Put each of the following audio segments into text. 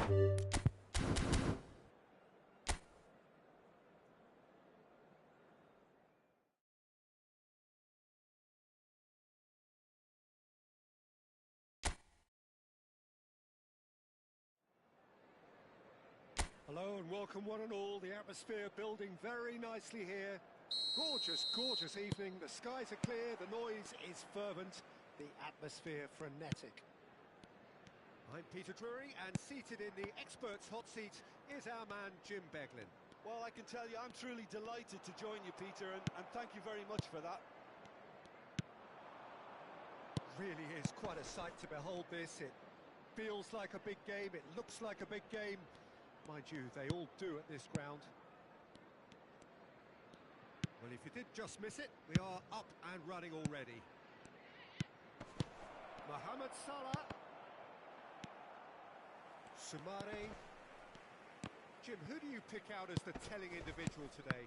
Hello and welcome one and all. The atmosphere building very nicely here. Gorgeous, gorgeous evening. The skies are clear, the noise is fervent, the atmosphere frenetic. I'm Peter Drury, and seated in the experts' hot seat is our man Jim Beglin. Well, I can tell you I'm truly delighted to join you, Peter, and thank you very much for that. Really is quite a sight to behold this. It feels like a big game, it looks like a big game. Mind you, they all do at this ground. Well, if you did just miss it, we are up and running already. Mohamed Salah. Soumare. Jim, who do you pick out as the telling individual today?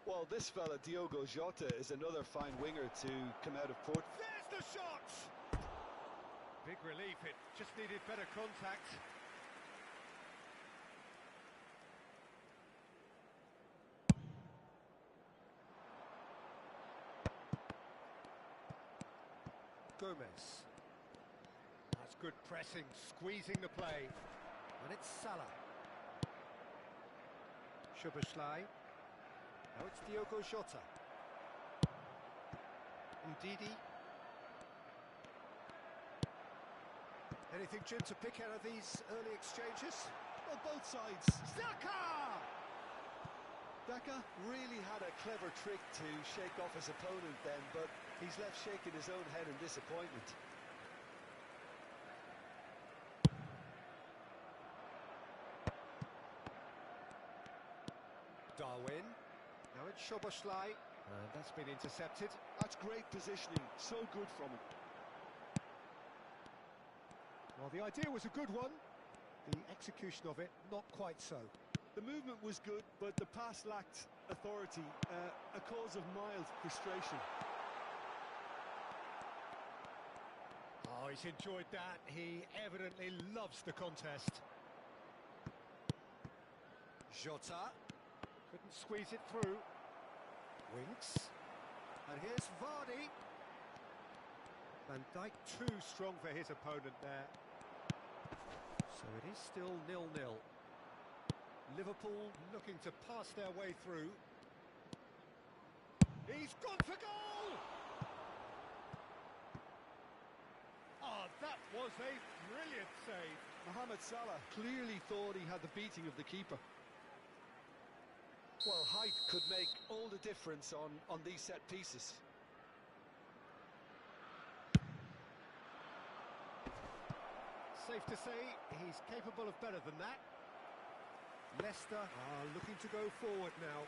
Well, this fella, Diogo Jota, is another fine winger to come out of port. There's the shot! Big relief, it just needed better contact. Gomez. That's good pressing, squeezing the play. And it's Salah. Szoboszlai. Now it's Diogo Jota. Ndidi. Anything, Jim, to pick out of these early exchanges? Well, both sides. Xhaka! Xhaka really had a clever trick to shake off his opponent then, but he's left shaking his own head in disappointment. Darwin. Now it's Szoboszlai. And that's been intercepted. That's great positioning. So good from him. Well, the idea was a good one. The execution of it, not quite so. The movement was good, but the pass lacked authority, a cause of mild frustration. Oh, he's enjoyed that. He evidently loves the contest. Jota. Couldn't squeeze it through. Winks. And here's Vardy. Van Dijk too strong for his opponent there. So it is still 0-0. Liverpool looking to pass their way through. He's gone for goal! Oh, that was a brilliant save. Mohamed Salah clearly thought he had the beating of the keeper. Well, height could make all the difference on these set pieces. Safe to say, he's capable of better than that. Leicester are looking to go forward now.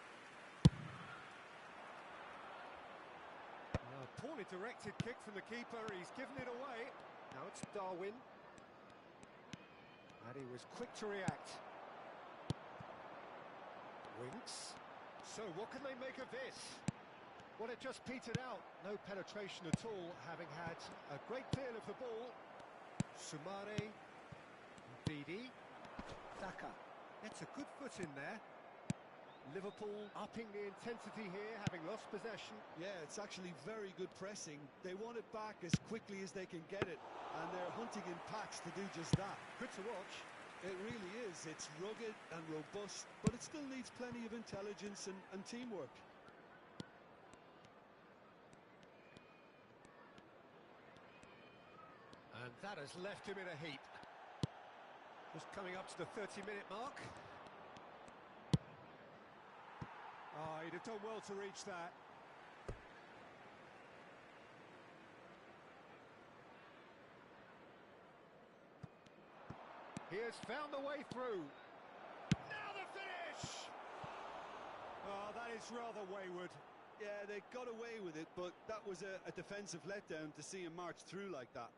A poorly directed kick from the keeper, he's given it away. Now it's Darwin. And he was quick to react. Winks. So what can they make of this? Well, it just petered out. No penetration at all, having had a great deal of the ball. Soumare. Ndidi. Xhaka. Gets a good foot in there. Liverpool upping the intensity here, having lost possession. Yeah, it's actually very good pressing. They want it back as quickly as they can get it, and they're hunting in packs to do just that. Good to watch. It really is. It's rugged and robust, but it still needs plenty of intelligence and teamwork. And that has left him in a heap. Just coming up to the 30-minute mark. Oh, he'd have done well to reach that. He has found the way through. Now the finish! Oh, that is rather wayward. Yeah, they got away with it, but that was a defensive letdown to see him march through like that.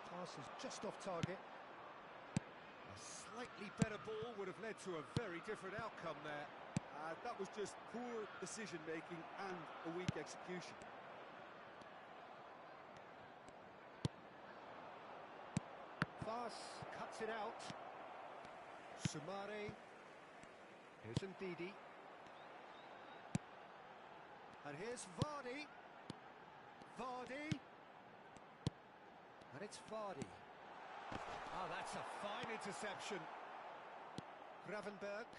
Pass is just off target. A slightly better ball would have led to a very different outcome there. That was just poor decision-making and a weak execution. Fas cuts it out. Sumare. Here's Ndidi. And here's Vardy. Vardy. And it's Vardy. Ah, that's a fine interception. Gravenberg.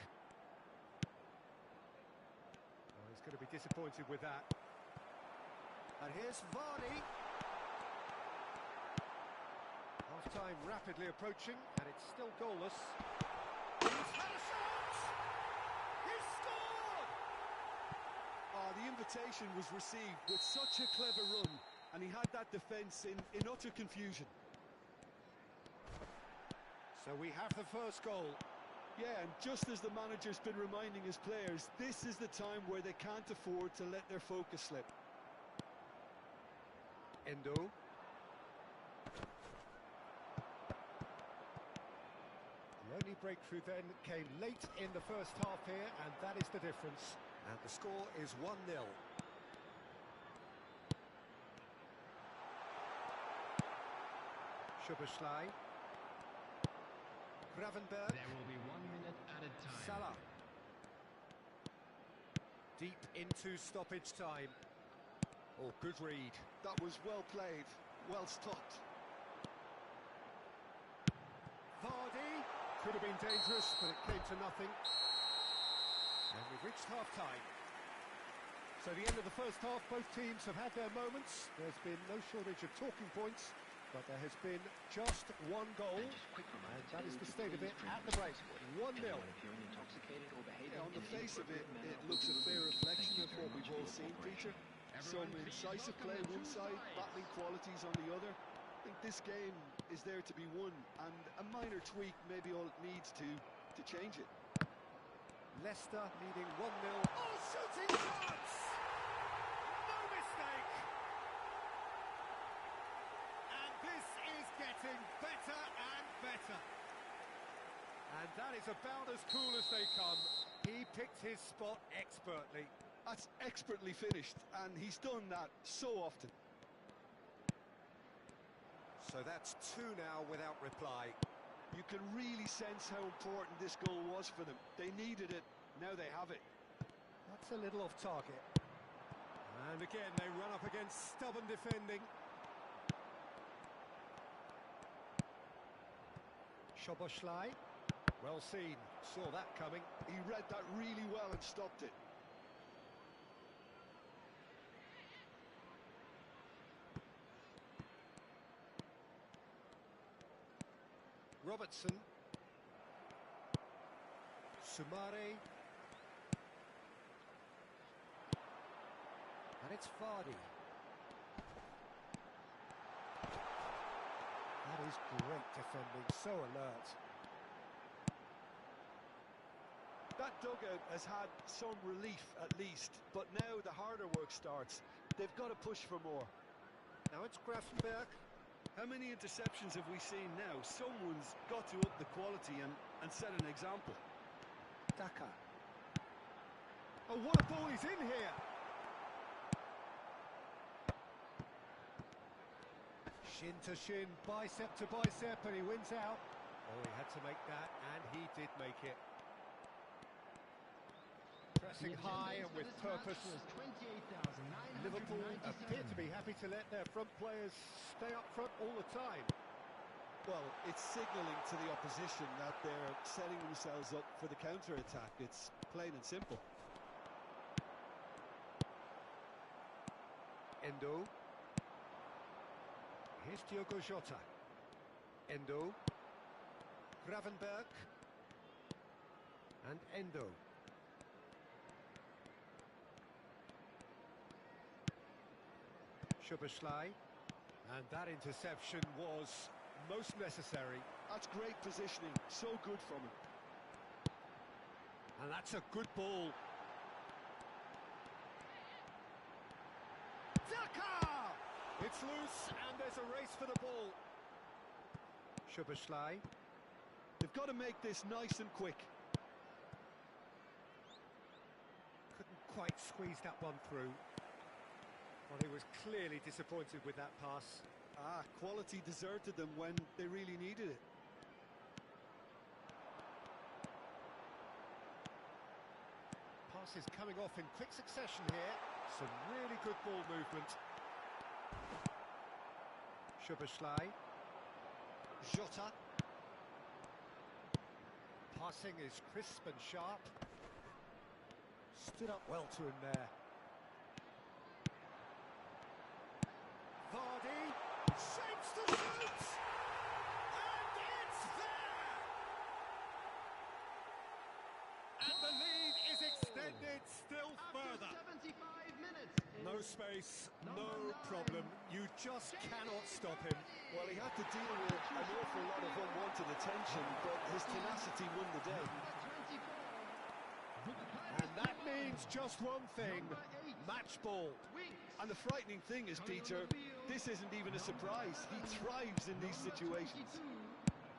Oh, he's going to be disappointed with that. And here's Vardy. Half-time rapidly approaching, and it's still goalless. He's had a shot! He's scored! Oh, the invitation was received with such a clever run, and he had that defence in utter confusion. So we have the first goal. Yeah, and just as the manager's been reminding his players, this is the time where they can't afford to let their focus slip. Endo. The only breakthrough then came late in the first half here, and that is the difference. And the score is 1-0. Szoboszlai. Gravenberg. There will be 1 minute added time. Salah. Deep into stoppage time. Oh, good read. That was well played, well stopped. Vardy. Could have been dangerous, but it came to nothing. And we've reached half-time. So the end of the first half, both teams have had their moments. There's been no shortage of talking points, but there has been just one goal, and that is the state of it at the break. 1-0. Yeah, on the face of it, it looks a fair reflection of what we've all seen, Peter. Some incisive play one side, battling qualities on the other. I think this game is there to be won, and a minor tweak may be all it needs to change it. Leicester leading 1-0. Oh, shooting chance! No mistake! And this is getting better and better. And that is about as cool as they come. He picked his spot expertly. That's expertly finished, and he's done that so often. So that's 2 now without reply. You can really sense how important this goal was for them. They needed it, now they have it. That's a little off target. And again, they run up against stubborn defending. Szoboszlai. Well seen, saw that coming. He read that really well and stopped it. Robertson. Sumare. And it's Vardy. That is great defending, so alert. That dugout has had some relief at least, but now the harder work starts. They've got to push for more. Now it's Gravenberg. How many interceptions have we seen now? Someone's got to up the quality and set an example. Daka. Oh, what a ball he's in here! Shin to shin, bicep to bicep, and he wins out. Oh, he had to make that, and he did make it. Pressing high and with purpose. Liverpool appear to be happy to let their front players stay up front all the time. Well, it's signalling to the opposition that they're setting themselves up for the counter-attack. It's plain and simple. Endo. Here's Diogo Jota. Endo. Gravenberg. And Endo. Szoboszlai. And that interception was most necessary. That's great positioning, so good from him. And that's a good ball. Daka! It's loose, and there's a race for the ball. Szoboszlai. They've got to make this nice and quick. quite squeezed that one through. Well, he was clearly disappointed with that pass. Quality deserted them when they really needed it. Passes coming off in quick succession here. Some really good ball movement. Szoboszlai. Jota. Passing is crisp and sharp. Stood up well to him there. Vardy shapes the shoot! And it's there! And the lead is extended still further. 75 minutes. No space, no problem. You just cannot stop him. Well, he had to deal with an awful lot of unwanted attention, but his tenacity won the day. And that means just one thing, match ball. And the frightening thing is, Peter, this isn't even a surprise. He thrives in these situations.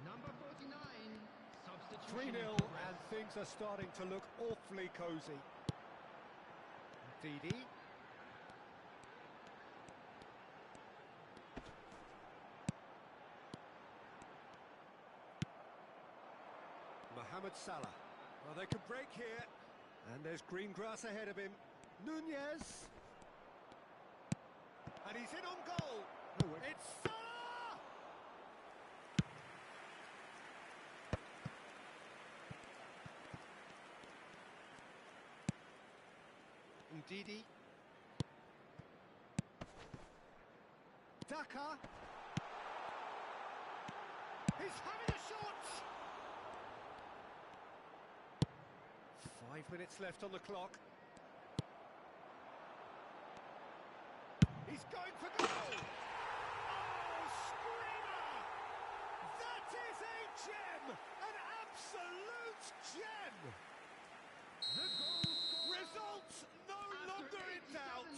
Number 49, 3-0 and things are starting to look awfully cosy. Didi. Mohamed Salah. Well, they could break here. And there's green grass ahead of him. Nunez. And he's in on goal. It's Salah! Ndidi. Daka. He's having a shot! 5 minutes left on the clock. He's going for goal! Oh, screamer! That is a gem! An absolute gem! Results no longer in doubt.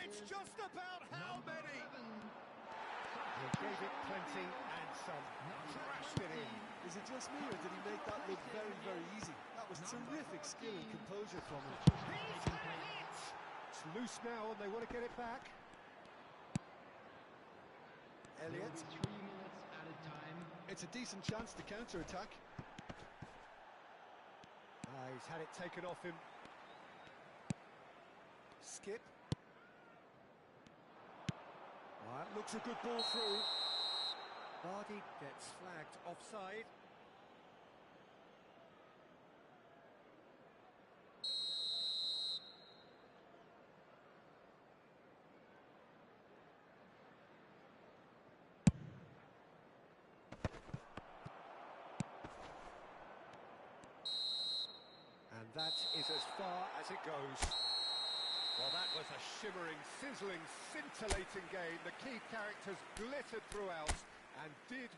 It's just about how many. He gave it plenty and some. Crashed it in. Is it just me, or did he make that look very, very easy? That was terrific skill and composure from him. He's had a hit! It's loose now and they want to get it back. Elliott. 3 minutes at a time. It's a decent chance to counter-attack. He's had it taken off him. Skip. That looks a good ball through. Vardy gets flagged offside. And that is as far as it goes. Well, that was a shimmering, sizzling, scintillating game. The key characters glittered throughout and did...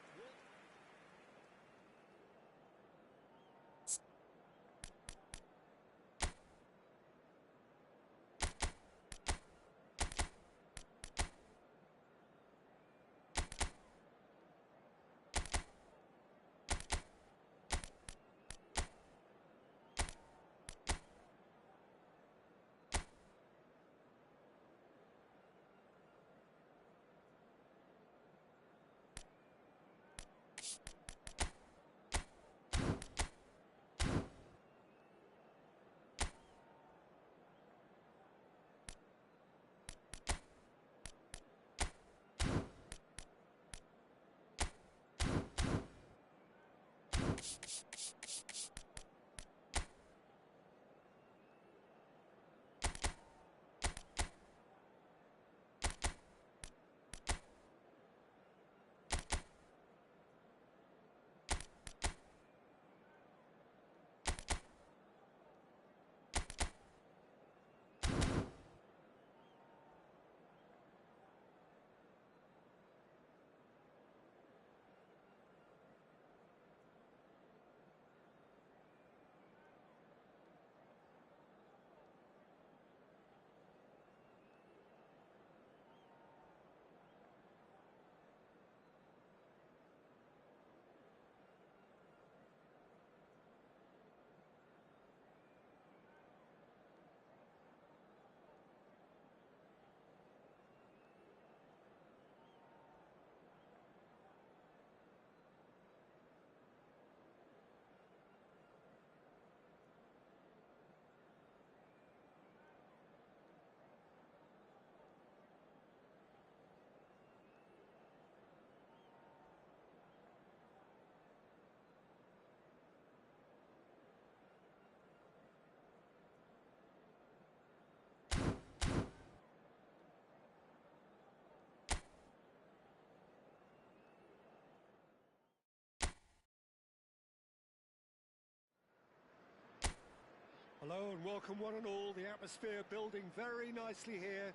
Hello and welcome one and all. The atmosphere building very nicely here.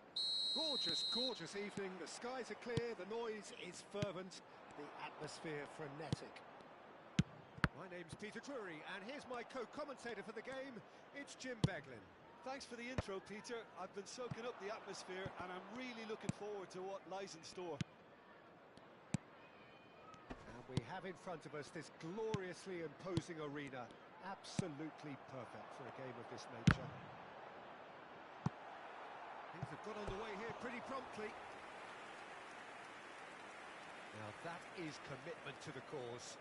Gorgeous, gorgeous evening. The skies are clear, the noise is fervent, the atmosphere frenetic. My name's Peter Drury, and here's my co-commentator for the game. It's Jim Beglin. Thanks for the intro, Peter. I've been soaking up the atmosphere, and I'm really looking forward to what lies in store. And we have in front of us this gloriously imposing arena. Absolutely perfect for a game of this nature. Things have got underway here pretty promptly. Now that is commitment to the cause.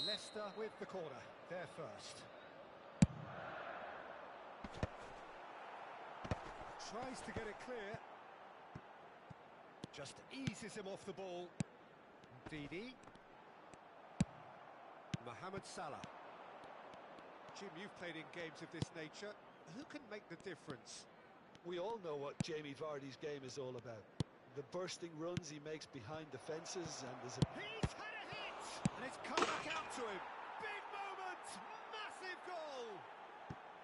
Leicester with the corner, they're first. Tries to get it clear. Just eases him off the ball. Didi. Mohamed Salah. Jim, you've played in games of this nature. Who can make the difference? We all know what Jamie Vardy's game is all about. The bursting runs he makes behind defences, and there's a... He's had a hit! And it's come back out to him. Big moment! Massive goal!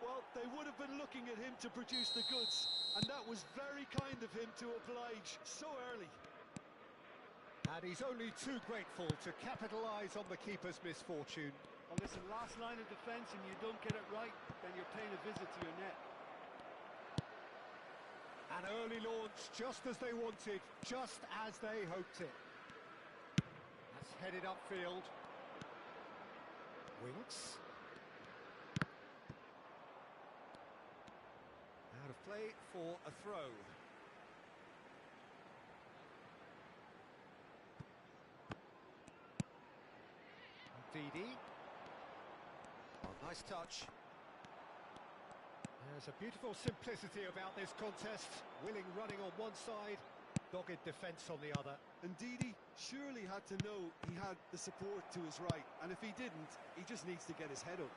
Well, they would have been looking at him to produce the goods, and that was very kind of him to oblige so early. And he's only too grateful to capitalise on the keeper's misfortune. Well, listen, last line of defence and you don't get it right, then you're paying a visit to your net. An early launch, just as they wanted, just as they hoped it. That's headed upfield. Winks. Out of play for a throw. Didi. Oh, nice touch. There's a beautiful simplicity about this contest. Willing running on one side, dogged defence on the other. And Didi surely had to know he had the support to his right, and if he didn't, he just needs to get his head up.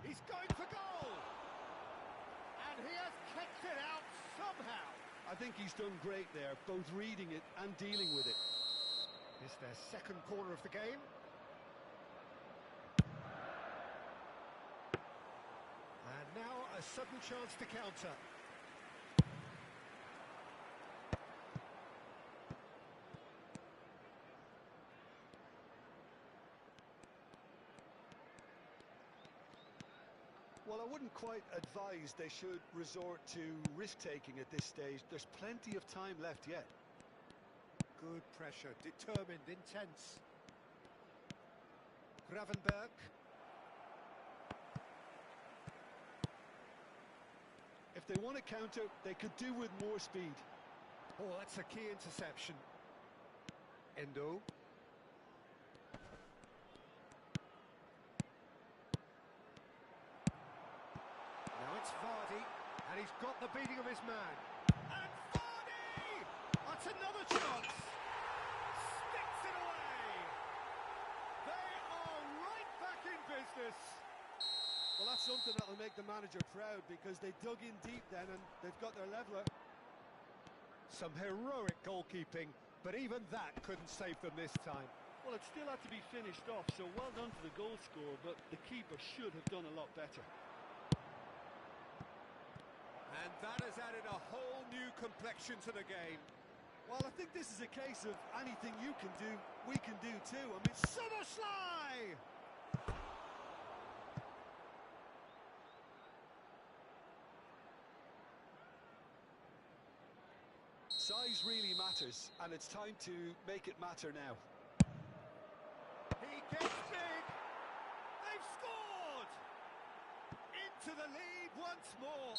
He's going for goal! And he has kicked it out somehow. I think he's done great there, both reading it and dealing with it. It's their second corner of the game. And now a sudden chance to counter. Well, I wouldn't quite advise they should resort to risk-taking at this stage. There's plenty of time left yet. Good pressure, determined, intense. Gravenberg. If they want to counter, they could do with more speed. Oh, that's a key interception. Endo. Now it's Vardy, and he's got the beating of his man. And Vardy! That's another chance! Sticks it away! They are right back in business! Well, that's something that'll make the manager proud, because they dug in deep then and they've got their leveller. Some heroic goalkeeping, but even that couldn't save them this time. Well, it still had to be finished off, so well done to the goal scorer, but the keeper should have done a lot better. And that has added a whole new complexion to the game. Well, I think this is a case of anything you can do, we can do too. I mean, Summerslide! size really matters, and it's time to make it matter now. He gets big! They've scored! Into the lead once more.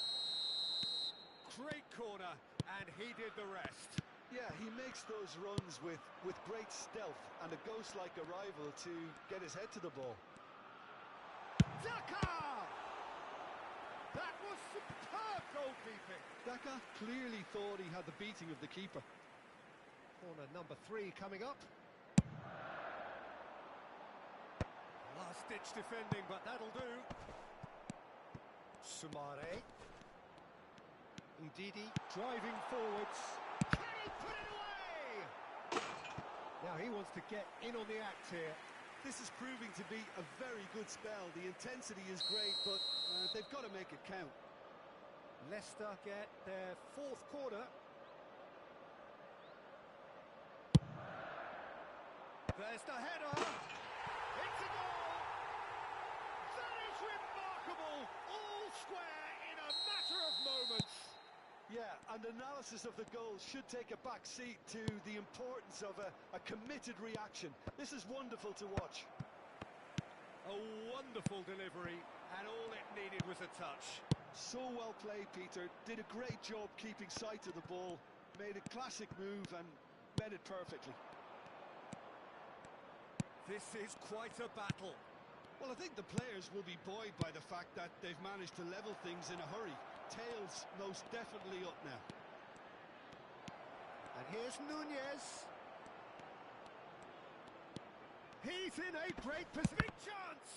Great corner, and he did the rest. Yeah, he makes those runs with great stealth and a ghost-like arrival to get his head to the ball. Daka! That was superb goalkeeping. Daka clearly thought he had the beating of the keeper. Corner number 3 coming up. Last-ditch defending, but that'll do. Sumare. Ndidi driving forwards. Can he put it away? he wants to get in on the act here. This is proving to be a very good spell. The intensity is great, but they've got to make it count. Leicester get their fourth corner. There's the header. It's a goal. That is remarkable. All square in a matter of moments. Yeah, and analysis of the goal should take a back seat to the importance of a committed reaction. This is wonderful to watch. A wonderful delivery, and all it needed was a touch. So well played, Peter. Did a great job keeping sight of the ball. Made a classic move and met it perfectly. This is quite a battle. Well, I think the players will be buoyed by the fact that they've managed to level things in a hurry. Tails most definitely up now. And here's Nunez. He's in a great position. Big chance!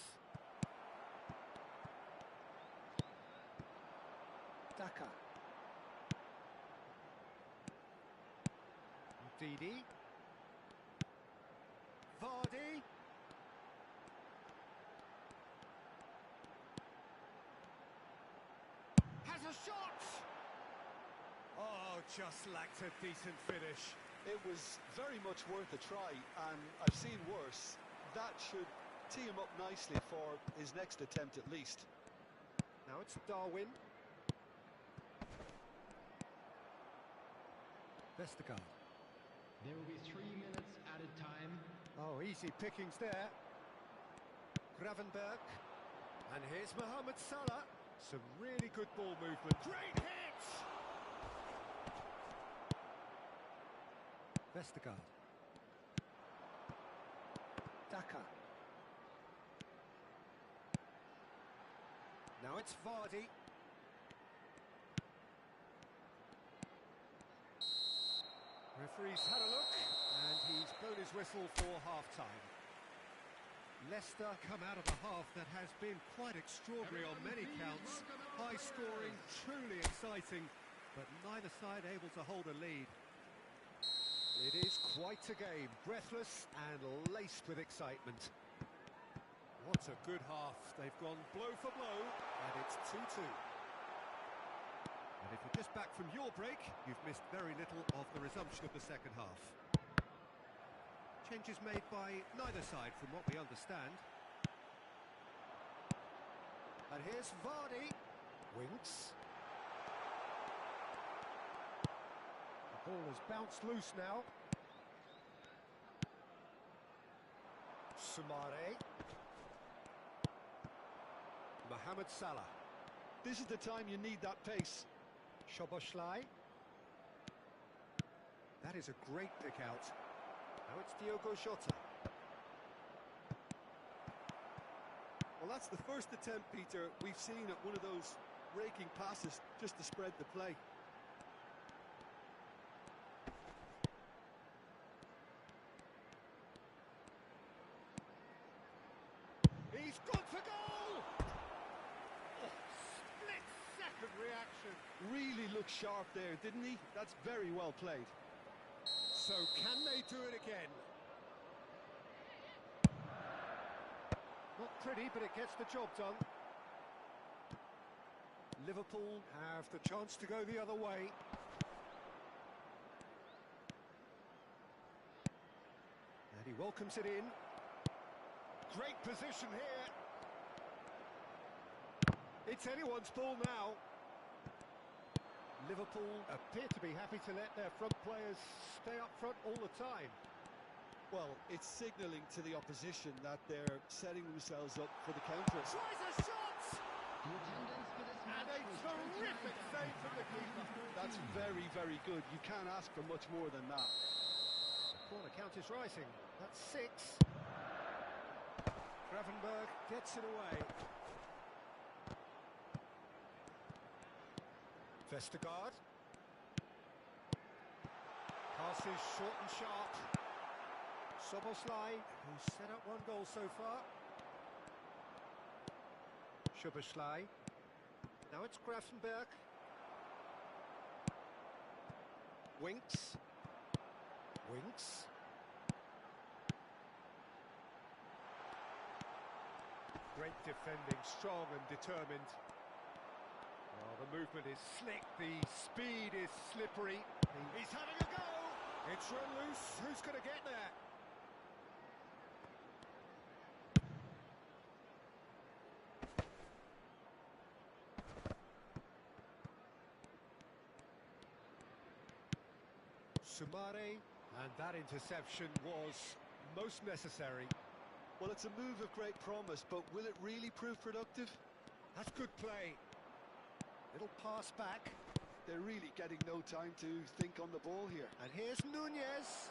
Daka. Didi. Vardy. Has a shot! Oh, just lacked a decent finish. It was very much worth a try, and I've seen worse. That should tee him up nicely for his next attempt at least. Now it's Darwin. Vestergaard. There will be 3 minutes added time. Oh, easy pickings there. Gravenberg. And here's Mohamed Salah. Some really good ball movement. Great hit! Vestergaard. Daka. Now it's Vardy. Referee's had a look, and he's blown his whistle for half-time. Leicester come out of a half that has been quite extraordinary on many counts. High-scoring, truly exciting, but neither side able to hold a lead. It is quite a game, breathless and laced with excitement. What a good half. They've gone blow for blow, and it's 2-2. And if you're just back from your break, you've missed very little of the resumption of the second half. Changes made by neither side from what we understand. And here's Vardy. Winks. The ball has bounced loose now. Sumare. Mohamed Salah. This is the time you need that pace. Szoboszlai. That is a great pick out. Now it's Diogo Jota. Well, that's the first attempt, Peter, we've seen at one of those raking passes just to spread the play. He's gone for goal! Oh, split-second reaction. Really looked sharp there, didn't he? That's very well played. So can they do it again? Not pretty, but it gets the job done. Liverpool have the chance to go the other way. And he welcomes it in. Great position here. It's anyone's ball now. Liverpool appear to be happy to let their front players stay up front all the time. Well, it's signalling to the opposition that they're setting themselves up for the counter. Tries a shot! The attendance for this And match a was terrific 29,000. save from the keeper. That's very, very good. You can't ask for much more than that. Corner count is rising. That's 6. Gravenberg gets it away. Vestergaard. Pass is short and sharp. Szoboszlai, who's set up one goal so far. Szoboszlai. Now it's Gravenberg. Winks. Winks. Great defending, strong and determined. Well, the movement is slick, the speed is slippery. He's having a go! It's run loose, who's going to get there? Sumare, and that interception was most necessary. Well, it's a move of great promise, but will it really prove productive? That's good play. Little pass back. They're really getting no time to think on the ball here. And here's Nunez.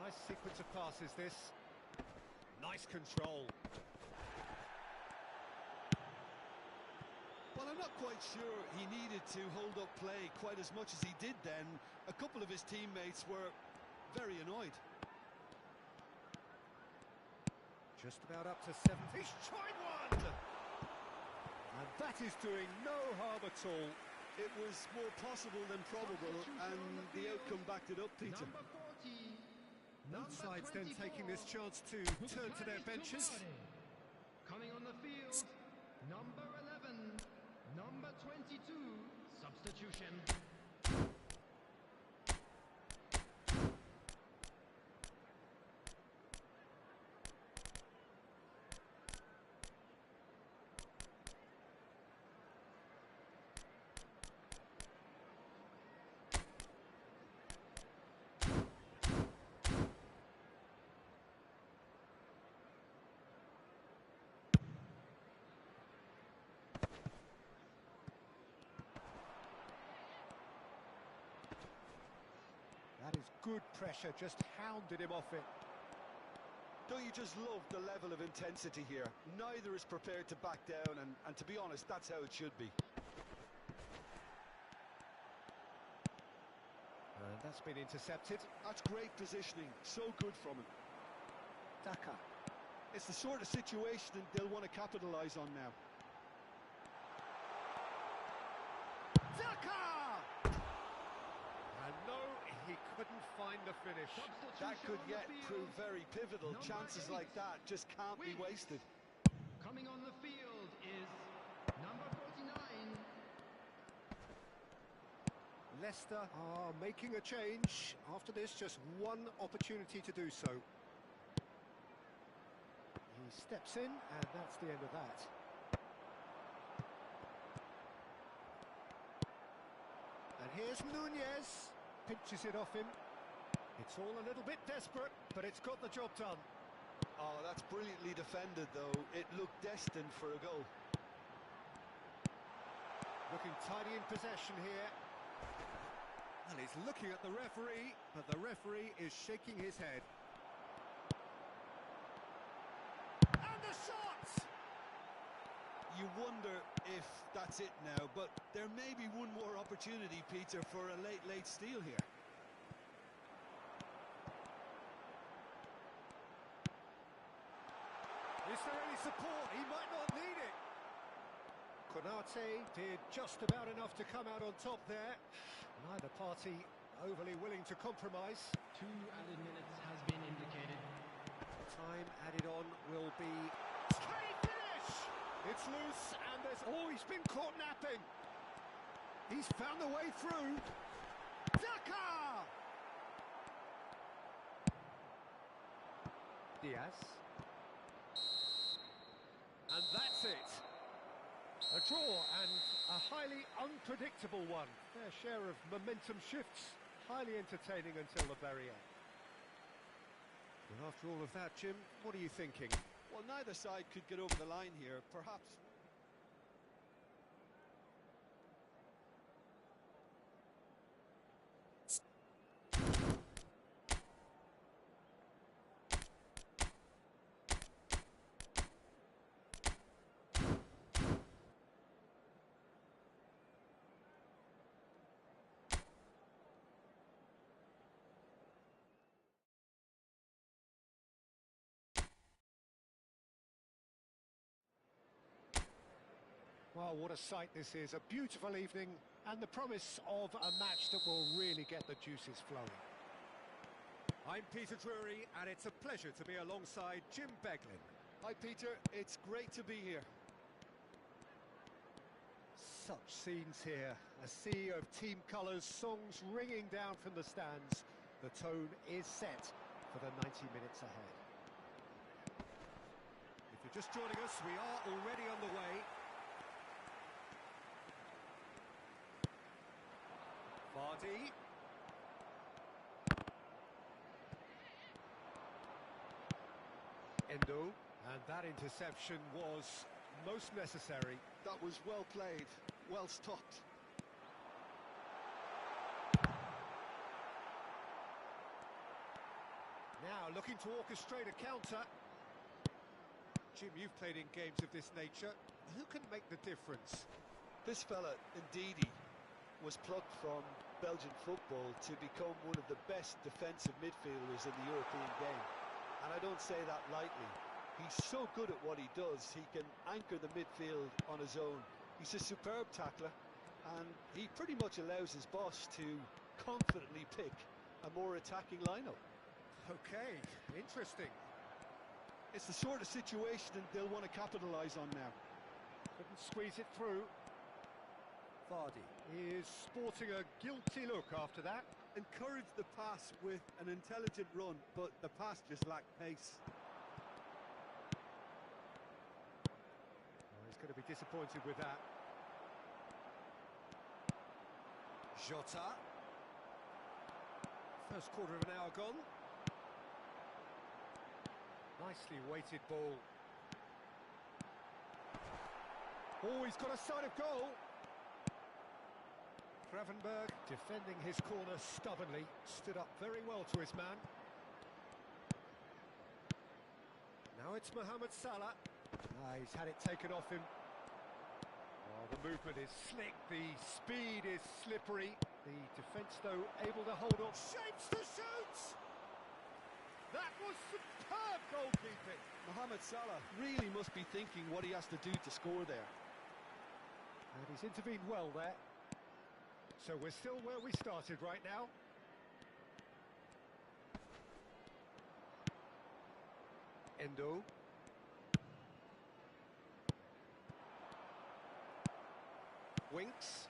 Nice sequence of passes, this. Nice control. Well, I'm not quite sure he needed to hold up play quite as much as he did then. A couple of his teammates were very annoyed. Just about up to 70. He's tried one! And that is doing no harm at all. It was more possible than probable, and the outcome backed it up, Peter. Both sides then taking this chance to turn to their benches. Coming on the field, number 11, number 22, substitution. That is good pressure, just hounded him off it. Don't you just love the level of intensity here? Neither is prepared to back down, and to be honest, that's how it should be. And that's been intercepted. That's great positioning, so good from him. Daka. It's the sort of situation they'll want to capitalise on now. Daka! And no, he couldn't find the finish. That could yet prove very pivotal. Chances like that just can't be wasted. Coming on the field is number 49. Leicester are making a change. After this, just one opportunity to do so. He steps in, and that's the end of that. And here's Nunez. Pinches it off him. It's all a little bit desperate, but it's got the job done. Oh, that's brilliantly defended, though. It looked destined for a goal. Looking tidy in possession here. And he's looking at the referee, but the referee is shaking his head. And the shot! You wonder if that's it now, but there may be one more opportunity, Peter, for a late steal here. Is there any support? He might not need it. Konate did just about enough to come out on top there. Neither party overly willing to compromise. 2 added minutes has been indicated. Time added on will be... Can he finish? It's loose and there's... Oh, he's been caught napping. He's found the way through. Daka! Diaz. And that's it. A draw and a highly unpredictable one. Their share of momentum shifts. Highly entertaining until the very end. And after all of that, Jim, what are you thinking? Well, neither side could get over the line here. Perhaps... Well, what a sight this is. A beautiful evening and the promise of a match that will really get the juices flowing. I'm Peter Drury and it's a pleasure to be alongside Jim Beglin. Hi, Peter. It's great to be here. Such scenes here. A sea of team colours, songs ringing down from the stands. The tone is set for the 90 minutes ahead. If you're just joining us, we are already on the way. Vardy. Endo. And that interception was most necessary. That was well played, well stopped. Now looking to orchestrate a counter. Jim, you've played in games of this nature. Who can make the difference? This fella, Ndidi, was plucked from Belgian football to become one of the best defensive midfielders in the European game. And I don't say that lightly. He's so good at what he does, he can anchor the midfield on his own. He's a superb tackler, and he pretty much allows his boss to confidently pick a more attacking lineup. Okay, interesting. It's the sort of situation they'll want to capitalise on now. Couldn't squeeze it through. Vardy is sporting a guilty look after that. Encouraged the pass with an intelligent run, but the pass just lacked pace. He's going to be disappointed with that. Jota. First quarter of an hour gone. Nicely weighted ball. Oh, he's got a sight of goal. Gravenberg defending his corner stubbornly, stood up very well to his man. Now it's Mohamed Salah. He's had it taken off him. Oh, the movement is slick, the speed is slippery. The defence, though, able to hold on. Shapes to shoot! That was superb goalkeeping. Mohamed Salah really must be thinking what he has to do to score there. And he's intervened well there. So we're still where we started right now. Endo. Winks.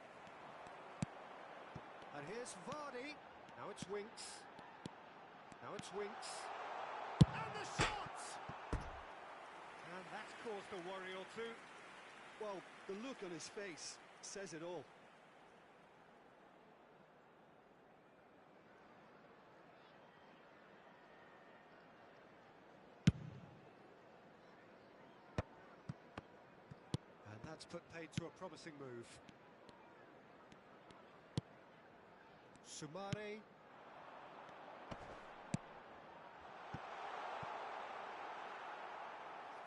And here's Vardy. Now it's Winks. Now it's Winks. And the shot! And that's caused a worry or two. Well, the look on his face says it all. And that's put paid to a promising move. Sumare.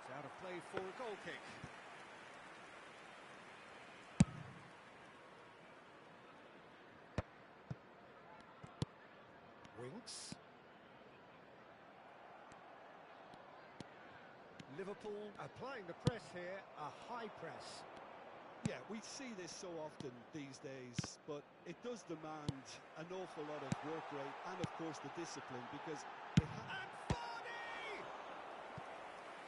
It's out of play for a goal kick. Winks. Liverpool applying the press here, a high press. Yeah, we see this so often these days, but it does demand an awful lot of work rate and, of course, the discipline, because it And Vardy!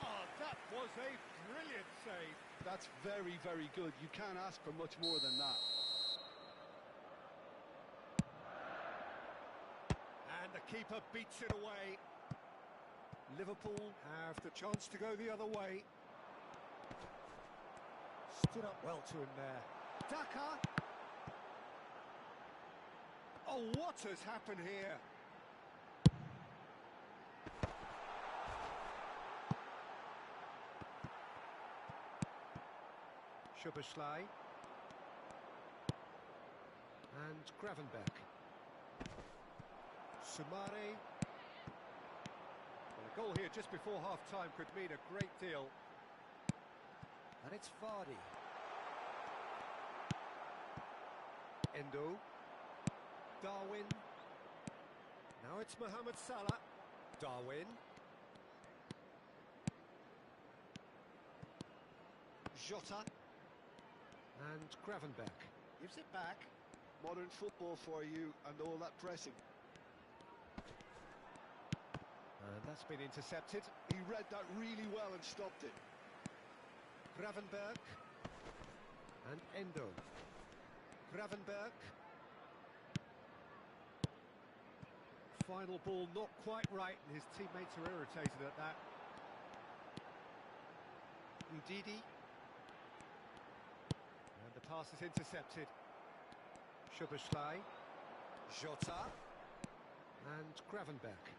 Oh, that was a brilliant save. that's very, very good. You can't ask for much more than that. And the keeper beats it away. Liverpool have the chance to go the other way. Stood up well to him there. Daka. Oh, what has happened here? Szoboszlai. And Gravenberg. Sumare. Well, a goal here just before half-time could mean a great deal. And it's Vardy. Endo. Darwin. Now it's Mohamed Salah. Darwin. Jota. And Gravenberg. Gives it back. Modern football for you and all that pressing. And That's been intercepted. He read that really well and stopped it. Gravenberg. And Endo. Gravenberg. Final ball not quite right, and his teammates are irritated at that. Ndidi. And the pass is intercepted. Szoboszlai. Jota. And Gravenberg.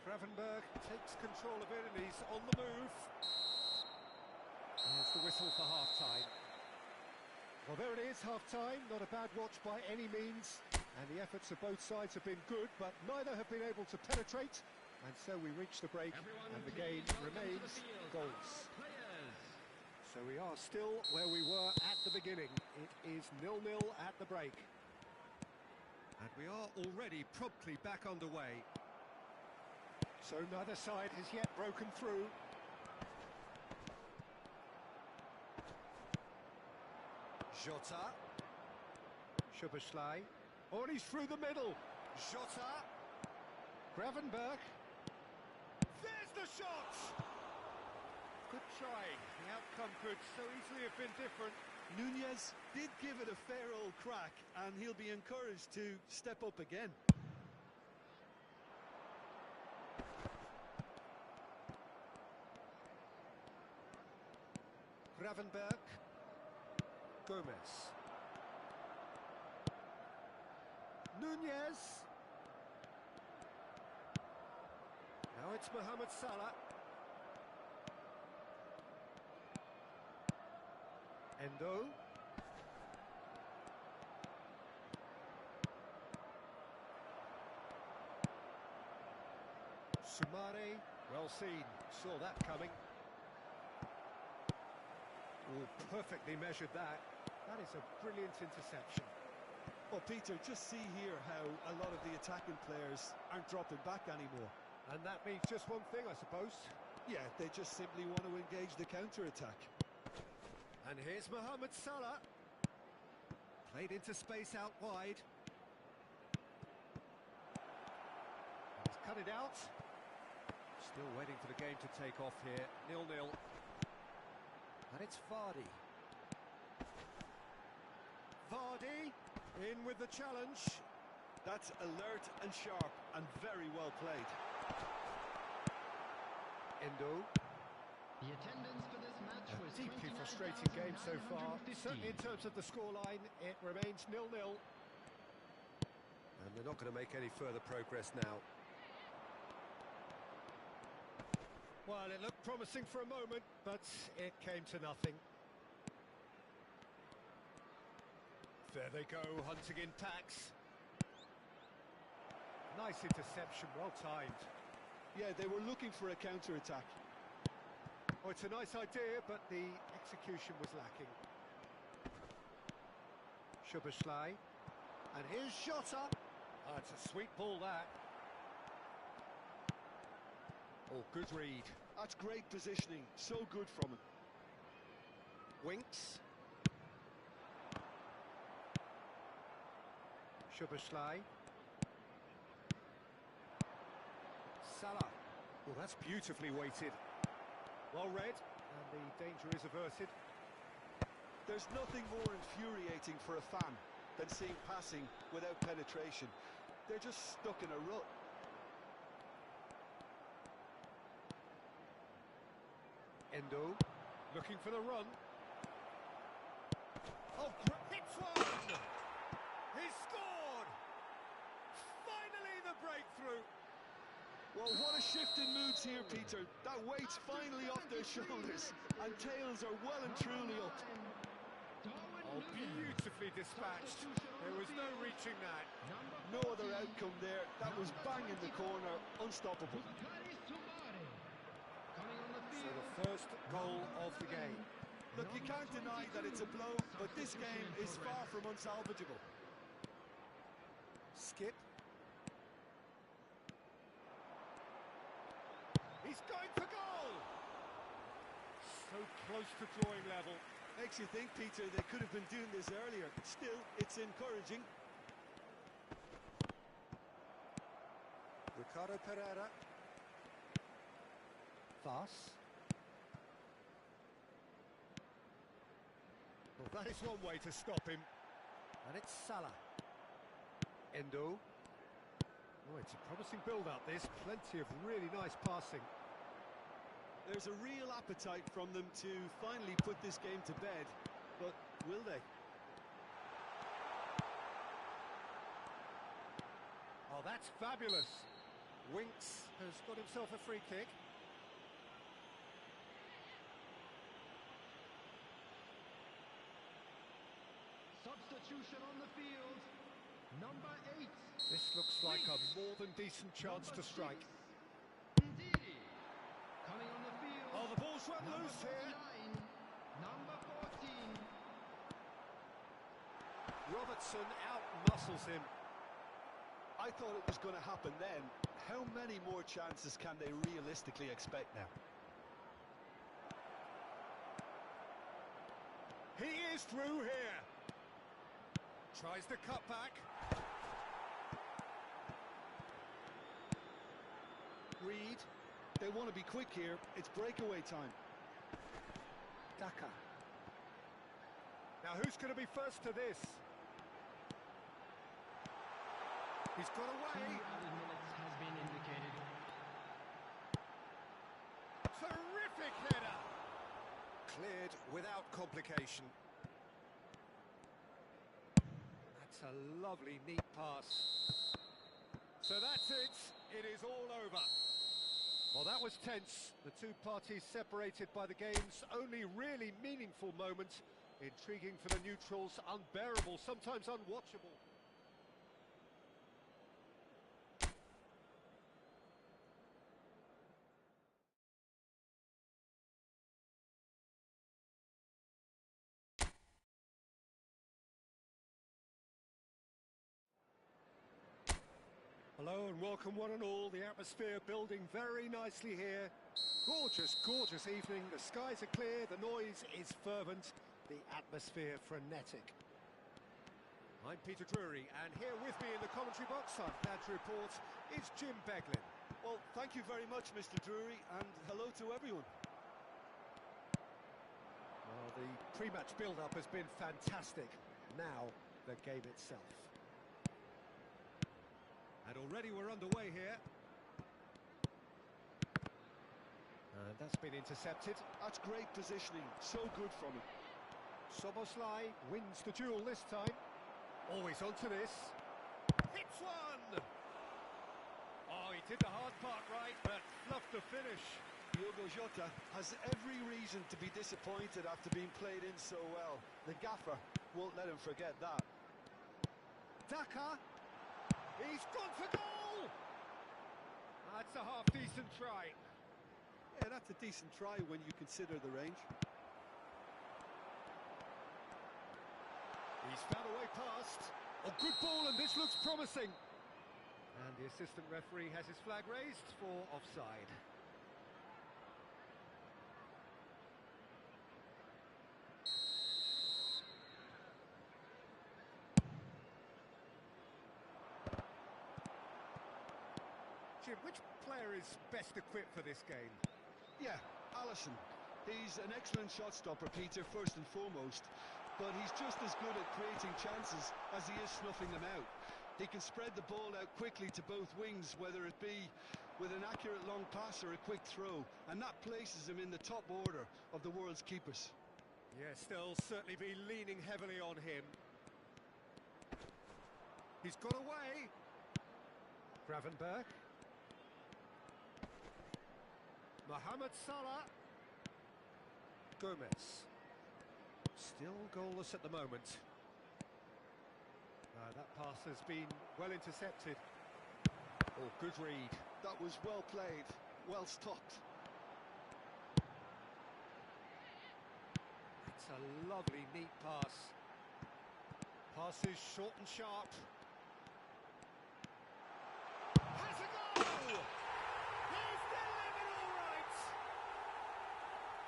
Gravenberg takes control of it and he's on the move. There's the whistle for half-time. Well, there it is, half-time. Not a bad watch by any means. And the efforts of both sides have been good, but neither have been able to penetrate. And so we reach the break, and the game remains goals. So we are still where we were at the beginning. It is 0-0 at the break. And we are already promptly back underway. So neither side has yet broken through. Jota. Szoboszlai. Oh, and he's through the middle. Jota. Gravenberg. There's the shot! Good try. The outcome could so easily have been different. Nunez did give it a fair old crack, and he'll be encouraged to step up again. Gravenberg. Gomez. Nunez. Now it's Mohamed Salah. Endo. Sumare, well seen, saw that coming. Oh, perfectly measured that. That is a brilliant interception. Well, Peter, just see here how a lot of the attacking players aren't dropping back anymore. And that means just one thing, I suppose. Yeah, they just simply want to engage the counter-attack. And here's Mohamed Salah. Played into space out wide. He's cut it out. Still waiting for the game to take off here. 0-0. And it's Vardy. Vardy in with the challenge. That's alert and sharp and very well played. Endo. The attendance for this match was Deeply frustrating game so far. 29,950. Certainly in terms of the scoreline, it remains 0-0. And they're not going to make any further progress now. Well, it looked promising for a moment, but it came to nothing. There they go, hunting in packs. Nice interception, well timed. Yeah, they were looking for a counter-attack. Oh, it's a nice idea, but the execution was lacking. Szoboszlai. And here's Jota. Oh, it's a sweet ball, that. Oh, good read. That's great positioning. So good from him. Winks. Szoboszlai. Salah. Oh, that's beautifully weighted. Well read, and the danger is averted. There's nothing more infuriating for a fan than seeing passing without penetration. They're just stuck in a rut. Endo, looking for the run. Oh, hits one! He scored! Finally the breakthrough! Well, what a shift in moods here, Peter. That weight's finally off their shoulders, and tails are well and truly up. Oh, beautifully dispatched. There was no reaching that. No other outcome there. That was bang in the corner, unstoppable. So the first goal of the game. Look, you can't deny that it's a blow, but this game is far from unsalvageable. Skip. He's going for goal! So close to drawing level. Makes you think, Peter, they could have been doing this earlier. Still, it's encouraging. Ricardo Pereira. Pass. Well, that is one way to stop him. And it's Salah. Endo. Oh, it's a promising build-up, this. Plenty of really nice passing. There's a real appetite from them to finally put this game to bed, but will they? Oh, that's fabulous. Winks has got himself a free kick. Substitution on the field. Number 8. This looks like a more than decent chance to strike. Ndidi. Coming on the field. Oh, the ball's run Number loose here. 49. Number 14. Robertson out-muscles him. I thought it was going to happen then. How many more chances can they realistically expect now? He is through here. Tries the cut back. Reed. They want to be quick here. It's breakaway time. Daka. Now who's going to be first to this? He's got 2 away. added minutes has been indicated. Terrific header. Cleared without complication. That's a lovely, neat pass. So that's it. It is all over. Well, that was tense. The two parties separated by the game's only really meaningful moment. Intriguing for the neutrals, unbearable, sometimes unwatchable. Hello and welcome one and all. The atmosphere building very nicely here. Gorgeous, gorgeous evening. The skies are clear, the noise is fervent, the atmosphere frenetic. I'm Peter Drury, and here with me in the commentary box, I'm glad to report, is Jim Beglin. Well, thank you very much, Mr. Drury, and hello to everyone. Well, the pre-match build-up has been fantastic. Now, the game itself. And already we're underway here. And that's been intercepted. That's great positioning, so good from him. Soboslai wins the duel this time. Always onto this. Hits one! Oh, he did the hard part right, but fluffed the finish. Diogo Jota has every reason to be disappointed after being played in so well. The gaffer won't let him forget that. Daka! He's gone for goal! That's a half-decent try. Yeah, that's a decent try when you consider the range. He's found a way past. A good ball, and this looks promising. And the assistant referee has his flag raised for offside. Jim, which player is best equipped for this game? Yeah, Alisson. He's an excellent shot stopper, Peter, first and foremost. But he's just as good at creating chances as he is snuffing them out. He can spread the ball out quickly to both wings, whether it be with an accurate long pass or a quick throw. And that places him in the top order of the world's keepers. Yes, they'll certainly be leaning heavily on him. He's got away. Gravenberg. Mohamed Salah. Gomez. Still goalless at the moment. That pass has been well intercepted. Oh, good read. That was well played, well stopped. It's a lovely, neat pass. Pass is short and sharp. Has a goal! He's delivered all right!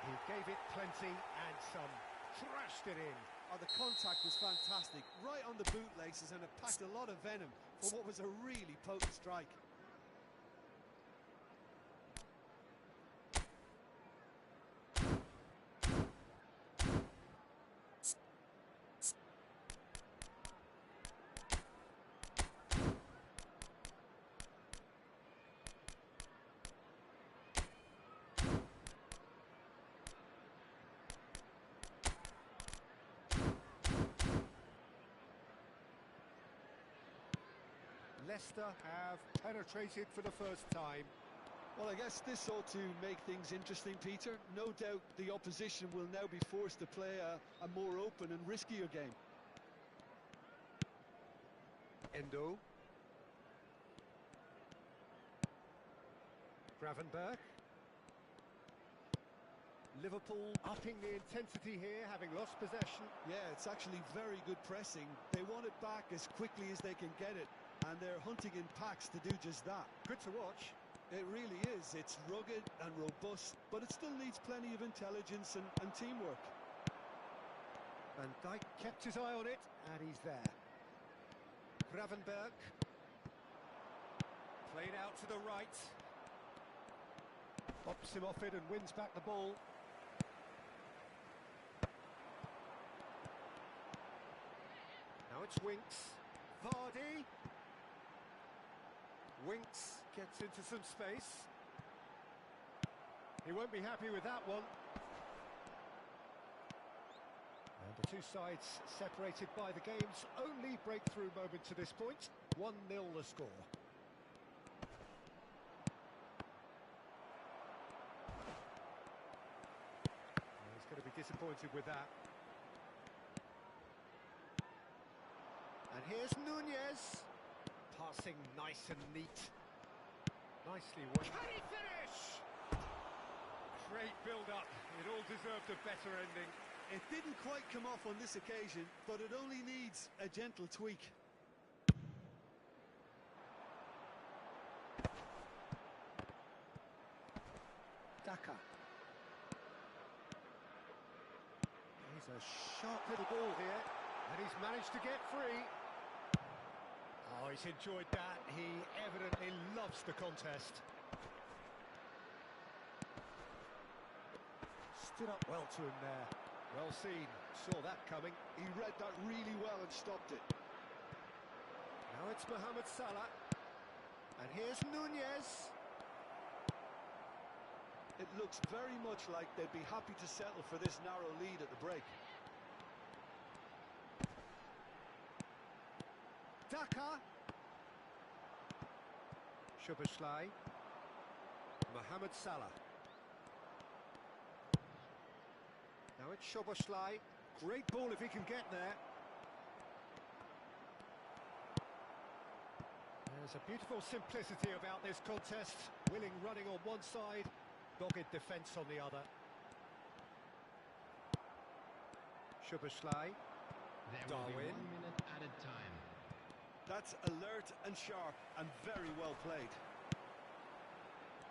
He gave it plenty and some. Thrashed it in. Oh, the contact was fantastic. Right on the bootlaces, and it packed a lot of venom for what was a really potent strike. Leicester have penetrated for the first time. Well, I guess this ought to make things interesting, Peter. No doubt the opposition will now be forced to play a more open and riskier game. Endo. Gravenberg. Liverpool upping the intensity here, having lost possession. Yeah, it's actually very good pressing. They want it back as quickly as they can get it, and they're hunting in packs to do just that. Good to watch. It really is. It's rugged and robust, but it still needs plenty of intelligence and teamwork. Van Dijk kept his eye on it, and he's there. Gravenberg. Played out to the right. Bops him off it and wins back the ball. Now it's Winks. Vardy. Winks gets into some space. He won't be happy with that one. And the two sides separated by the game's only breakthrough moment to this point. 1-0 the score. He's going to be disappointed with that. And here's Nunez. Passing nice and neat. Nicely worked. Can he finish? Great build-up. It all deserved a better ending. It didn't quite come off on this occasion, but it only needs a gentle tweak. Daka. He's a sharp little ball here, and he's managed to get free. Oh, he's enjoyed that. He evidently loves the contest. Stood up well to him there. Well seen. Saw that coming. He read that really well and stopped it. Now it's Mohamed Salah. And here's Nunez. It looks very much like they'd be happy to settle for this narrow lead at the break. Daka. Szoboszlai. Mohamed Salah. Now it's Szoboszlai. Great ball if he can get there. There's a beautiful simplicity about this contest. Willing running on one side, dogged defence on the other. Szoboszlai. There will be Darwin. 1 minute added time. That's alert and sharp and very well played.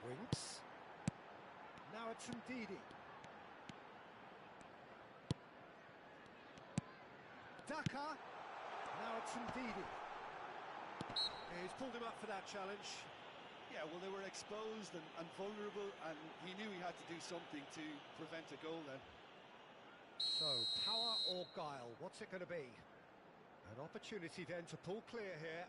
Winks. Now it's Ndidi. Daka. Now it's Ndidi. He's pulled him up for that challenge. Yeah, well, they were exposed and vulnerable, and he knew he had to do something to prevent a goal then. So, power or guile, what's it going to be? An opportunity then to pull clear here.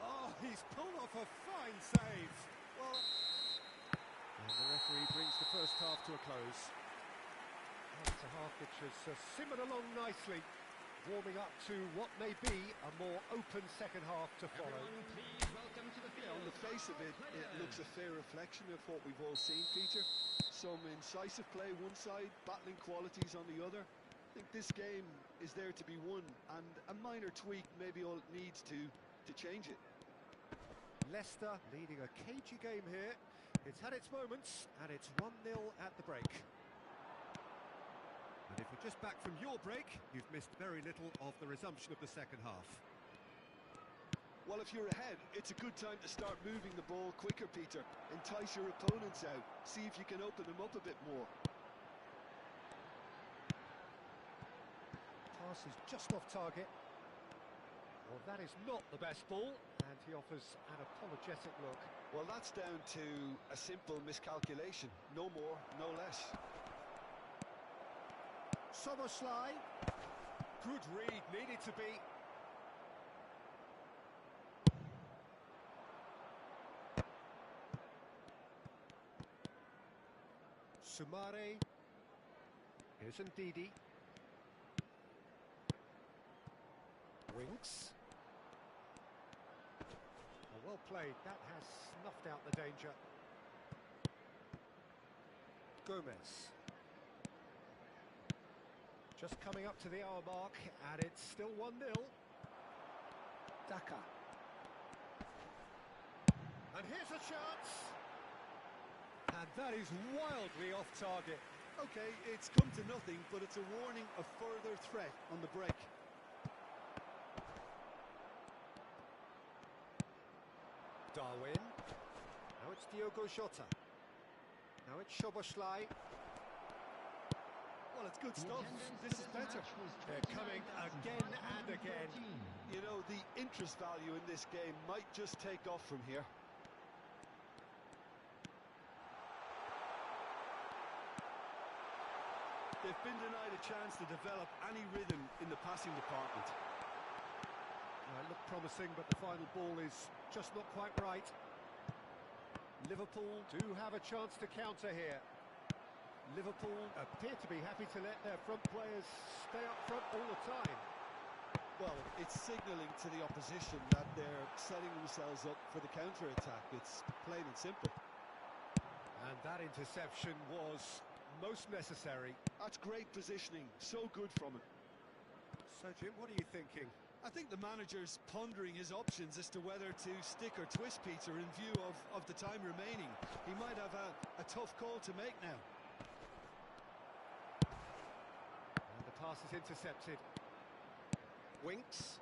Oh, he's pulled off a fine save. Well, and the referee brings the first half to a close. It's a half which has simmered along nicely, warming up to what may be a more open second half to follow. Everyone, please welcome to the field. On the face of it, it looks a fair reflection of what we've all seen, Peter. Some incisive play one side, battling qualities on the other. I think this game is there to be won, and a minor tweak maybe all it needs to change it. Leicester leading a cagey game here. It's had its moments, and it's 1-0 at the break. And if you're just back from your break, you've missed very little of the resumption of the second half. Well, if you're ahead, it's a good time to start moving the ball quicker, Peter. Entice your opponents out. See if you can open them up a bit more. Pass is just off target. Well, that is not the best ball, and he offers an apologetic look. Well, that's down to a simple miscalculation. No more, no less. Szoboszlai. Good read, needed to be. Sumare. Here's Ndidi. Winks. Well played. That has snuffed out the danger. Gomez. Just coming up to the hour mark, and it's still 1-0. Daka. And here's a chance. And that is wildly off target. Okay, it's come to nothing, but it's a warning of further threat on the break. Darwin. Now it's Diogo Jota. Now it's Szoboszlai. Well, it's good stuff. This is better. They're coming again and again. You know, the interest value in this game might just take off from here. They've been denied a chance to develop any rhythm in the passing department. It looked promising, but the final ball is just not quite right. Liverpool do have a chance to counter here. Liverpool appear to be happy to let their front players stay up front all the time. Well, it's signalling to the opposition that they're setting themselves up for the counter-attack. It's plain and simple. And that interception was most necessary. That's great positioning. So good from him. So, Jim, what are you thinking? I think the manager's pondering his options as to whether to stick or twist Peter in view of the time remaining. He might have a tough call to make now. And the pass is intercepted. Winks.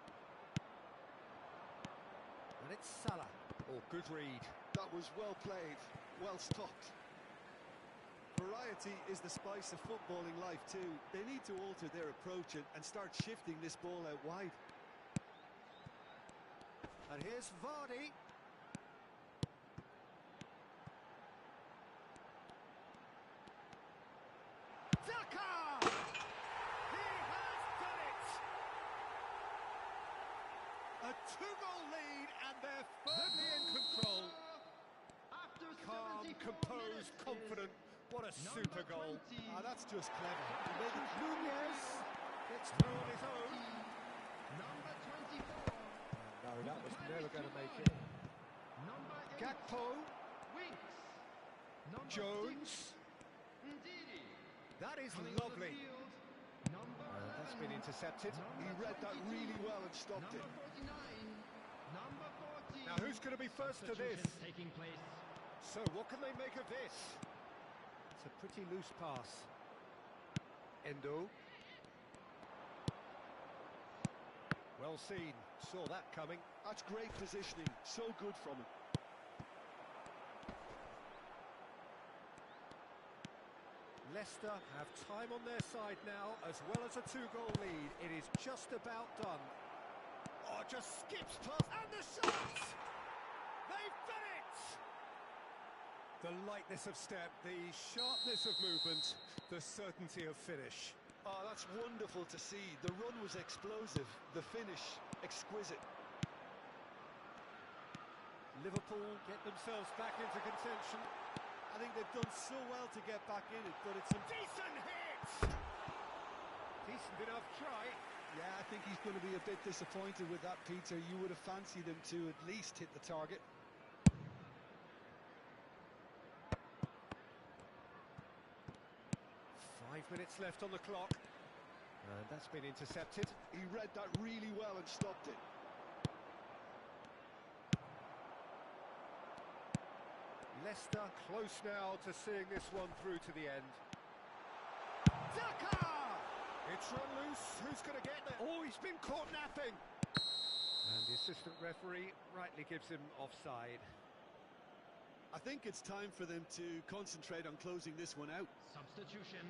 And it's Salah. Oh, good read. That was well played, well stopped. Variety is the spice of footballing life too. They need to alter their approach and start shifting this ball out wide. And here's Vardy. Daka! He has done it! A 2-goal lead, and they're firmly in control. Calm, composed, confident. What a super goal. That's just clever. Nunez gets through on his own. Number 24. No, that was never going to make it. Number 8. Gakpo. Winks. Number Jones. 6. Ndidi. That is Coming on the lovely. field, number That's 11. been intercepted. He read that really well and stopped it. Number 49. Number 14. Now who's going to be first to this? Substitutions taking place. So what can they make of this? It's a pretty loose pass. Endo. Well seen. Saw that coming. That's great positioning. So good from him. Leicester have time on their side now, as well as a 2-goal lead. It is just about done. Oh, just skips past, and the shot! They've done it! The lightness of step, the sharpness of movement, the certainty of finish. Oh, that's wonderful to see. The run was explosive, the finish exquisite. Liverpool get themselves back into contention. I think they've done so well to get back in it, but it's a Decent hit! Decent enough try. Yeah, I think he's going to be a bit disappointed with that, Peter. You would have fancied him to at least hit the target. 5 minutes left on the clock. And that's been intercepted. He read that really well and stopped it. Leicester close now to seeing this one through to the end. Daka! It's run loose. Who's going to get there? Oh, he's been caught napping. And the assistant referee rightly gives him offside. I think it's time for them to concentrate on closing this one out. Substitution.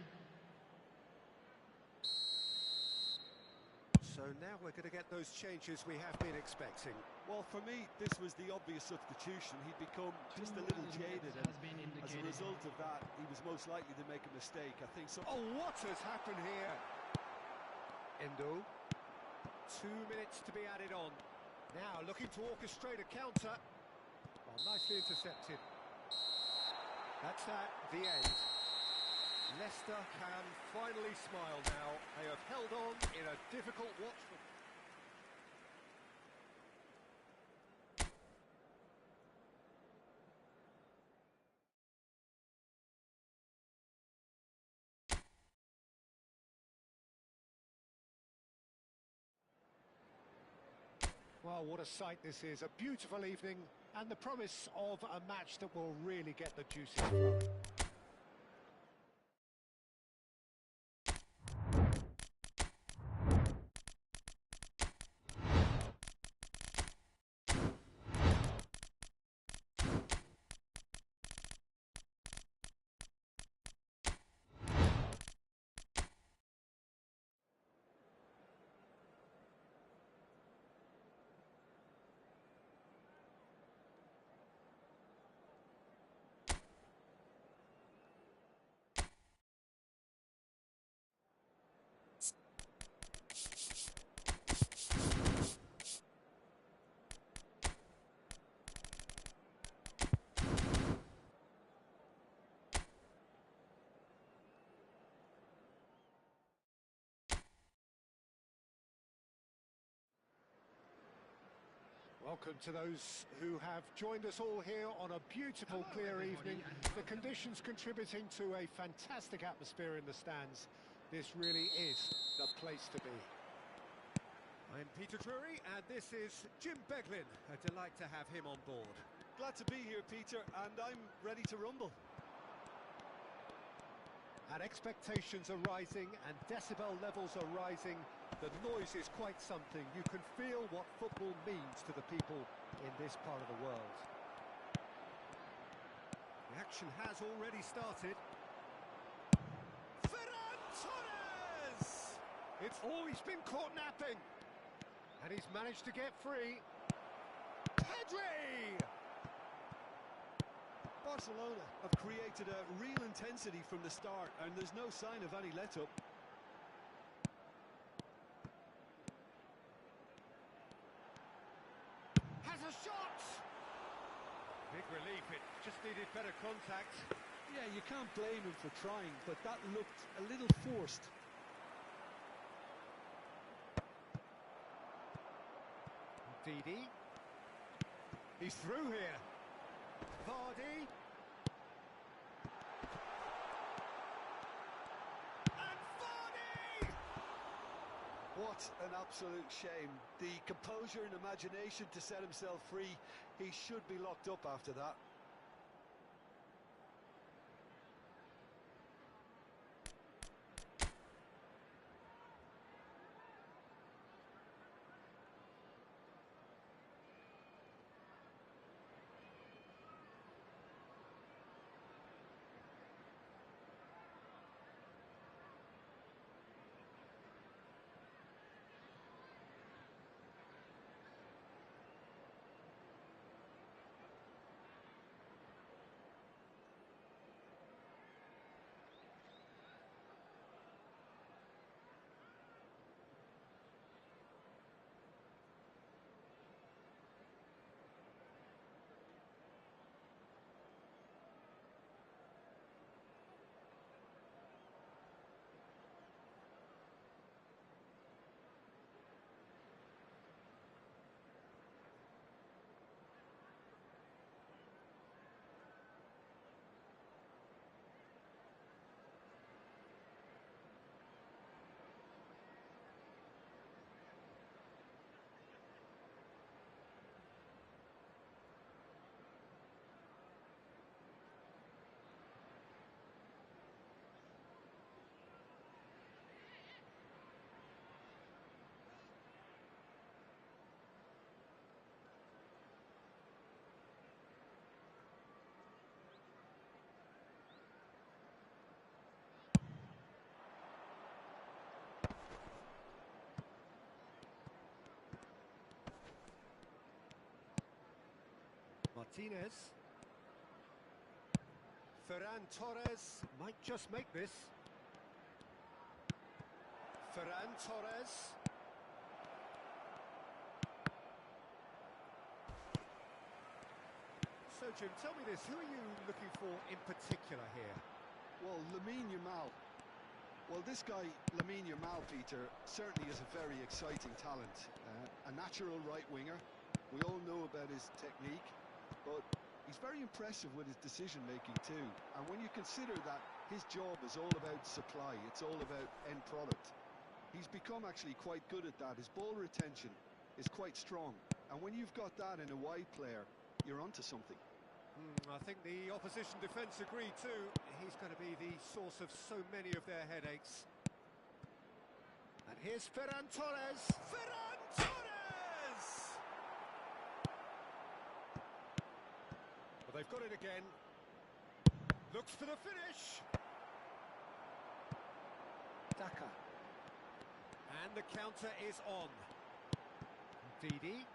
So now we're going to get those changes we have been expecting. Well, for me, this was the obvious substitution. He'd become just a little jaded, and as a result of that, he was most likely to make a mistake. I think so. Oh, what has happened here? Endo. 2 minutes to be added on. Now looking to orchestrate a counter. Oh, nicely intercepted. That's that, the end. Leicester can finally smile now. They have held on in a difficult watch. Oh, what a sight this is. A beautiful evening and the promise of a match that will really get the juices flowing. Welcome to those who have joined us all here on a beautiful, clear evening. The conditions contributing to a fantastic atmosphere in the stands. This really is the place to be. I'm Peter Drury, and this is Jim Beglin. A delight to have him on board. Glad to be here, Peter, and I'm ready to rumble. And expectations are rising and decibel levels are rising. The noise is quite something. You can feel what football means to the people in this part of the world. The action has already started. Ferran Torres! He's been caught napping. And he's managed to get free. Pedri! Barcelona have created a real intensity from the start, and there's no sign of any let-up. Has a shot! Big relief, it just needed better contact. Yeah, you can't blame him for trying, but that looked a little forced. Didi. He's through here. Vardy. And Vardy! What an absolute shame. The composure and imagination to set himself free. He should be locked up after that. Martinez. Ferran Torres might just make this. Ferran Torres. So, Jim, tell me this. Who are you looking for in particular here? Well, Lamine Yamal. Well, this guy, Lamine Yamal, Peter, certainly is a very exciting talent. A natural right winger. We all know about his technique, but he's very impressive with his decision-making too. And when you consider that his job is all about supply, it's all about end product, he's become actually quite good at that. His ball retention is quite strong, And when you've got that in a wide player, you're onto something. I think the opposition defence agree too. He's going to be the source of so many of their headaches. And here's Ferran Torres. Ferran Torres! Well, they've got it again. Looks for the finish. Daka. And the counter is on. Didi.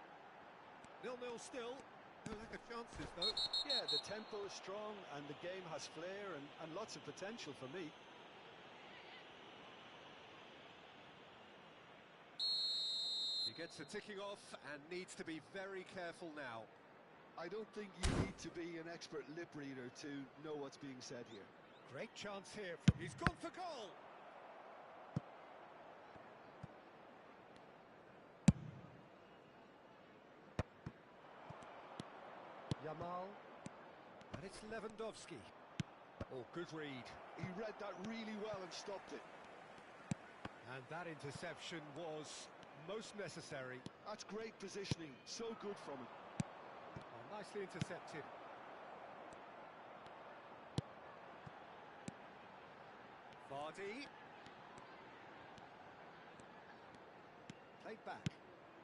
0-0 still. No lack of chances, though. Yeah, the tempo is strong and the game has flair and lots of potential for me. He gets a ticking off and needs to be very careful now. I don't think you need to be an expert lip reader to know what's being said here. Great chance here. He's gone for goal. Yamal. And it's Lewandowski. Oh, good read. He read that really well and stopped it. And that interception was most necessary. That's great positioning. So good from him. Oh, nicely intercepted. Vardy. Played back.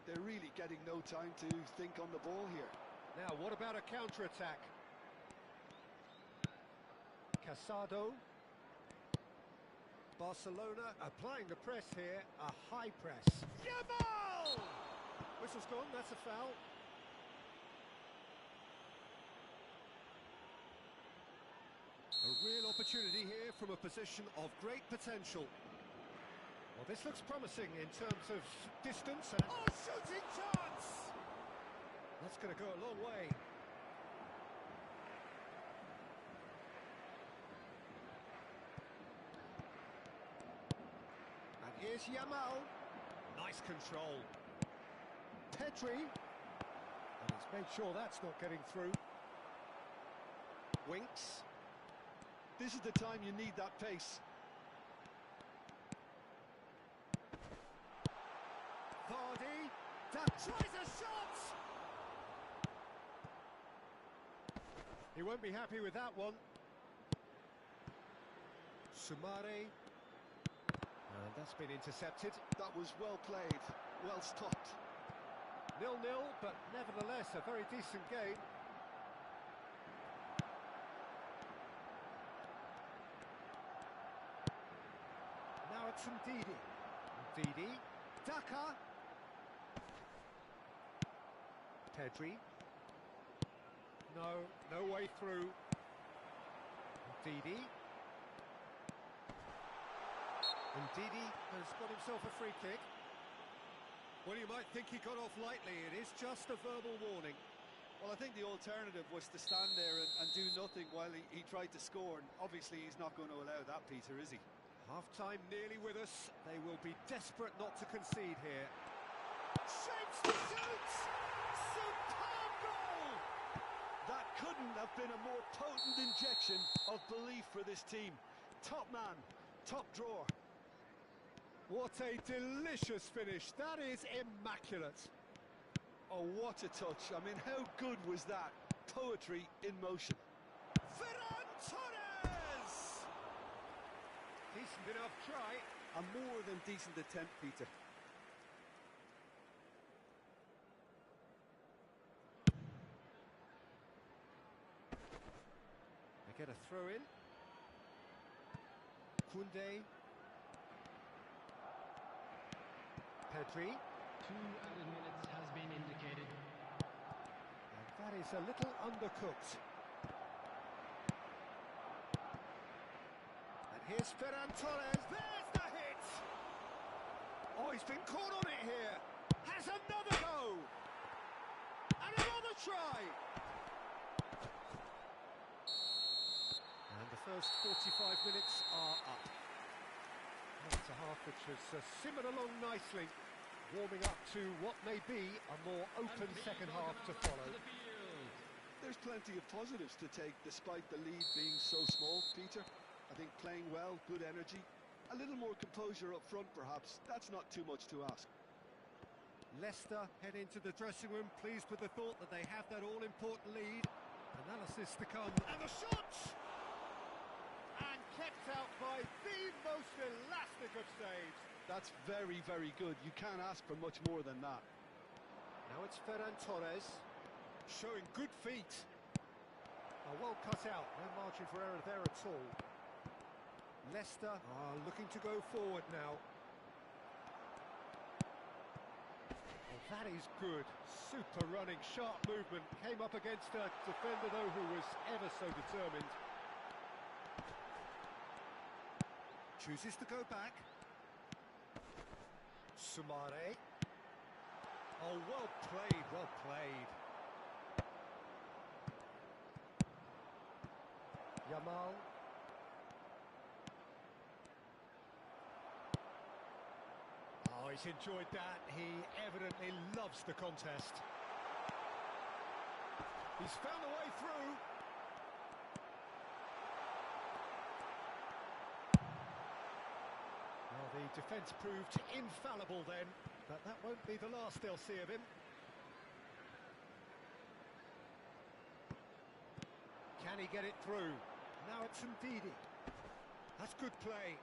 They're really getting no time to think on the ball here. Now, what about a counter-attack? Casado. Barcelona applying the press here, a high press. Yamal! Whistle's gone, that's a foul. A real opportunity here from a position of great potential. Well, this looks promising in terms of distance and... Oh, shooting chance! That's going to go a long way. And here's Yamal. Nice control. Pedri. And he's made sure that's not getting through. Winks. This is the time you need that pace. Vardy. Tries a shot! He won't be happy with that one. Sumare. And that's been intercepted. That was well played, well stopped. 0-0, but nevertheless a very decent game. Now it's Ndidi. Ndidi. Daka. Pedri. No way through. Ndidi. And Ndidi has got himself a free kick. Well, you might think he got off lightly. It is just a verbal warning. Well, I think the alternative was to stand there and do nothing while he tried to score. And obviously, he's not going to allow that, Peter, is he? Half-time nearly with us. They will be desperate not to concede here. Shapes to shoot! Superb goal! That couldn't have been a more potent injection of belief for this team. Top man, top drawer. What a delicious finish. That is immaculate. Oh, what a touch. I mean, how good was that? Poetry in motion. Ferran Torres! Decent enough try. A more than decent attempt, Peter. They get a throw in. Koundé. Pedri. 2 added minutes has been indicated. And that is a little undercooked. And here's Ferran Torres. There's the hit! Oh, he's been caught on it here. Has another go! And another try! And the first 45 minutes are up. That's a half which has simmered along nicely, warming up to what may be a more open second half to follow. There's plenty of positives to take despite the lead being so small, Peter. I think playing well, good energy, a little more composure up front perhaps. That's not too much to ask. Leicester head into the dressing room pleased with the thought that they have that all-important lead. Analysis to come. And the shot! And kept out by the most elastic of saves. That's very, very good. You can't ask for much more than that. Now it's Ferran Torres, showing good feet. Oh, well cut out, no margin for error there at all. Leicester are looking to go forward now. Oh, that is good. Super running, sharp movement. Came up against a defender, though, who was ever so determined. Chooses to go back. Sumare. Oh, well played, well played. Yamal. Oh, he's enjoyed that. He evidently loves the contest. He's found a way through. Well, the defence proved infallible then, but that won't be the last they'll see of him. Can he get it through? Now it's Ndidi. That's good play.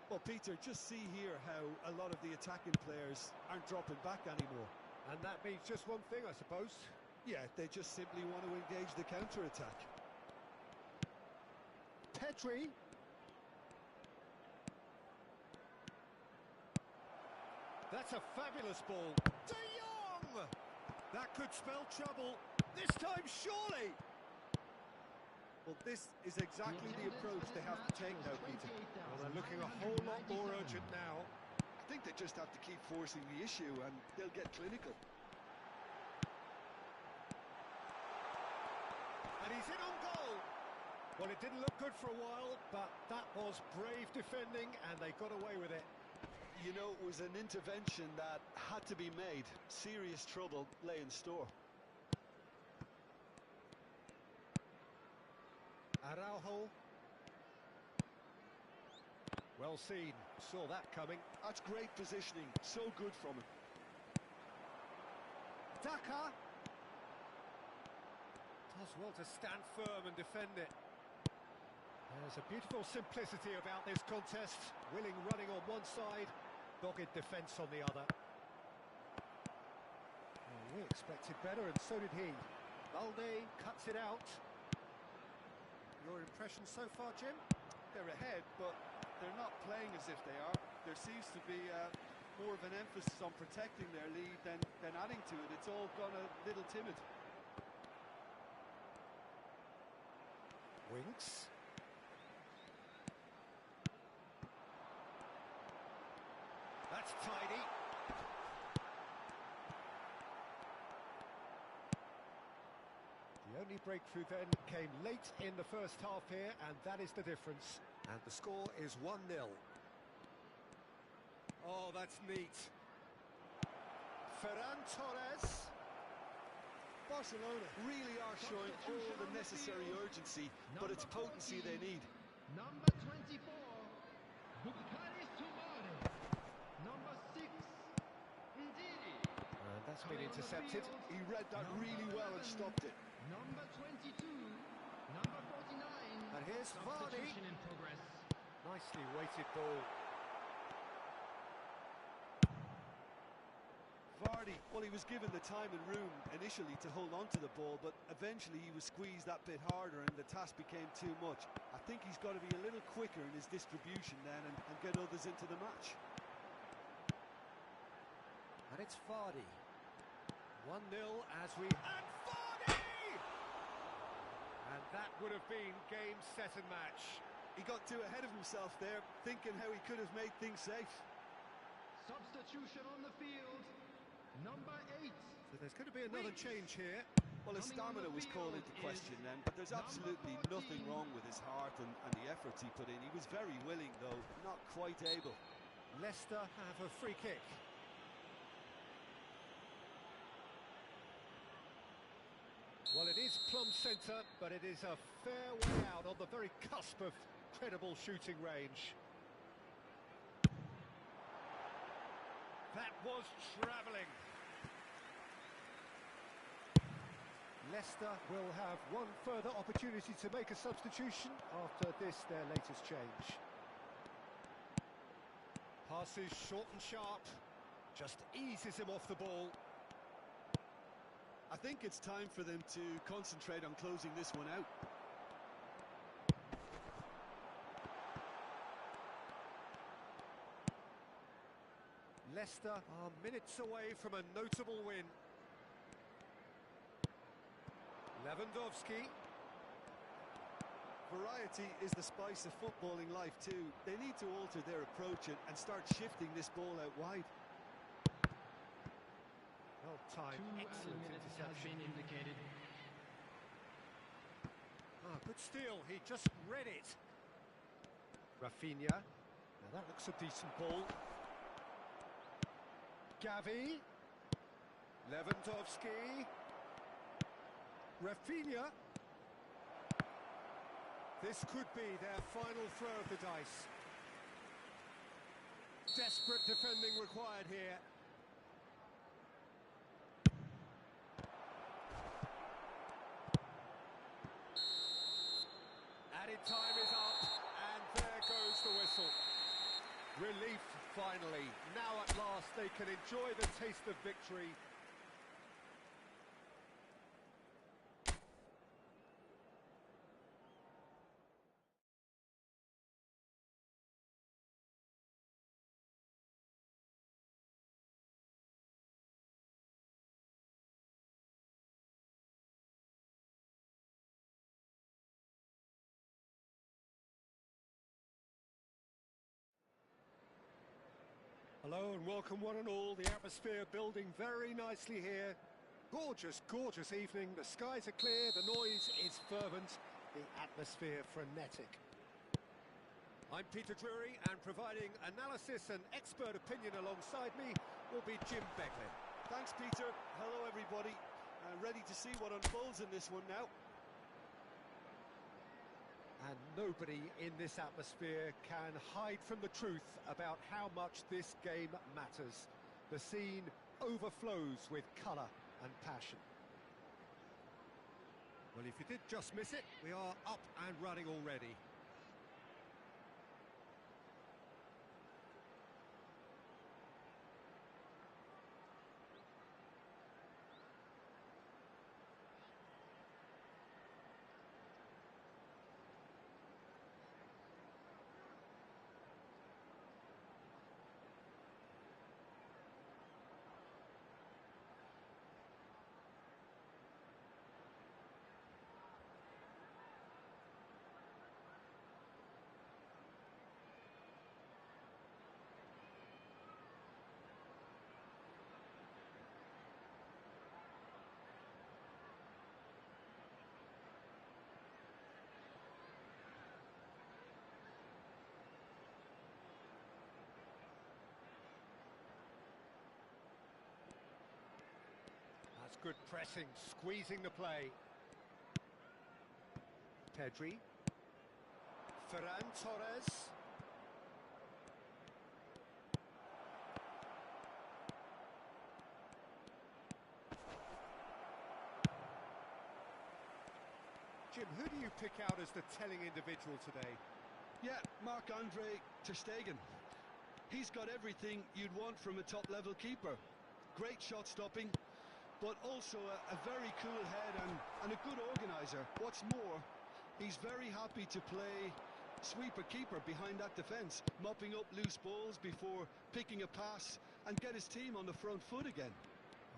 Well, Peter, just see here how a lot of the attacking players aren't dropping back anymore. And that means just one thing, I suppose. Yeah, they just simply want to engage the counter-attack. Pedri. That's a fabulous ball. De Jong! That could spell trouble. This time, surely. Well, this is exactly the approach they have to take now, Peter. Well, they're looking a whole lot more urgent now. I think they just have to keep forcing the issue and they'll get clinical. And he's in on goal. Well, it didn't look good for a while, but that was brave defending and they got away with it. You know, it was an intervention that had to be made. Serious trouble lay in store. Araujo. Well seen. Saw that coming. That's great positioning. So good from him. Daka. Does well to stand firm and defend it. There's a beautiful simplicity about this contest. Willing running on one side, dogged defence on the other. Well, we expected better, and so did he. Balde cuts it out. Your impression so far, Jim? They're ahead, but they're not playing as if they are. There seems to be more of an emphasis on protecting their lead than adding to it. It's all gone a little timid. Winks. That's tidy. The only breakthrough then came late in the first half here, and that is the difference. And the score is 1-0. Oh, that's neat. Ferran Torres. Barcelona really are showing all the necessary urgency, but it's potency they need. Number 24, Bukaris Tumare. Number 6, Ndidi. And that's been intercepted. He read that really well and stopped it. Number 22, number 49. And here's Vardy. Substitution in progress. Nicely weighted ball. Vardy, well, he was given the time and room initially to hold on to the ball, but eventually he was squeezed that bit harder and the task became too much. I think he's got to be a little quicker in his distribution then and get others into the match. And it's Vardy. 1-0 as we... And Vardy! And that would have been game, set and match. He got too ahead of himself there, thinking how he could have made things safe. Substitution on the field. Number 8. So there's going to be another change here. Well, his stamina was called into question then, but there's absolutely nothing wrong with his heart and the efforts he put in. He was very willing, though, not quite able. Leicester have a free kick. Well, it is plumb centre, but it is a fair way out on the very cusp of credible shooting range. That was travelling. Leicester will have one further opportunity to make a substitution after this, their latest change. Passes short and sharp, just eases him off the ball. I think it's time for them to concentrate on closing this one out. Leicester are minutes away from a notable win. Lewandowski. Variety is the spice of footballing life too. They need to alter their approach and start shifting this ball out wide. Well timed, excellent Has interception. been indicated. Ah, good steal, he just read it. Rafinha. Now that looks a decent ball. Gavi. Lewandowski. Rafinha. This could be their final throw of the dice. Desperate defending required here. Added time is up, and there goes the whistle. Relief, finally. Now at last they can enjoy the taste of victory. Hello and welcome one and all. The atmosphere building very nicely here. Gorgeous, gorgeous evening. The skies are clear, the noise is fervent, the atmosphere frenetic. I'm Peter Drury, and providing analysis and expert opinion alongside me will be Jim Beglin. Thanks, Peter. Hello, everybody. Ready to see what unfolds in this one now. And nobody in this atmosphere can hide from the truth about how much this game matters. The scene overflows with colour and passion. Well, if you did just miss it, we are up and running already. That's good pressing, squeezing the play. Pedri. Ferran Torres. Jim, who do you pick out as the telling individual today? Yeah, Marc-Andre ter Stegen. He's got everything you'd want from a top-level keeper. Great shot stopping, but also a very cool head and a good organiser. What's more, he's very happy to play sweeper-keeper behind that defence, mopping up loose balls before picking a pass and get his team on the front foot again.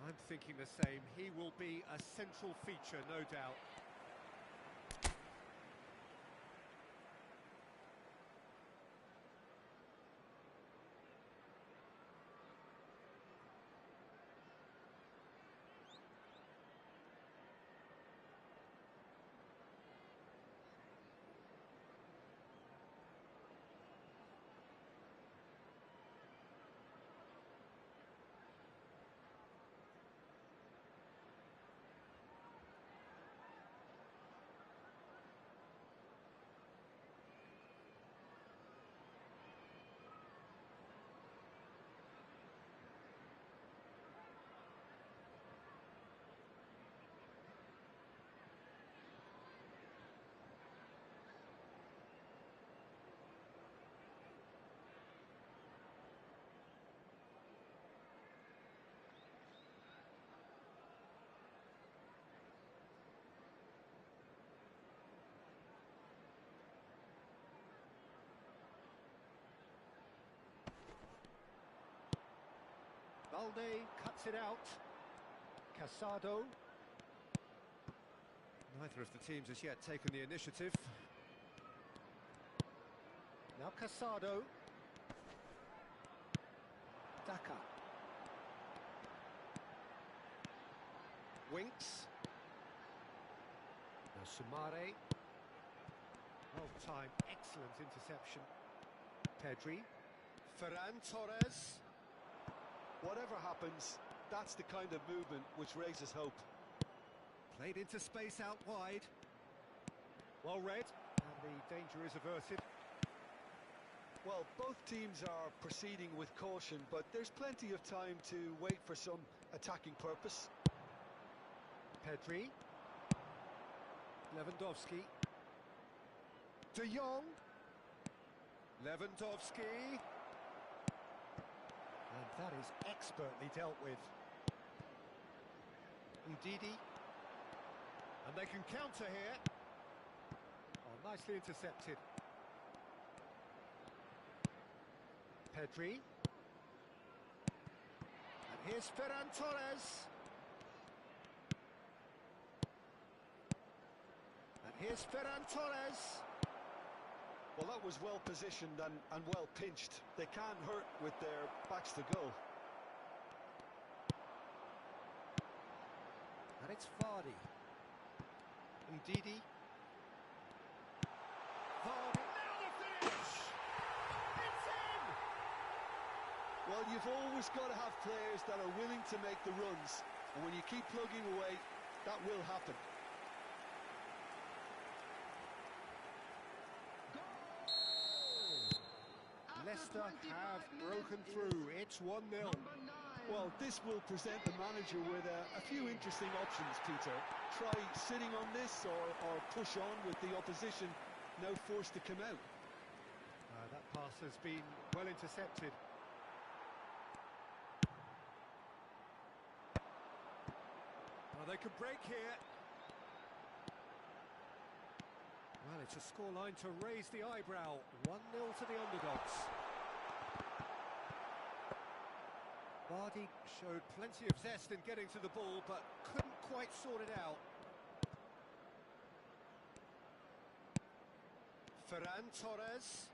I'm thinking the same. He will be a central feature, no doubt. Balde cuts it out. Casado. Neither of the teams has yet taken the initiative. Now Casado. Daka. Winks. Now Sumare. Well-timed, excellent interception. Pedri. Ferran Torres. Whatever happens, that's the kind of movement which raises hope. Played into space out wide. Well read, and the danger is averted. Well, both teams are proceeding with caution, but there's plenty of time to wait for some attacking purpose. Pedri. Lewandowski. De Jong. Lewandowski. And that is expertly dealt with. Ndidi. And they can counter here. Oh, nicely intercepted. Pedri. And here's Ferran Torres. And here's Ferran Torres. Well, that was well positioned and well pinched. They can't hurt with their backs to goal. And it's Vardy. Ndidi. Vardy, now the finish! It's in! Well, you've always got to have players that are willing to make the runs. And when you keep plugging away, that will happen. Leicester have broken through. It's 1-0. Well, this will present the manager with a few interesting options, Peter. Try sitting on this or push on with the opposition now forced to come out. That pass has been well intercepted. Well, they could break here. Well, it's a scoreline to raise the eyebrow. 1-0 to the underdogs. Vardy showed plenty of zest in getting to the ball, but couldn't quite sort it out. Ferran Torres.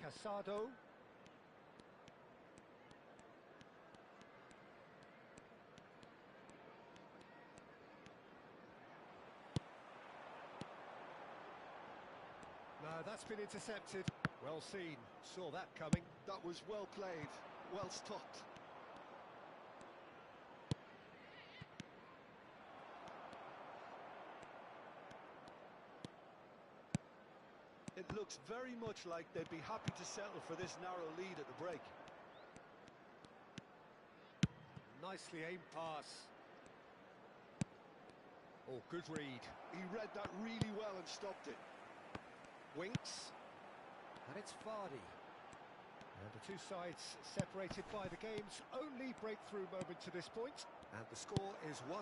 Casado. No, that's been intercepted. Well seen. Saw that coming. That was well played, well stopped. It looks very much like they'd be happy to settle for this narrow lead at the break. Nicely aimed pass. Oh, good read. He read that really well and stopped it. Winks. And it's Vardy. And the two sides separated by the game's only breakthrough moment to this point. And the score is 1-0.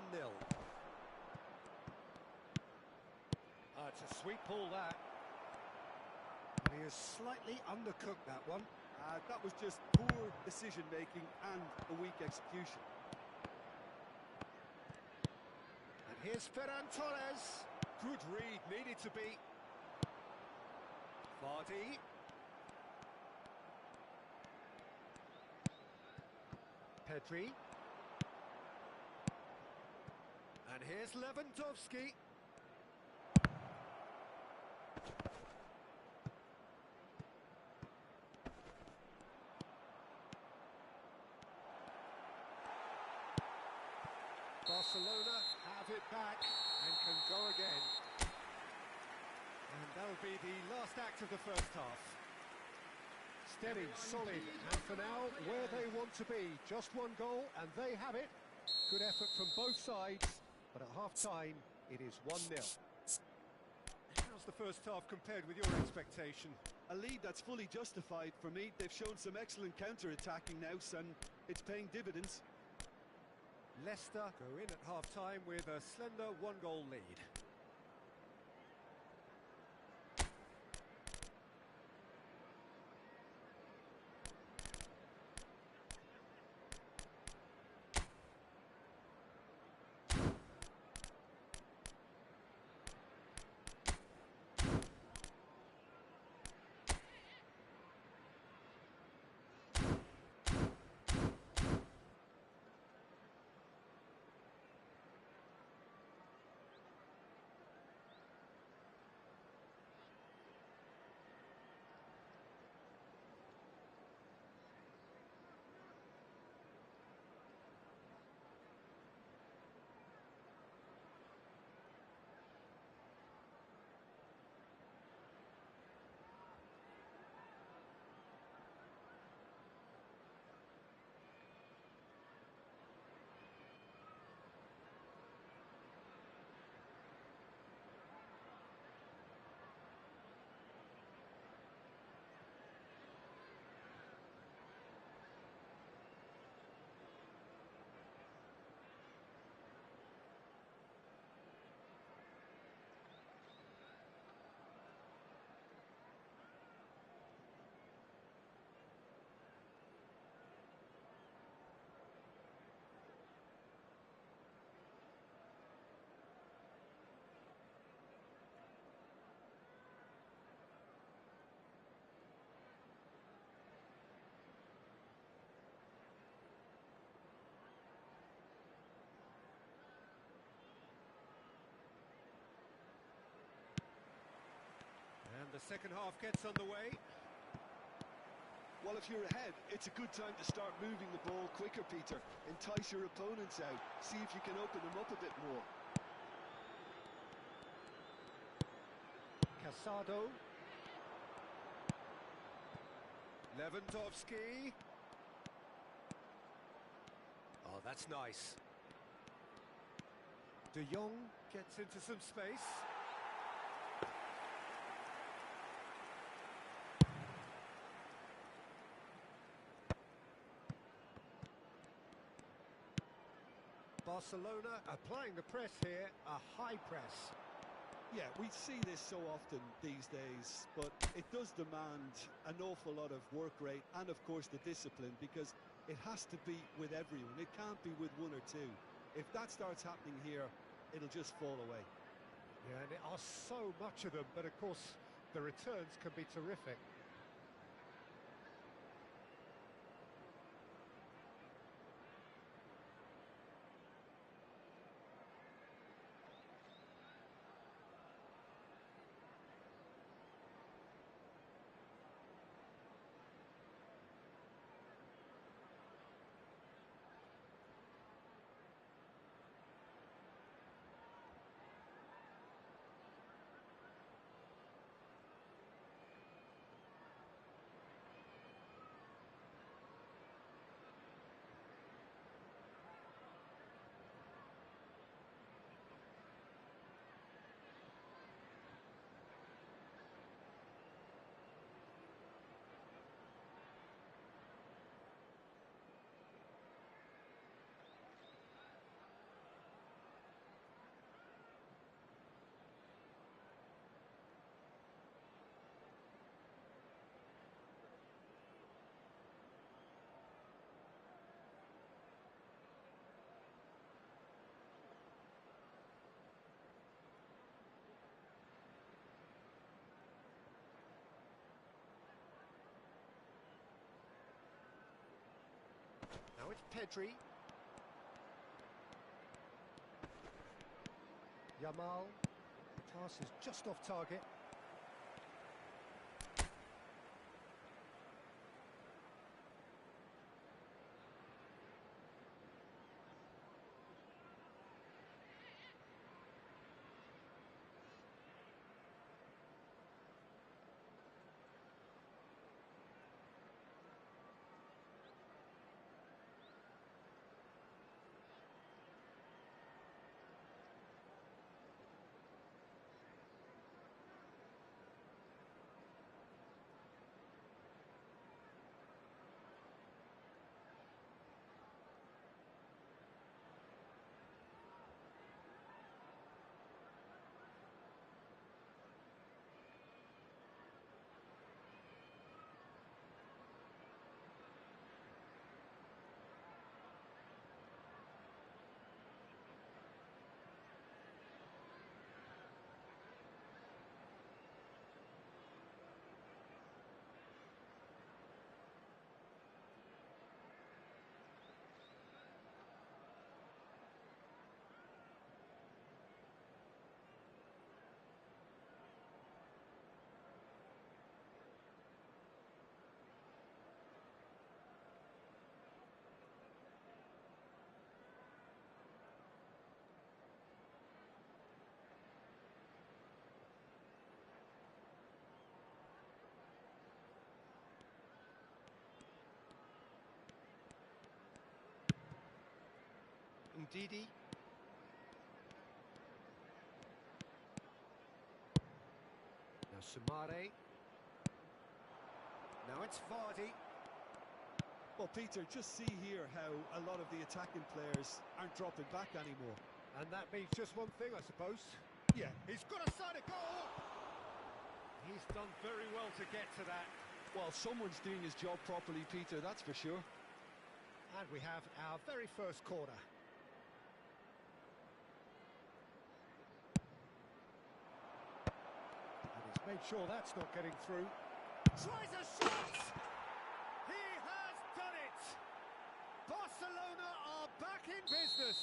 It's a sweet ball, that. And he has slightly undercooked that one. That was just poor decision-making and a weak execution. And here's Ferran Torres. Good read, needed to be. Vardy. Pedri. And here's Lewandowski. Barcelona have it back and can go again. And that'll be the last act of the first half. Steady, solid, and for now, where they want to be. Just one goal, and they have it. Good effort from both sides, but at half-time, it is 1-0. How's the first half compared with your expectation? A lead that's fully justified for me. They've shown some excellent counter-attacking now, and it's paying dividends. Leicester go in at half-time with a slender one-goal lead. second half gets underway. Well, if you're ahead, it's a good time to start moving the ball quicker, Peter. Entice your opponents out. See if you can open them up a bit more. Casado. Lewandowski. Oh, that's nice. De Jong gets into some space. Barcelona applying the press here, a high press. Yeah, we see this so often these days, but it does demand an awful lot of work rate and, of course, the discipline, because it has to be with everyone. It can't be with one or two. If that starts happening here, it'll just fall away. Yeah, and there are so much of them, but of course the returns can be terrific. Now it's Pedri. Yamal. The pass is just off target. Ndidi. Now Sumare. Now it's Vardy. Well, Peter, just see here how a lot of the attacking players aren't dropping back anymore. And that means just one thing, I suppose. Yeah. He's got a side of goal! He's done very well to get to that. Well, someone's doing his job properly, Peter, that's for sure. And we have our very first corner. And he's made sure that's not getting through. Tries a shot! He has done it! Barcelona are back in business.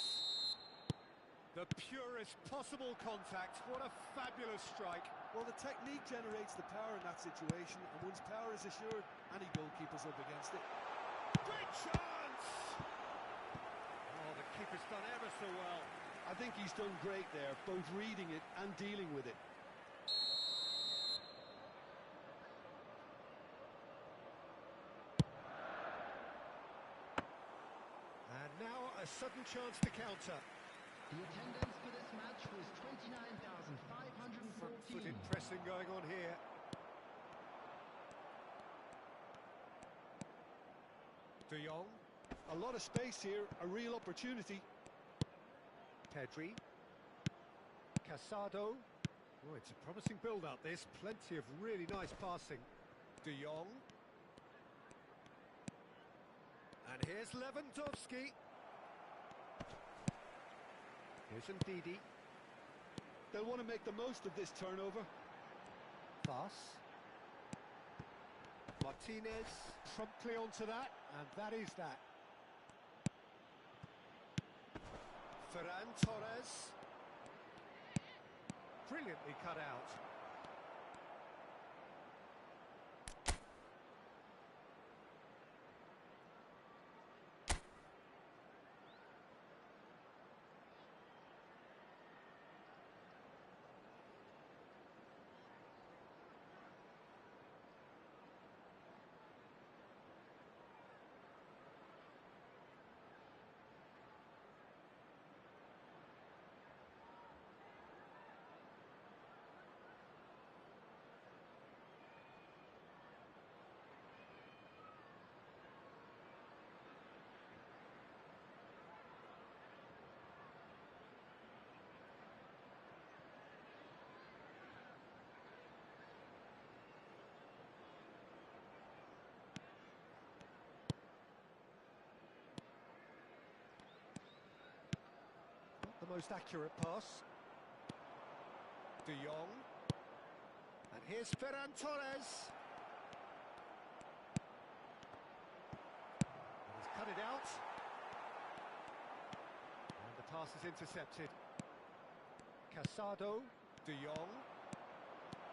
The purest possible contact. What a fabulous strike. Well, the technique generates the power in that situation, and once power is assured, any goalkeeper's up against it. Great chance! Oh, the keeper's done ever so well. I think he's done great there, both reading it and dealing with it. And now a sudden chance to counter. The attendance for this match was 29,514. Front-footed pressing going on here. De Jong. A lot of space here, a real opportunity. Pedri. Casado. Oh, it's a promising build-up, this. Plenty of really nice passing. De Jong. And here's Lewandowski. Here's Ndidi. They'll want to make the most of this turnover. Pass. Martinez promptly onto that, and that is that. Ferran Torres. Brilliantly cut out. The most accurate pass. De Jong. And here's Ferran Torres. And he's cut it out. And the pass is intercepted. Casado. De Jong.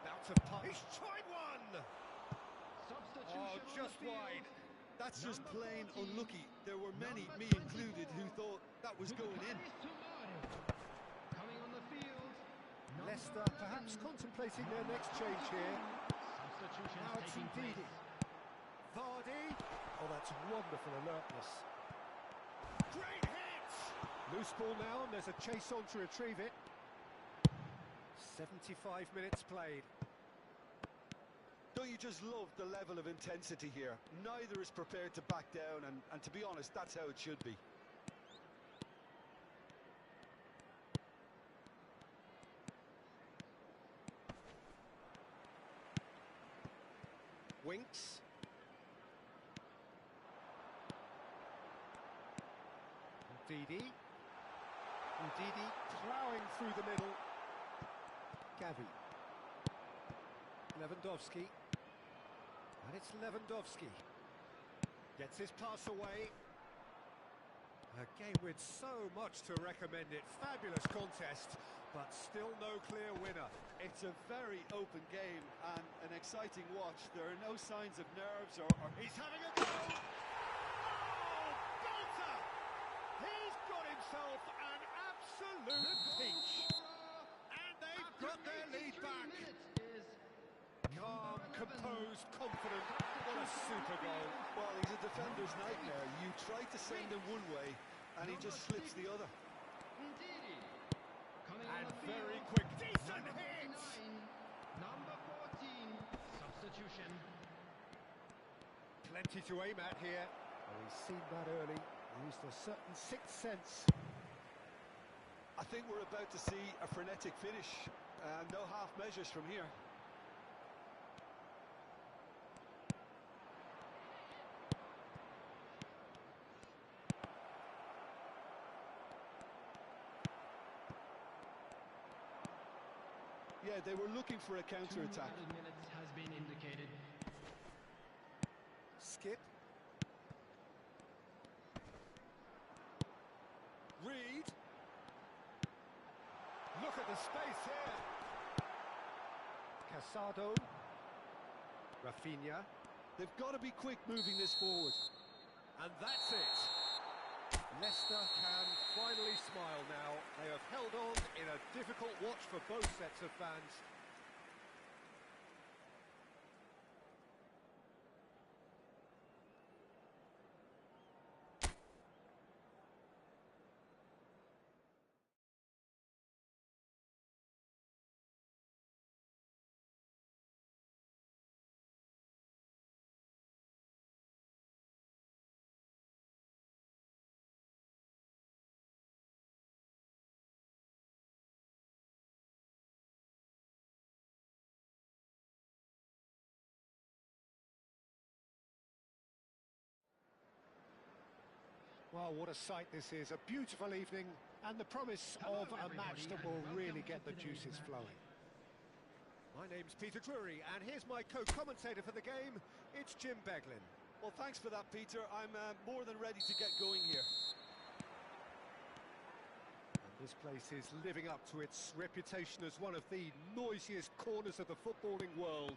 Out of pass. He's tried one! Oh, just wide. That's just plain unlucky. There were many, me included, who thought that was going in. Coming on the field. Leicester perhaps contemplating their next change here. Substitution Now it's taking place. Ndidi. Vardy. Oh, that's wonderful alertness. Great hit! Loose ball now, and there's a chase on to retrieve it. 75 minutes played. Don't you just love the level of intensity here? Neither is prepared to back down, and to be honest, that's how it should be. Winks. Ndidi. Ndidi ploughing through the middle. Gavi. Lewandowski. And it's Lewandowski. Gets his pass away. A game with so much to recommend it. Fabulous contest, but still no clear winner. It's a very open game and an exciting watch. There are no signs of nerves or... He's having a go! Oh, belter! He's got himself an absolute peach. And they've got their lead back. Calm, composed, confident. What a super goal. Well, he's a defender's nightmare. You try to send him one way, and he just slips the other. And very quick, decent hit! Number 14, substitution. Plenty to aim at here. Oh, he's seen that early. Used a certain sixth sense. I think we're about to see a frenetic finish. No half measures from here. Yeah, they were looking for a counter-attack. 2 minutes has been indicated. Skip. Reed. with the space here. Casado. Rafinha. They've got to be quick moving this forward. And that's it. Leicester can finally smile now. They have held on in a difficult watch for both sets of fans. Well, what a sight this is. A beautiful evening and the promise of a match that will really get the juices flowing. My name's Peter Drury, and here's my co-commentator for the game. It's Jim Beglin. Well, thanks for that, Peter. I'm more than ready to get going here. And this place is living up to its reputation as one of the noisiest corners of the footballing world.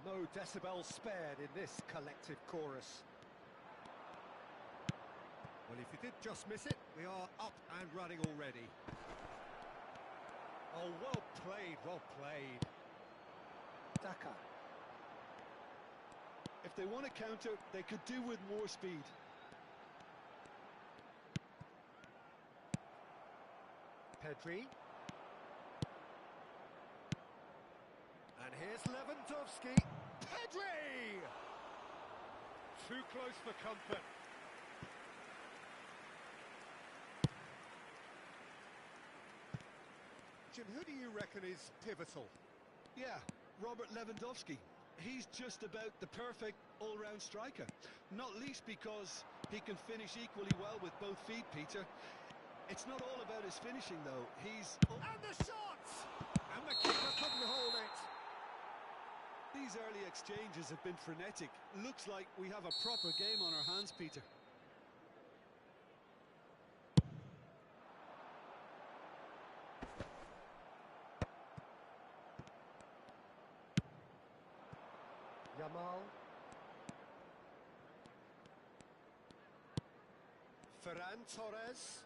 No decibels spared in this collective chorus. Well, if you did just miss it, we are up and running already. Oh, well played, well played. Daka. If they want to counter, they could do with more speed. Pedri. And here's Lewandowski. Pedri! Too close for comfort. Jim, who do you reckon is pivotal? Yeah, Robert Lewandowski. He's just about the perfect all-round striker. Not least because he can finish equally well with both feet, Peter. It's not all about his finishing, though. He's... And the shot! And the keeper couldn't hold it. These early exchanges have been frenetic. Looks like we have a proper game on our hands, Peter. Yamal. Ferran Torres.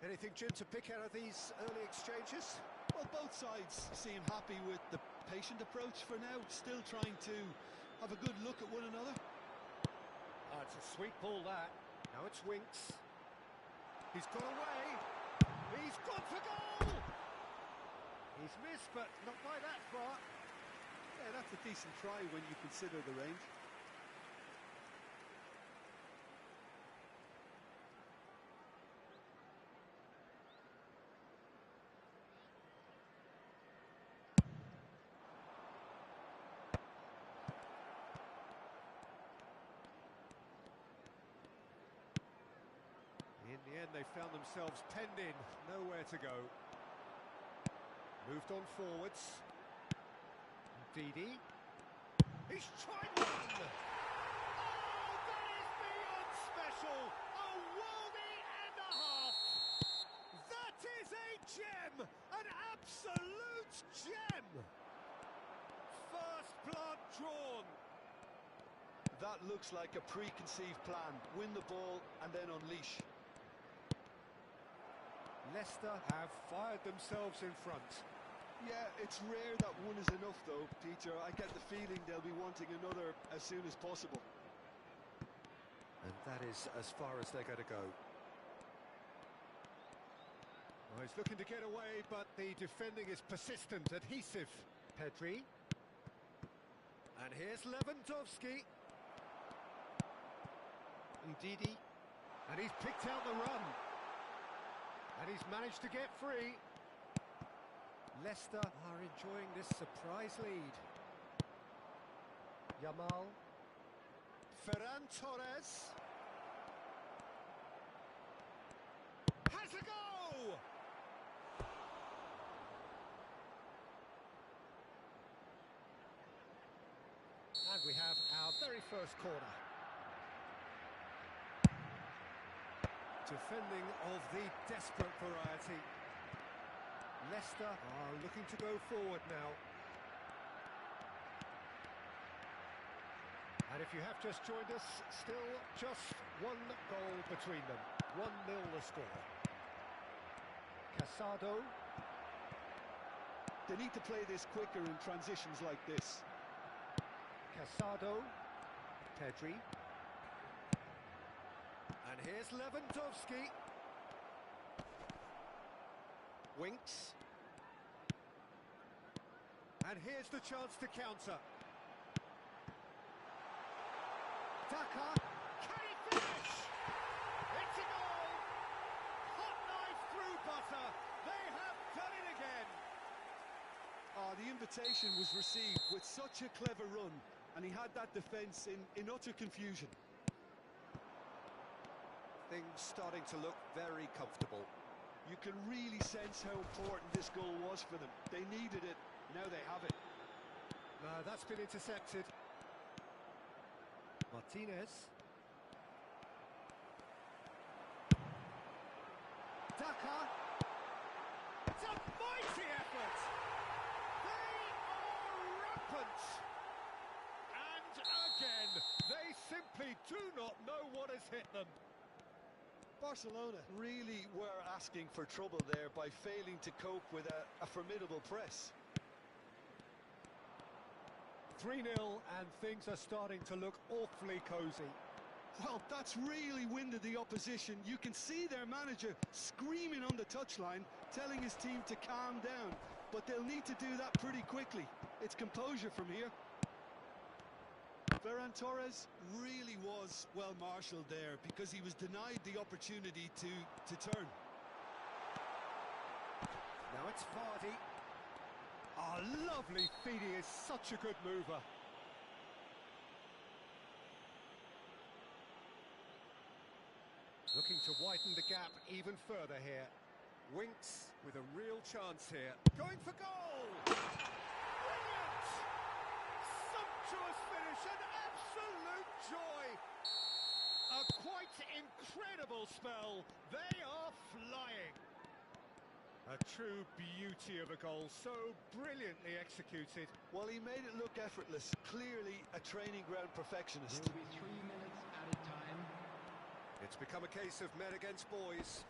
Anything, Jim, to pick out of these early exchanges? Well, both sides seem happy with the patient approach for now, still trying to have a good look at one another. Oh, it's a sweet ball, that. Now it's Winks. He's got away. He's gone for goal! He's missed, but not by that far. Yeah, that's a decent try when you consider the range. In the end, they found themselves penned in, nowhere to go. Moved on forwards. Didi. He's tried one! Oh, that is beyond special! A worldie and a half! That is a gem! An absolute gem! First blood drawn. That looks like a preconceived plan. Win the ball and then unleash. Leicester have fired themselves in front. Yeah, it's rare that one is enough, though, Peter. I get the feeling they'll be wanting another as soon as possible. And that is as far as they're going to go. Well, he's looking to get away, but the defending is persistent, adhesive. Pedri. And here's Lewandowski. Didi. And he's picked out the run. And he's managed to get free. Leicester are enjoying this surprise lead. Yamal. Ferran Torres. Has a go! And we have our very first corner. Defending of the desperate variety. Leicester are looking to go forward now. And if you have just joined us, still just one goal between them. 1-0 the score. Casado. They need to play this quicker in transitions like this. Casado. Pedri. And here's Lewandowski. Winks. And here's the chance to counter. Daka. Can he finish? It's a goal! Hot knife through butter. They have done it again. The invitation was received with such a clever run, and he had that defence in utter confusion. Things starting to look very comfortable. You can really sense how important this goal was for them. They needed it, now they have it. No, that's been intercepted. Martinez. Daka. It's a mighty effort. They are rampant. And again, they simply do not know what has hit them. Barcelona really were asking for trouble there by failing to cope with a formidable press. 3-0 and things are starting to look awfully cosy. Well, that's really winded the opposition. You can see their manager screaming on the touchline, telling his team to calm down. But they'll need to do that pretty quickly. It's composure from here. Ferran Torres really was well marshalled there because he was denied the opportunity to turn. Now it's Vardy. Lovely feed, he is such a good mover. Looking to widen the gap even further here. Winks with a real chance here. Going for goal! Brilliant! Sumptuous finish, an absolute joy! A quite incredible spell. They are flying. A true beauty of a goal, so brilliantly executed. Well, he made it look effortless. Clearly a training ground perfectionist. There will be 3 minutes added time. It's become a case of men against boys.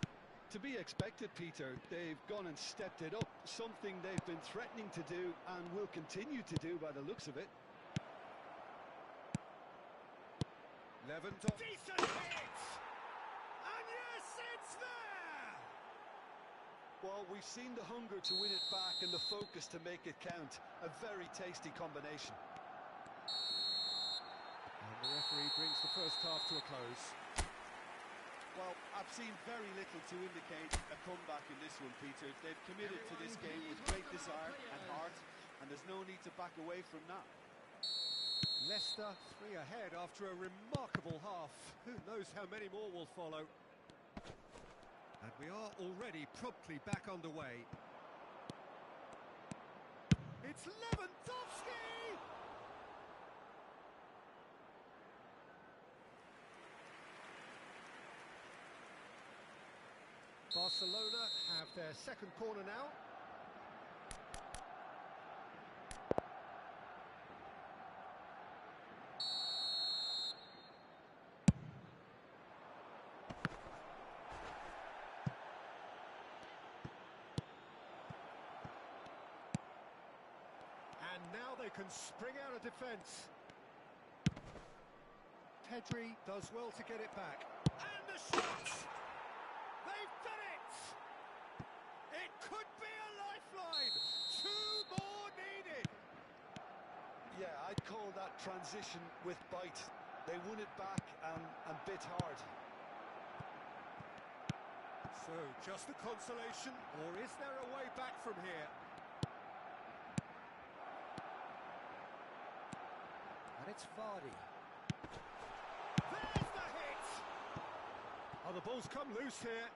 To be expected, Peter. They've gone and stepped it up. Something they've been threatening to do and will continue to do by the looks of it. Lewandowski. Decent hit! And yes, it's there! Well, we've seen the hunger to win it back and the focus to make it count. A very tasty combination. And the referee brings the first half to a close. Well, I've seen very little to indicate a comeback in this one, Peter. They've committed to this game with great desire and heart, and there's no need to back away from that. Leicester 3 ahead after a remarkable half. Who knows how many more will follow. And we are already promptly back underway. It's Lewandowski! Barcelona have their second corner now. And now they can spring out of defence. Pedri does well to get it back. And the shot! They've done it! It could be a lifeline! 2 more needed! Yeah, I'd call that transition with bite. They won it back and bit hard. So, just a consolation, or is there a way back from here? And it's Vardy. There's the hit! Oh, the ball's come loose here.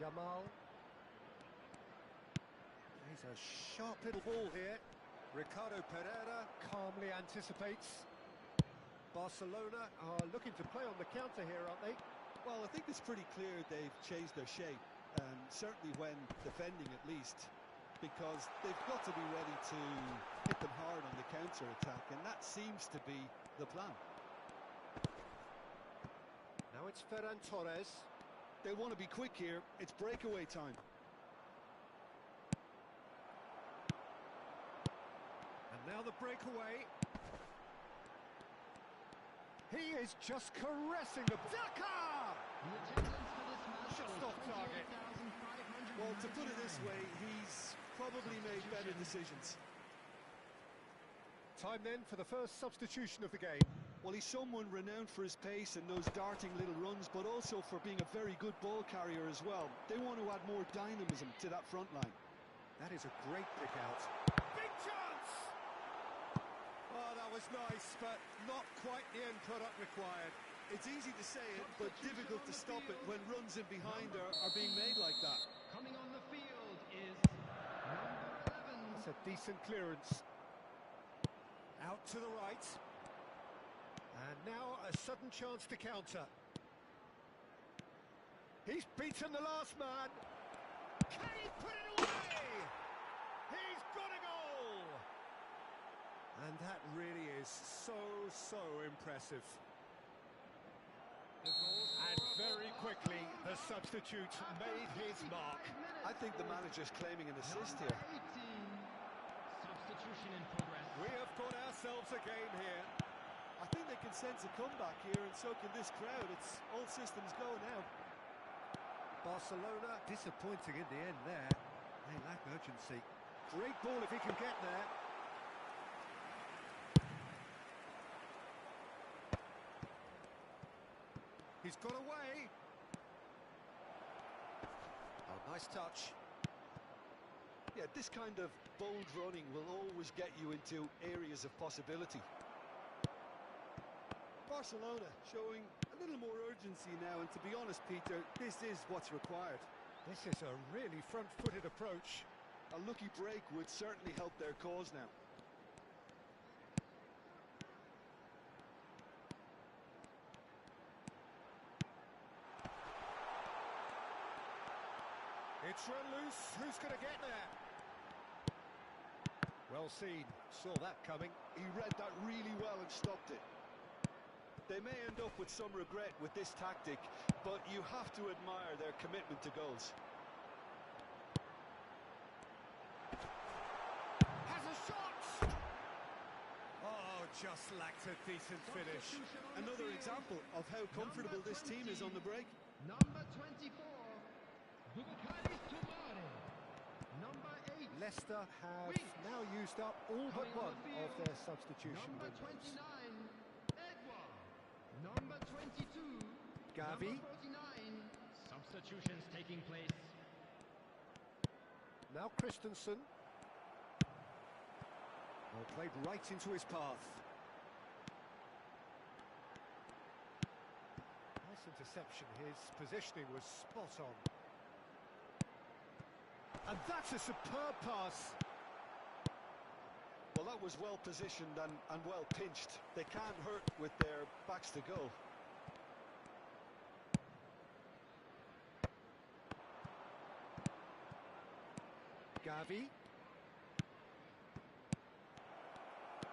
Yamal. He's a sharp little ball here. Ricardo Pereira calmly anticipates. Barcelona are looking to play on the counter here, aren't they? Well, I think it's pretty clear they've changed their shape, certainly when defending at least, because they've got to be ready to hit them hard on the counter-attack, and that seems to be the plan. Now it's Ferran Torres. They want to be quick here. It's breakaway time. And now the breakaway. He is just caressing the Dakar! The attendance for this match Just was off target. 28,599. Well, to put it this way, he's probably made better decisions. Time then for the first substitution of the game. Well, he's someone renowned for his pace and those darting little runs, but also for being a very good ball carrier as well. They want to add more dynamism to that front line. That is a great pick out. Big chance! Oh, that was nice, but not quite the end product required. It's easy to say it, but difficult to stop it when runs in behind are being made like that. Coming on the field is number 11. That's a decent clearance. Out to the right. And now a sudden chance to counter. He's beaten the last man. Can he put it away? He's got a goal! And that really is so impressive. And very quickly, the substitute made his mark. I think the manager's claiming an assist here. Number 18. Substitution in progress. We have got ourselves a game here. I think they can sense a comeback here, and so can this crowd. It's all systems go now. Barcelona disappointing in the end there. They lack urgency. Great ball if he can get there. He's got away. Oh, nice touch. Yeah, this kind of bold running will always get you into areas of possibility. Barcelona showing a little more urgency now, and to be honest, Peter, this is what's required. This is a really front-footed approach. A lucky break would certainly help their cause now. It's run loose. Who's going to get there? Well seen. Saw that coming. He read that really well and stopped it. They may end up with some regret with this tactic, but you have to admire their commitment to goals. Has a shot! Oh, just lacked a decent finish. Another example of how comfortable this team is on the break. Number 24. Bukaris Tomare. Number 8. Leicester have now used up all but one of their substitution Number windows. 29. Edouard. Number 22. Gavi. Number 49. Substitutions taking place. Now Christensen. Well, played right into his path. Nice interception. His positioning was spot on. And that's a superb pass. Well, that was well positioned and well pinched. They can't hurt with their backs to goal. Gavi.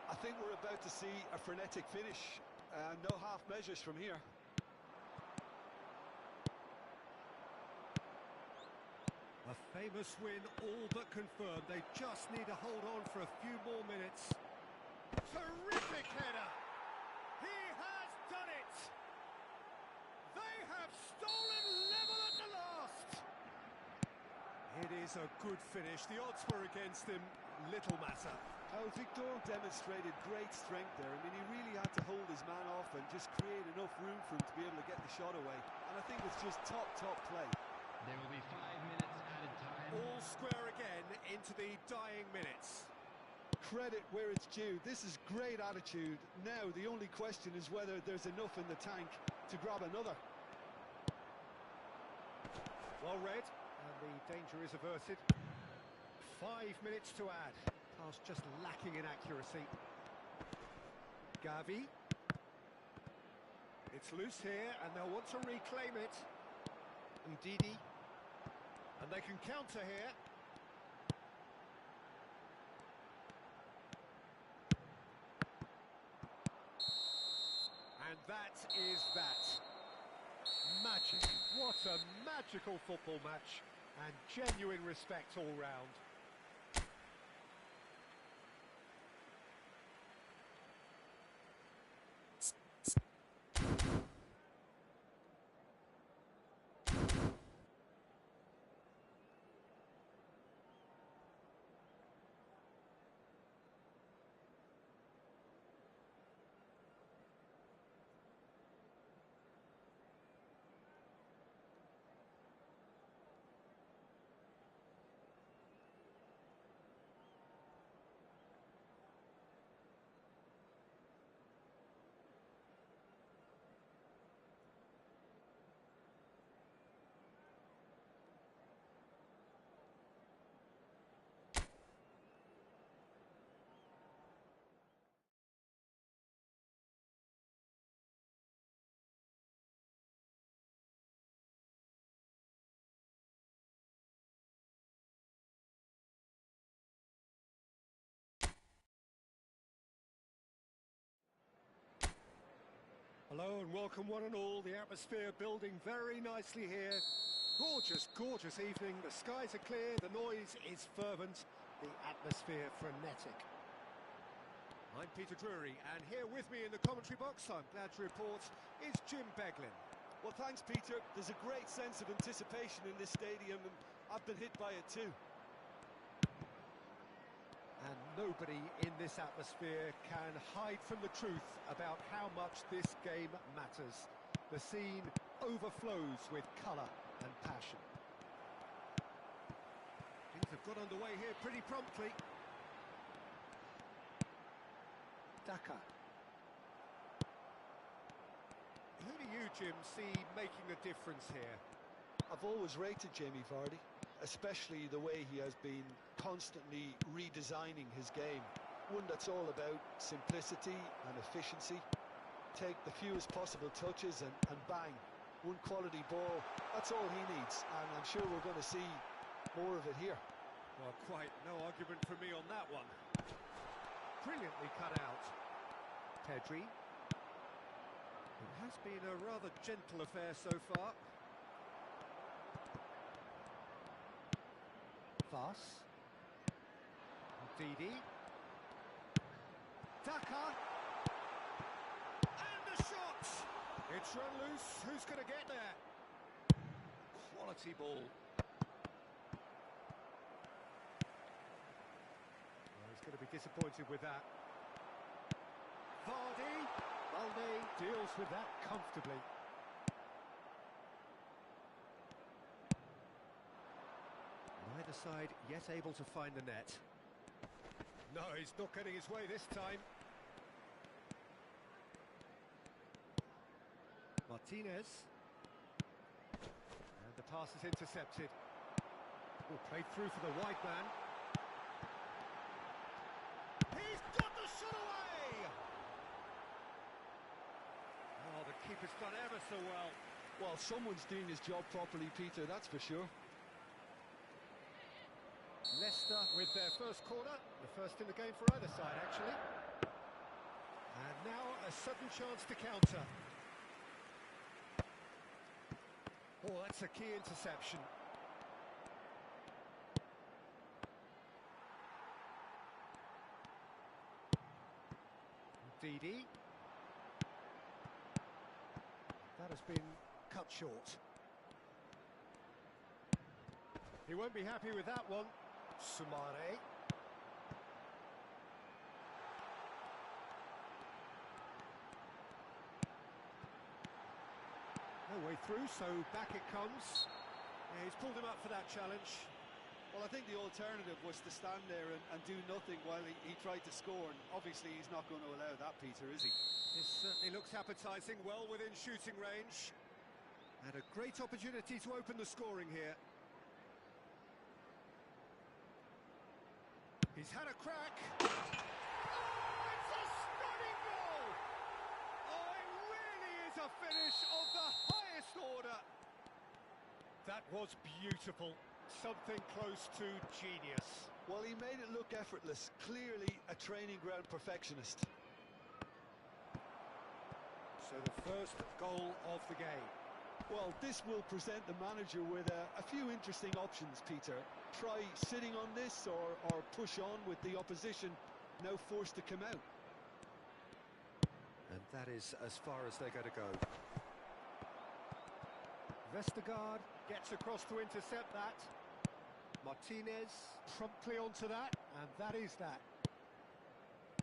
I think we're about to see a frenetic finish. No half measures from here. A famous win, all but confirmed. They just need to hold on for a few more minutes. Terrific header! He has done it! They have stolen level at the last! It is a good finish. The odds were against him. Little matter. Oh, Victor demonstrated great strength there. I mean, he really had to hold his man off and just create enough room for him to be able to get the shot away. And I think it's just top play. There will be 5 minutes added time. All square again into the dying minutes. Credit where it's due. This is great attitude. Now, the only question is whether there's enough in the tank to grab another. Well read, and the danger is averted. 5 minutes to add. Pass just lacking in accuracy. Gavi. It's loose here, and they'll want to reclaim it. Ndidi. And they can counter here. And that is that. Magic. What a magical football match. And genuine respect all round. Hello and welcome one and all. The atmosphere building very nicely here. Gorgeous, gorgeous evening. The skies are clear, the noise is fervent, the atmosphere frenetic. I'm Peter Drury, and here with me in the commentary box, I'm glad to report, is Jim Beglin. Well, thanks, Peter. There's a great sense of anticipation in this stadium, and I've been hit by it too. And nobody in this atmosphere can hide from the truth about how much this game matters. The scene overflows with colour and passion. Things have got underway here pretty promptly. Daka. Who do you, Jim, see making the difference here? I've always rated Jamie Vardy, especially the way he has been constantly redesigning his game. One that's all about simplicity and efficiency. Take the fewest possible touches and bang, one quality ball. That's all he needs, and I'm sure we're going to see more of it here. Well, quite no argument for me on that one. Brilliantly cut out. Pedri. It has been a rather gentle affair so far. Voss. Ndidi. Daka. And the shot! It's run loose. Who's going to get there? Quality ball. Well, he's going to be disappointed with that. Vardy. Balde deals with that comfortably. Neither side yet able to find the net. No, he's not getting his way this time. Martinez. And the pass is intercepted. Oh, played through for the wide man. He's got the shot away! Oh, the keeper's done ever so well. Well, someone's doing his job properly, Peter, that's for sure. Leicester with their first corner, the first in the game for either side, actually. And now a sudden chance to counter. Oh, that's a key interception. Ndidi. That has been cut short. He won't be happy with that one. Sumare. No way through, so back it comes. Yeah, he's pulled him up for that challenge. Well, I think the alternative was to stand there and do nothing while he tried to score, and obviously he's not going to allow that, Peter, is he? This certainly looks appetising, well within shooting range. And a great opportunity to open the scoring here. He's had a crack. Oh, it's a stunning goal! Oh, it really is a finish of the highest order. That was beautiful. Something close to genius. Well, he made it look effortless. Clearly a training ground perfectionist. So the first goal of the game. Well, this will present the manager with a few interesting options, Peter. Try sitting on this or push on with the opposition now forced to come out. And that is as far as they're going to go. Vestergaard gets across to intercept that. Martinez promptly onto that, and that is that.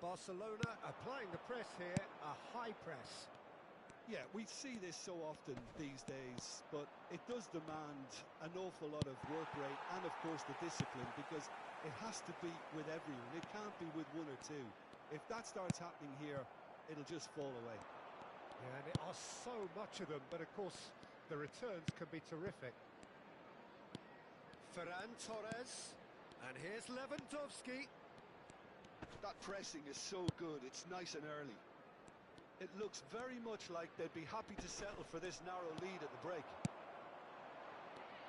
Barcelona applying the press here, a high press. Yeah, we see this so often these days, but it does demand an awful lot of work rate and, of course, the discipline, because it has to be with everyone. It can't be with one or two. If that starts happening here, it'll just fall away. Yeah, and there are so much of them, but of course the returns can be terrific. Ferran Torres, and here's Lewandowski. That pressing is so good, it's nice and early. It looks very much like they'd be happy to settle for this narrow lead at the break.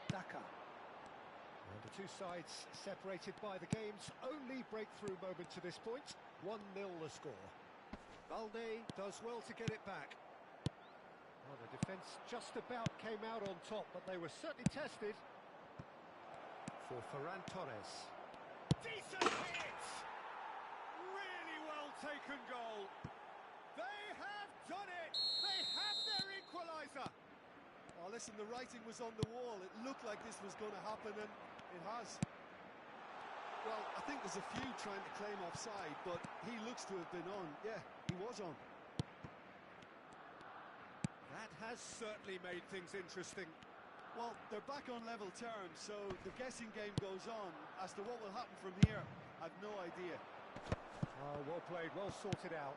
Daka. And the two sides separated by the game's only breakthrough moment to this point. 1-0 the score. Balde does well to get it back. Well, the defence just about came out on top, but they were certainly tested. For Ferran Torres. Decent hit! Really well taken goal. They have done it! They have their equaliser! Oh, listen, the writing was on the wall. It looked like this was going to happen, and it has. Well, I think there's a few trying to claim offside, but he looks to have been on. Yeah, he was on. That has certainly made things interesting. Well, they're back on level terms, so the guessing game goes on. As to what will happen from here, I've no idea. Oh, well played, well sorted out.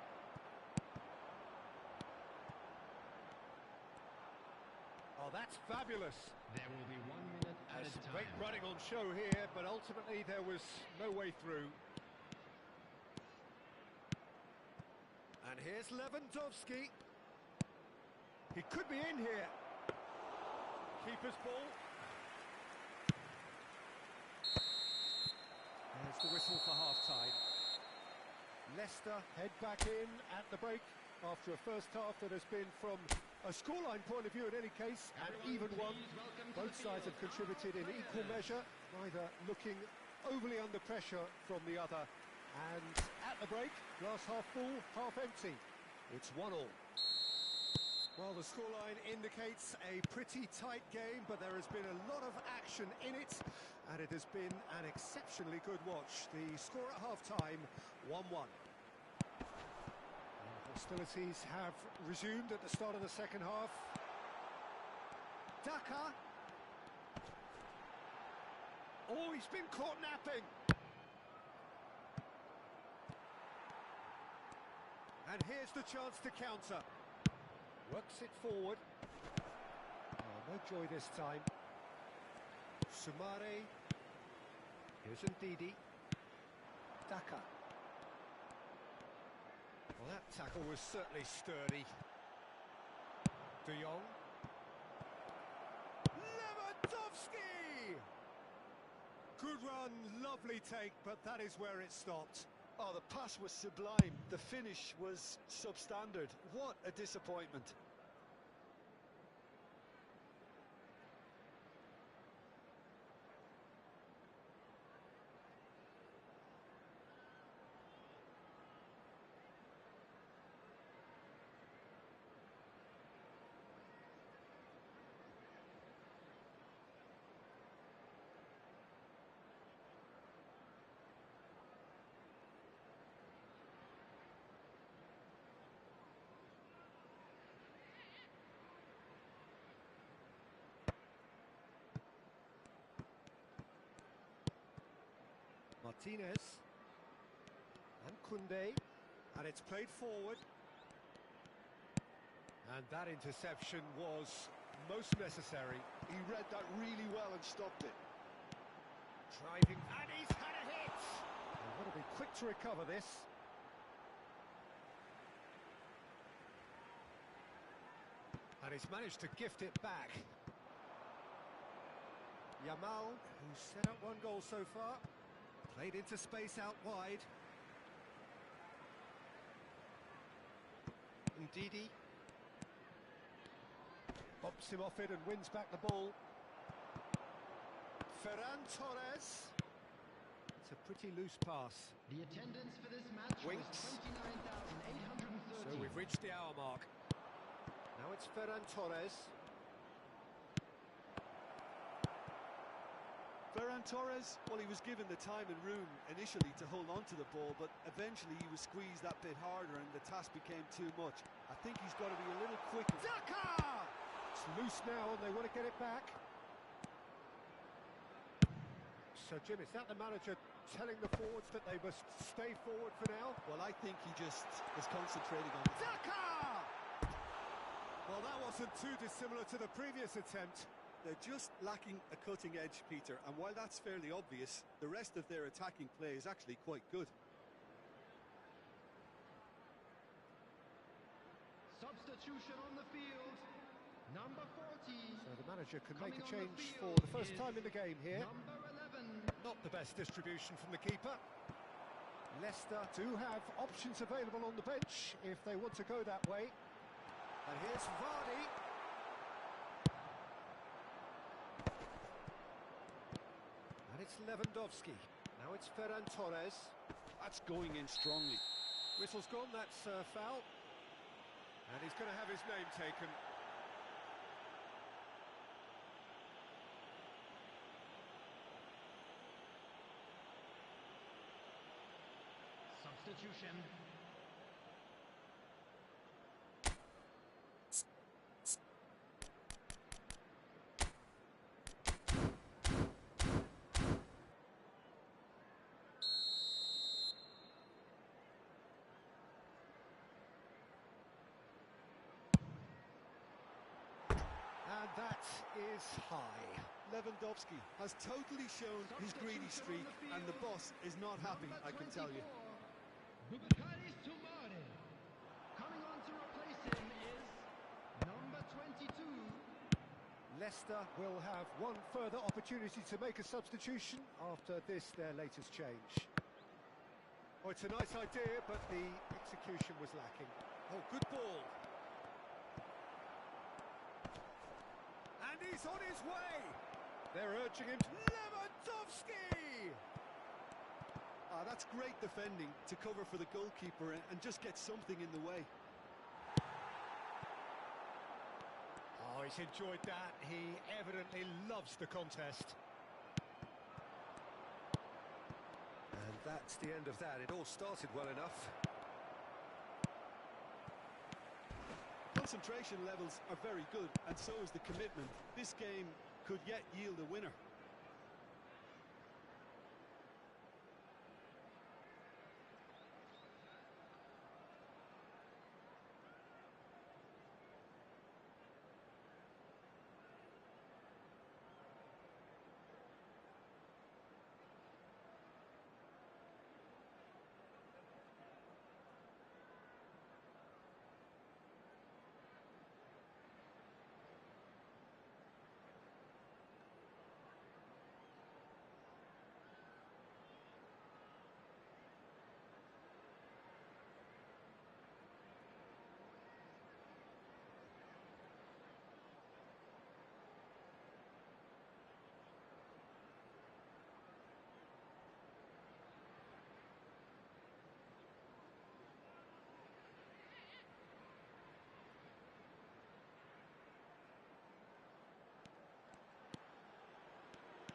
Oh, that's fabulous. There will be 1 minute at a time. Great running on show here, but ultimately there was no way through. And here's Lewandowski. He could be in here. Keeper's ball. There's the whistle for half-time. Leicester head back in at the break after a first half that has been, from a scoreline point of view in any case, an even one. Both sides have contributed in equal measure, neither looking overly under pressure from the other. And at the break, glass half full, half empty. It's 1-1. Well, the scoreline indicates a pretty tight game, but there has been a lot of action in it, and it has been an exceptionally good watch. The score at half-time, 1-1. Hostilities have resumed at the start of the second half. Daka. Oh, he's been caught napping. And here's the chance to counter. Works it forward. Oh, no joy this time. Sumare. Here's Ndidi. Daka. Well, that tackle was certainly sturdy. De Jong. Lewandowski! Good run, lovely take, but that is where it stopped. Oh, the pass was sublime. The finish was substandard. What a disappointment. Martinez. And Koundé. And it's played forward. And that interception was most necessary. He read that really well and stopped it. Driving, and he's had a hit! They've got to be quick to recover this. And he's managed to gift it back. Yamal, who's set up one goal so far, played into space out wide. Ndidi bumps him off it and wins back the ball. Ferran Torres. It's a pretty loose pass. The attendance for this match Winks. was 29,830. So we've reached the hour mark. Now it's Ferran Torres. Ferran Torres, well, he was given the time and room initially to hold on to the ball, but eventually he was squeezed that bit harder and the task became too much. I think he's got to be a little quicker. Daka! It's loose now and they want to get it back. So, Jim, is that the manager telling the forwards that they must stay forward for now? Well, I think he just is concentrating on it. Daka! Well, that wasn't too dissimilar to the previous attempt. They're just lacking a cutting edge, Peter, and while that's fairly obvious, the rest of their attacking play is actually quite good. Substitution on the field. Number 40. So the manager can make a Coming on the change field for the first is time in the game here. Number 11. Not the best distribution from the keeper. Leicester do have options available on the bench if they want to go that way. And here's Vardy. And it's Lewandowski. Now it's Ferran Torres. That's going in strongly. Whistle's gone, that's foul. And he's going to have his name taken. Substitution. And that is high. Lewandowski has totally shown his greedy streak, and the boss is not happy, I can tell you. Bubakari Sumare. Coming on to replace him is number 22. Leicester will have one further opportunity to make a substitution after this, their latest change. Oh, it's a nice idea, but the execution was lacking. Oh, good ball. And he's on his way. They're urging him. Lewandowski! That's great defending to cover for the goalkeeper and just get something in the way. Oh, he's enjoyed that. He evidently loves the contest. And that's the end of that. It all started well enough. Concentration levels are very good, and so is the commitment. This game could yet yield a winner.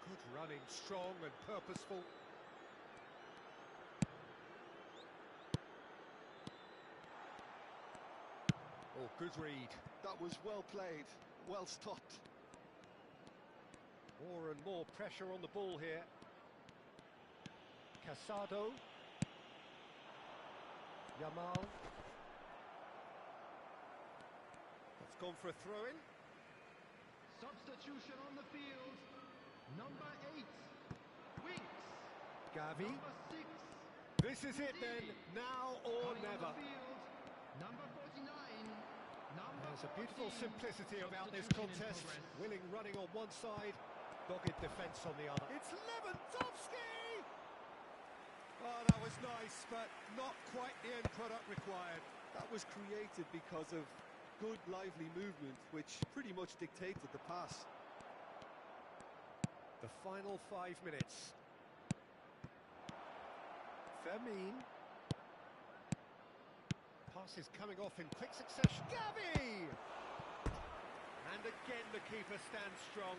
Good running, strong and purposeful. Oh, good read. That was well played, well stopped. More and more pressure on the ball here. Casado. Yamal. That's gone for a throw-in. Substitution on the field. Number 8. Winks. Gavi. Number 6. This is it then, now or Coming on never. the field. Number 49. Number There's a beautiful simplicity about this contest. Willing running on one side, dogged defence on the other. It's Lewandowski! Oh, that was nice, but not quite the end product required. That was created because of good, lively movement, which pretty much dictated the pass. The final 5 minutes. Fermin. Passes coming off in quick succession. Gavi! And again the keeper stands strong.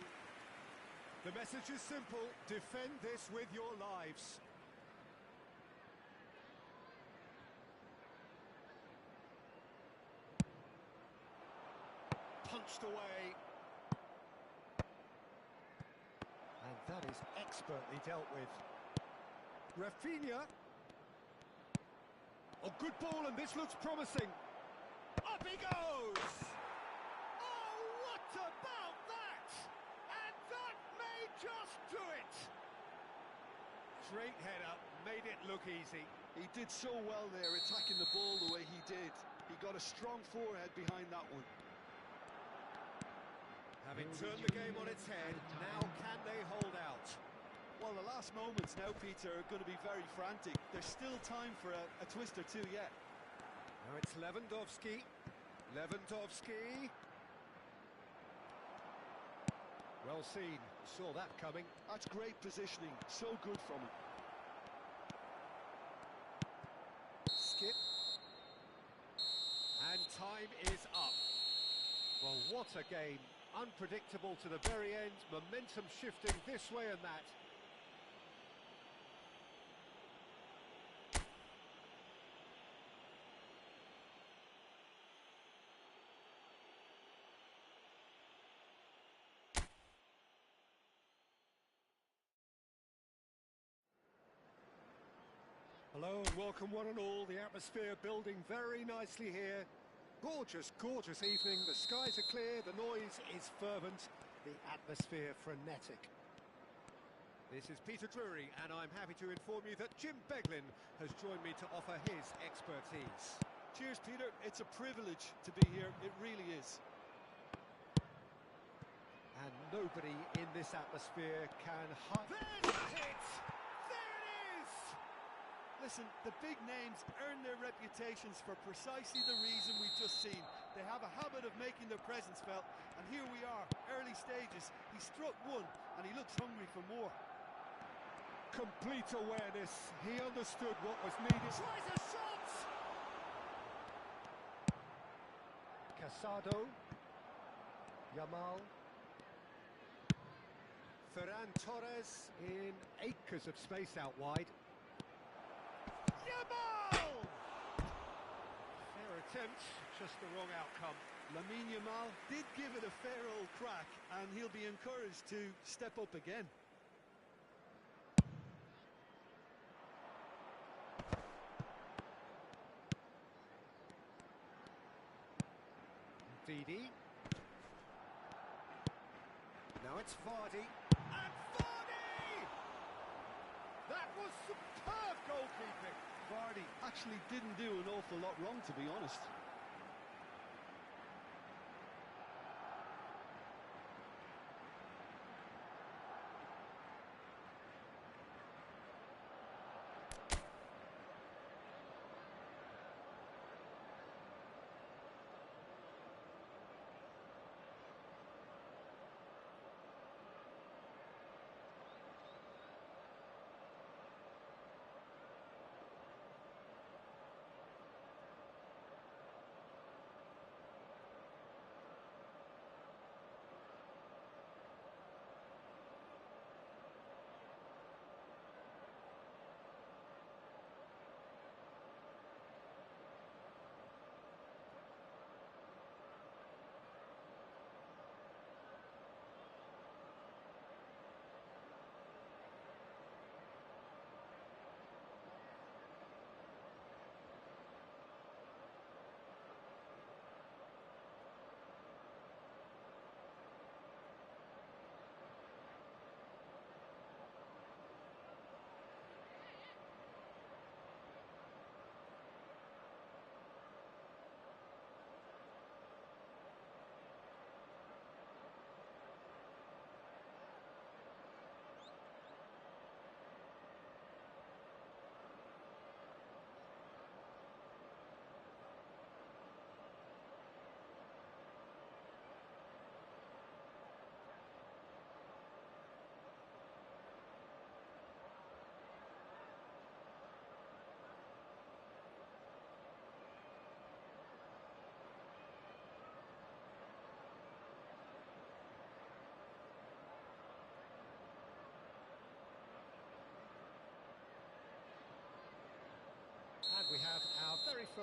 The message is simple: defend this with your lives. Punched away. And that is expertly dealt with. Rafinha. Oh, good ball, and this looks promising. Up he goes! Oh, what about that? And that may just do it. Straight header, made it look easy. He did so well there, attacking the ball the way he did. He got a strong forehead behind that one. Having turned the game on its head, now can they hold out? Well, the last moments now, Peter, are going to be very frantic. There's still time for a twist or two yet. Now it's Lewandowski. Lewandowski. Well seen. Saw that coming. That's great positioning. So good from him. Skip. And time is up. Well, what a game. Unpredictable to the very end. Momentum shifting this way and that. Hello and welcome one and all. The atmosphere building very nicely here. Gorgeous, gorgeous evening. The skies are clear, the noise is fervent, the atmosphere frenetic. This is Peter Drury, and I'm happy to inform you that Jim Beglin has joined me to offer his expertise. Cheers, Peter. It's a privilege to be here. It really is. And nobody in this atmosphere can hide. There's it! There it is! Listen, the big names earn their reputations for precisely the reason we've just seen. They have a habit of making their presence felt, and here we are, early stages. He struck one, and he looks hungry for more. Complete awareness. He understood what was needed. Tries a shot! Casado. Yamal. Ferran Torres in acres of space out wide. Yamal! Fair attempt, just the wrong outcome. Lamine Yamal did give it a fair old crack, and he'll be encouraged to step up again. Didi. Now it's Vardy. And Vardy! That was superb goalkeeping. Vardy actually didn't do an awful lot wrong, to be honest.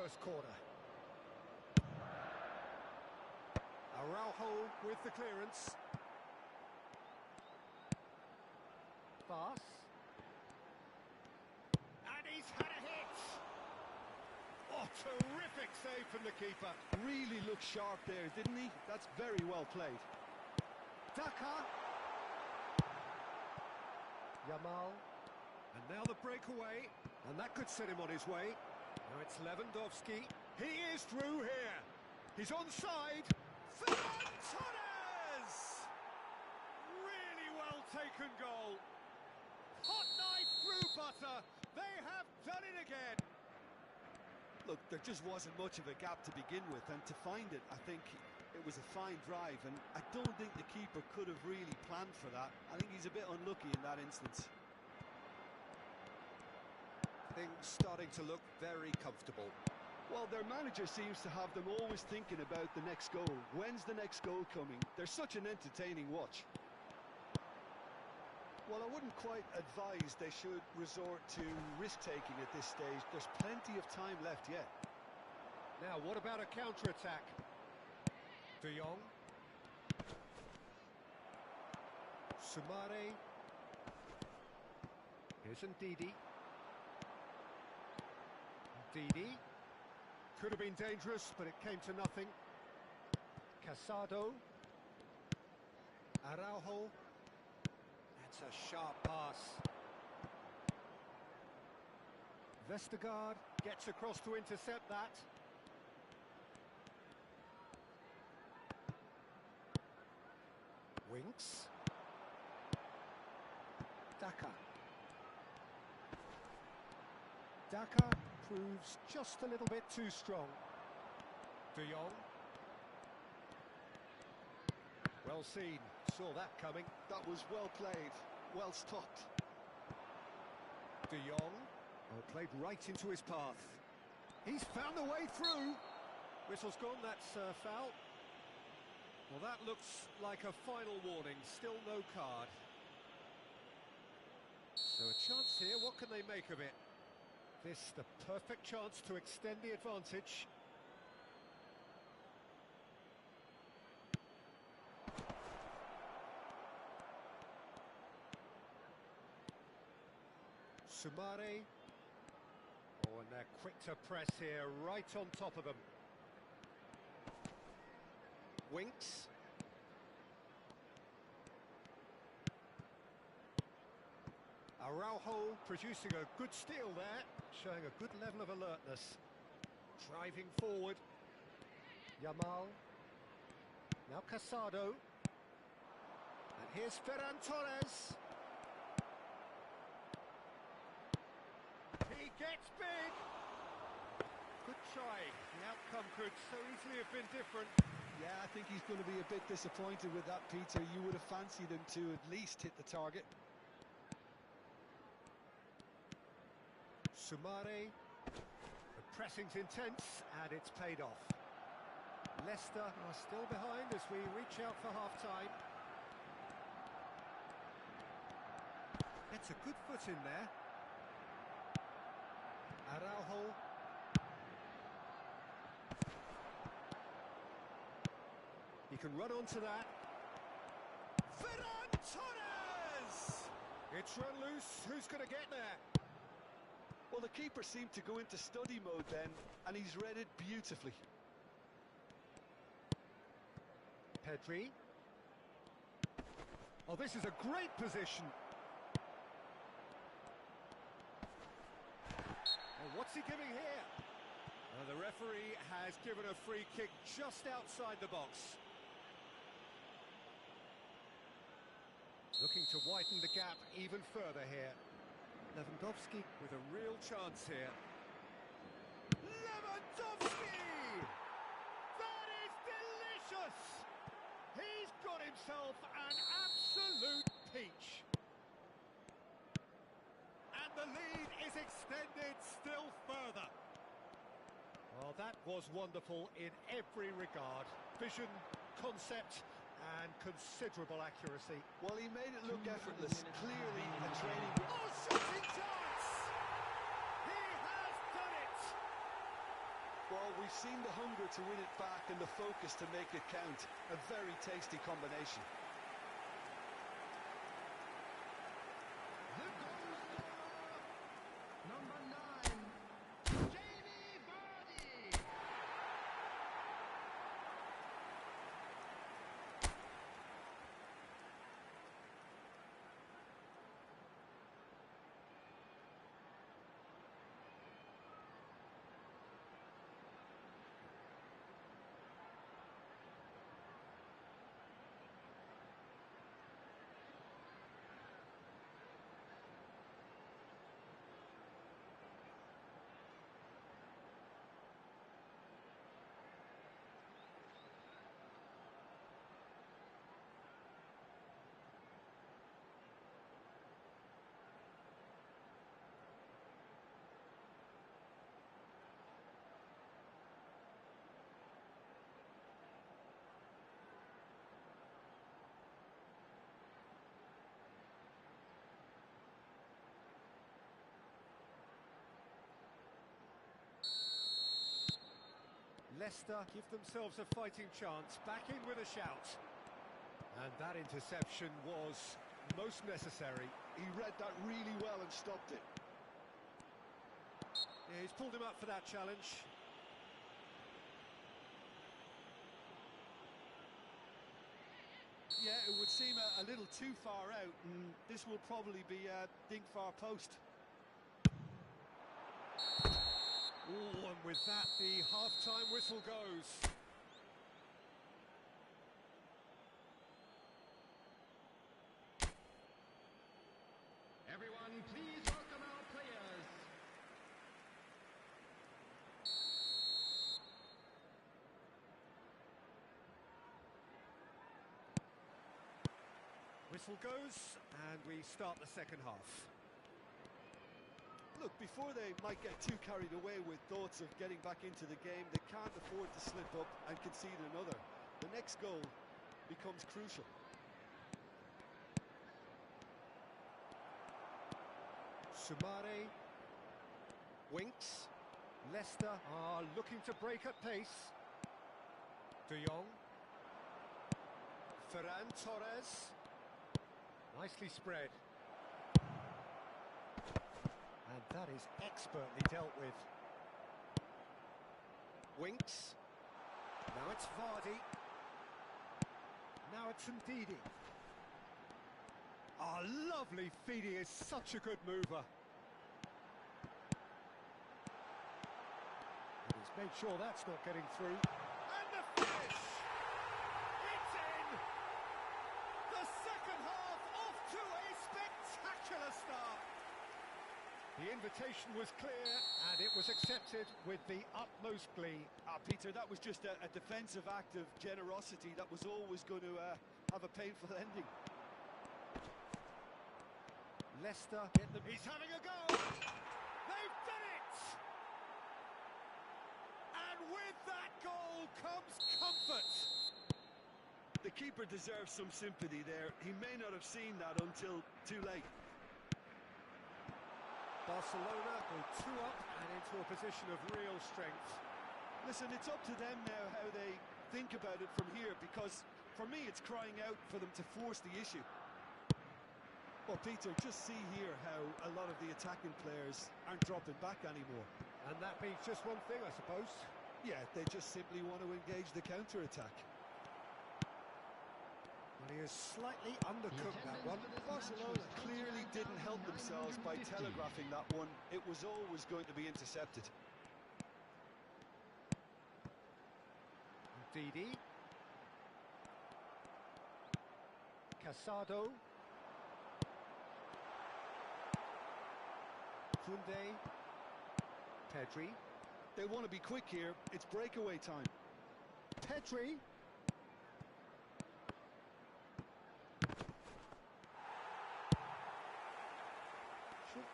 first quarter. Araujo with the clearance. Pass. And he's had a hit! Oh, terrific save from the keeper. Really looked sharp there, didn't he? That's very well played. Daka. Yamal. And now the breakaway. And that could set him on his way. Now it's Lewandowski. He is through here. He's onside. Ferran Torres! Really well taken goal. Hot knife through butter. They have done it again. Look, there just wasn't much of a gap to begin with, and to find it, I think it was a fine drive, and I don't think the keeper could have really planned for that. I think he's a bit unlucky in that instance. Things starting to look very comfortable. Well, their manager seems to have them always thinking about the next goal. When's the next goal coming? They're such an entertaining watch. Well, I wouldn't quite advise they should resort to risk-taking at this stage. There's plenty of time left yet. Now, what about a counter-attack? De Jong. Sumare. Here's Ndidi. Ndidi. Could have been dangerous, but it came to nothing. Casado. Araujo. That's a sharp pass. Vestergaard gets across to intercept that. Winks. Daka. Daka proves just a little bit too strong. De Jong. Well seen, saw that coming. That was well played, well stopped. De Jong, oh, played right into his path. He's found the way through. Whistle's gone, that's a foul. Well, that looks like a final warning, still no card. So a chance here, what can they make of it? This the perfect chance to extend the advantage. Sumare. Oh, and they're quick to press here, right on top of them. Winks. Araujo producing a good steal there, showing a good level of alertness. Driving forward. Yamal. Now Casado. And here's Ferran Torres. He gets big. Good try. The outcome could so easily have been different. Yeah, I think he's going to be a bit disappointed with that, Peter. You would have fancied him to at least hit the target. Sumare. The pressing's intense and it's paid off. Leicester are still behind as we reach out for half-time. That's a good foot in there. Araujo. He can run onto that. Ferran Torres! It's run loose. Who's going to get there? Well, the keeper seemed to go into study mode then, and he's read it beautifully. Pedri. Oh, this is a great position. Oh, what's he giving here? The referee has given a free kick just outside the box. Looking to widen the gap even further here. Lewandowski with a real chance here. Lewandowski! That is delicious! He's got himself an absolute peach. And the lead is extended still further. Well, that was wonderful in every regard. Vision, concept, and considerable accuracy. Well, he made it look effortless. Clearly a training... Oh, shooting chance! He has done it! Well, we've seen the hunger to win it back and the focus to make it count. A very tasty combination. The goal scorer, number 9, Jamie Vardy. Leicester give themselves a fighting chance, back in with a shout. And that interception was most necessary. He read that really well and stopped it. Yeah, he's pulled him up for that challenge. Yeah, it would seem a little too far out, and this will probably be a dink far post. Oh, and with that, the half-time whistle goes. Everyone, please welcome our players. Whistle goes, and we start the second half. Look, before they might get too carried away with thoughts of getting back into the game, they can't afford to slip up and concede another. The next goal becomes crucial. Sumare, Winks, Leicester are looking to break at pace. De Jong, Ferran Torres, nicely spread. And that is expertly dealt with. Winks, now it's Vardy, now it's Ndidi. Ah, lovely feed, he is such a good mover. He's made sure that's not getting through. And the finish! It's in! The second half off to a spectacular start. The invitation was clear and it was accepted with the utmost glee. Peter, that was just a defensive act of generosity that was always going to have a painful ending. Leicester, he's having a go! They've done it! And with that goal comes comfort. The keeper deserves some sympathy there. He may not have seen that until too late. Barcelona go 2 up and into a position of real strength. Listen, it's up to them now how they think about it from here, because for me it's crying out for them to force the issue. Well, Peter, just see here how a lot of the attacking players aren't dropping back anymore. And that means just one thing, I suppose. Yeah, they just simply want to engage the counter-attack. Well, he has slightly undercooked that one. Barcelona clearly didn't help themselves by telegraphing that one. It was always going to be intercepted. Didi. Casado. Koundé. Pedri. They want to be quick here. It's breakaway time. Pedri.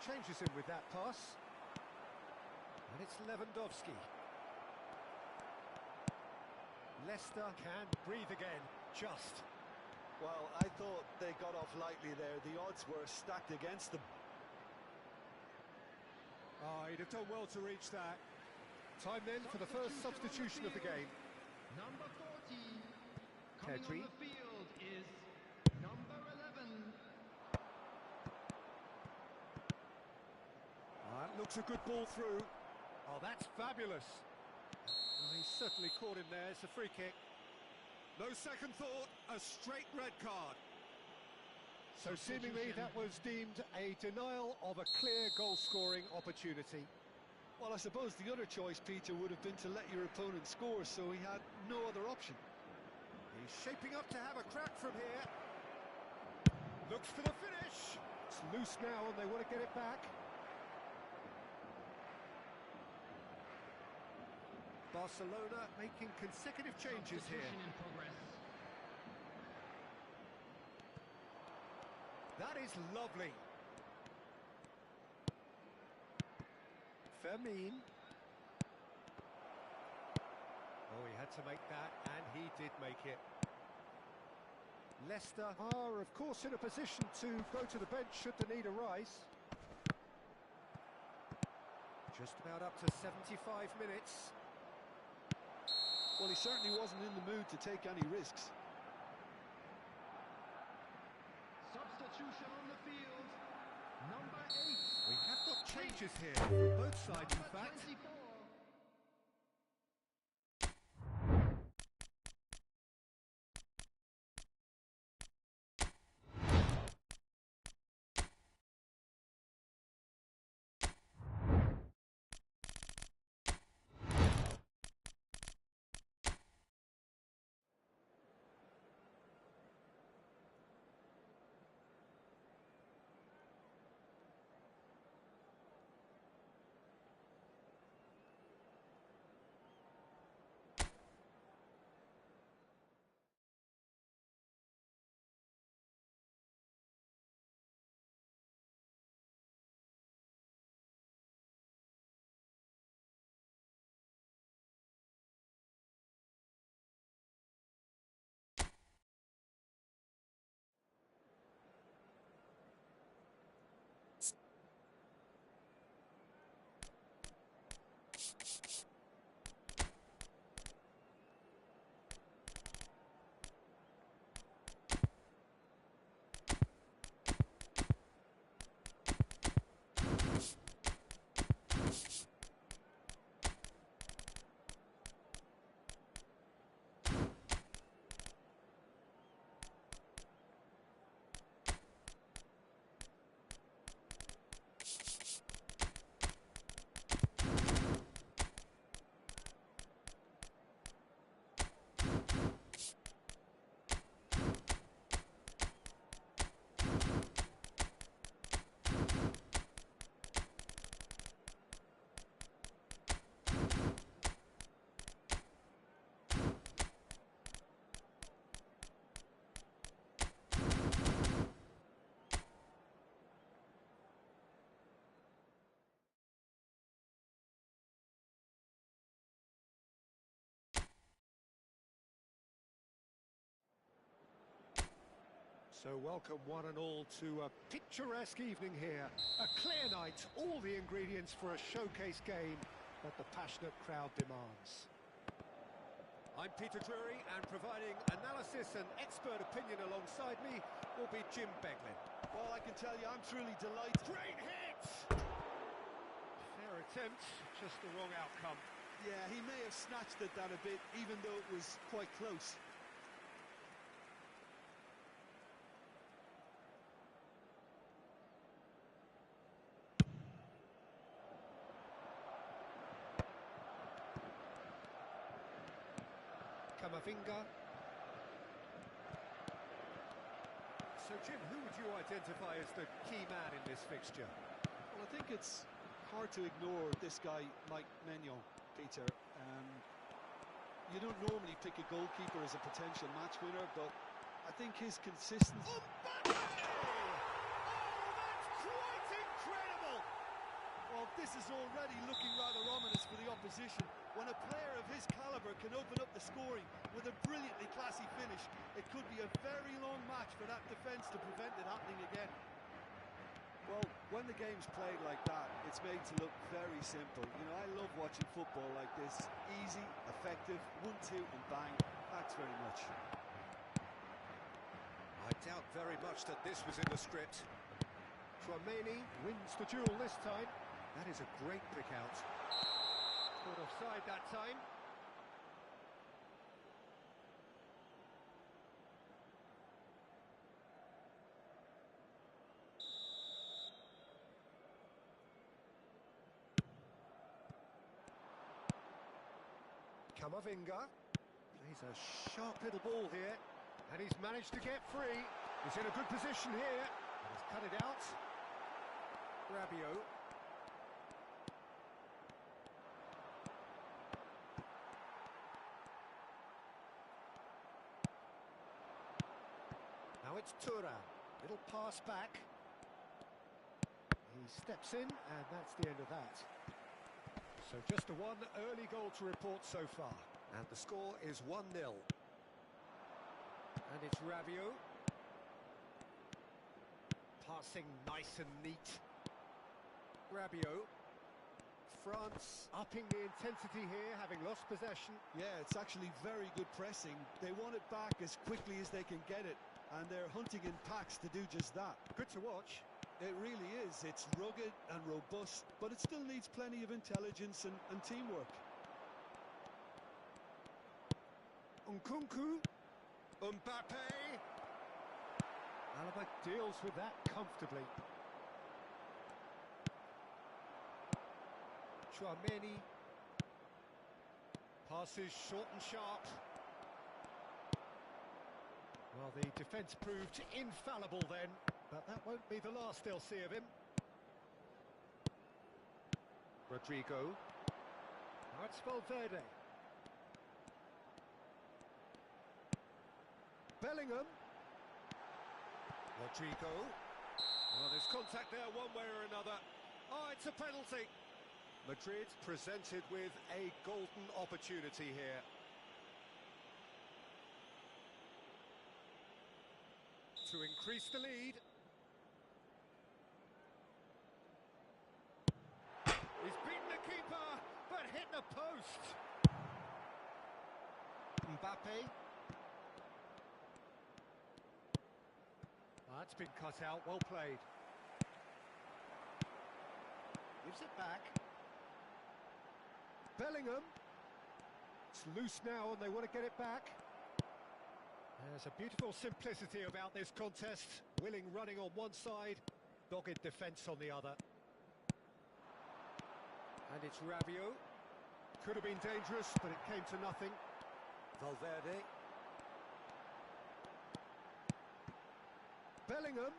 Changes him with that pass. And it's Lewandowski. Leicester can breathe again, just. Well, I thought they got off lightly there. The odds were stacked against them. Oh, he'd have done well to reach that. Time then for the first substitution of the game. Number 40 coming Pedri. on the field is number 11. That looks a good ball through. Oh, that's fabulous. Well, he's certainly caught him there. It's a free kick. No second thought, a straight red card. So seemingly that was deemed a denial of a clear goal-scoring opportunity. Well, I suppose the other choice, Peter, would have been to let your opponent score, so he had no other option. He's shaping up to have a crack from here. Looks for the finish. It's loose now and they want to get it back. Barcelona making consecutive changes here. Substitution in progress. That is lovely. Fermin. Oh, he had to make that, and he did make it. Leicester are, of course, in a position to go to the bench should the need arise. Just about up to 75 minutes. Well, he certainly wasn't in the mood to take any risks. Substitution on the field. Number 8. We have got changes here, from both sides in fact. 24. So welcome one and all to a picturesque evening here. A clear night, all the ingredients for a showcase game that the passionate crowd demands. I'm Peter Drury, and providing analysis and expert opinion alongside me will be Jim Beglin. Well, I can tell you, I'm truly delighted. Great hit! Fair attempt, just the wrong outcome. Yeah, he may have snatched at that a bit, even though it was quite close. Camavinga. So, Jim, who would you identify as the key man in this fixture? Well, I think it's hard to ignore this guy, Mike Maignan, Peter. You don't normally pick a goalkeeper as a potential match winner, but I think his consistency... Oh, that's quite incredible! Well, this is already looking rather ominous for the opposition. When a player of his calibre can open up the scoring with a brilliantly classy finish, it could be a very long match for that defence to prevent it happening again. Well, When the game's played like that, it's made to look very simple. You know, I love watching football like this. Easy, effective, 1-2 and bang. Thanks very much. I doubt very much that this was in the script. Chouameni wins the duel this time. That is a great pick out. Caught offside that time. Camavinga plays a sharp little ball here, and he's managed to get free. He's in a good position here, and he's cut it out. Rabiot. Now it's Thuram. Little pass back. He steps in, and that's the end of that. So just the one early goal to report so far. And the score is 1-0. And it's Rabiot. Passing nice and neat. Rabiot. France upping the intensity here, having lost possession. Yeah, it's actually very good pressing. They want it back as quickly as they can get it, and they're hunting in packs to do just that. Good to watch. It really is. It's rugged and robust, but it still needs plenty of intelligence and teamwork. Nkunku. Mbappe. Alaba deals with that comfortably. Chouameni. Passes short and sharp. Well, the defence proved infallible then, but that won't be the last they'll see of him. Rodrigo. Now it's Valverde. Bellingham. Rodrigo. Well, there's contact there one way or another. Oh, it's a penalty. Madrid presented with a golden opportunity here. To increase the lead. He's beaten the keeper, but hit the post. Mbappe. That's been cut out, well played. Gives it back. Bellingham. It's loose now and they want to get it back. There's a beautiful simplicity about this contest. Willing running on one side, dogged defence on the other. And it's Rabiot. Could have been dangerous, but it came to nothing. Valverde. Bellingham.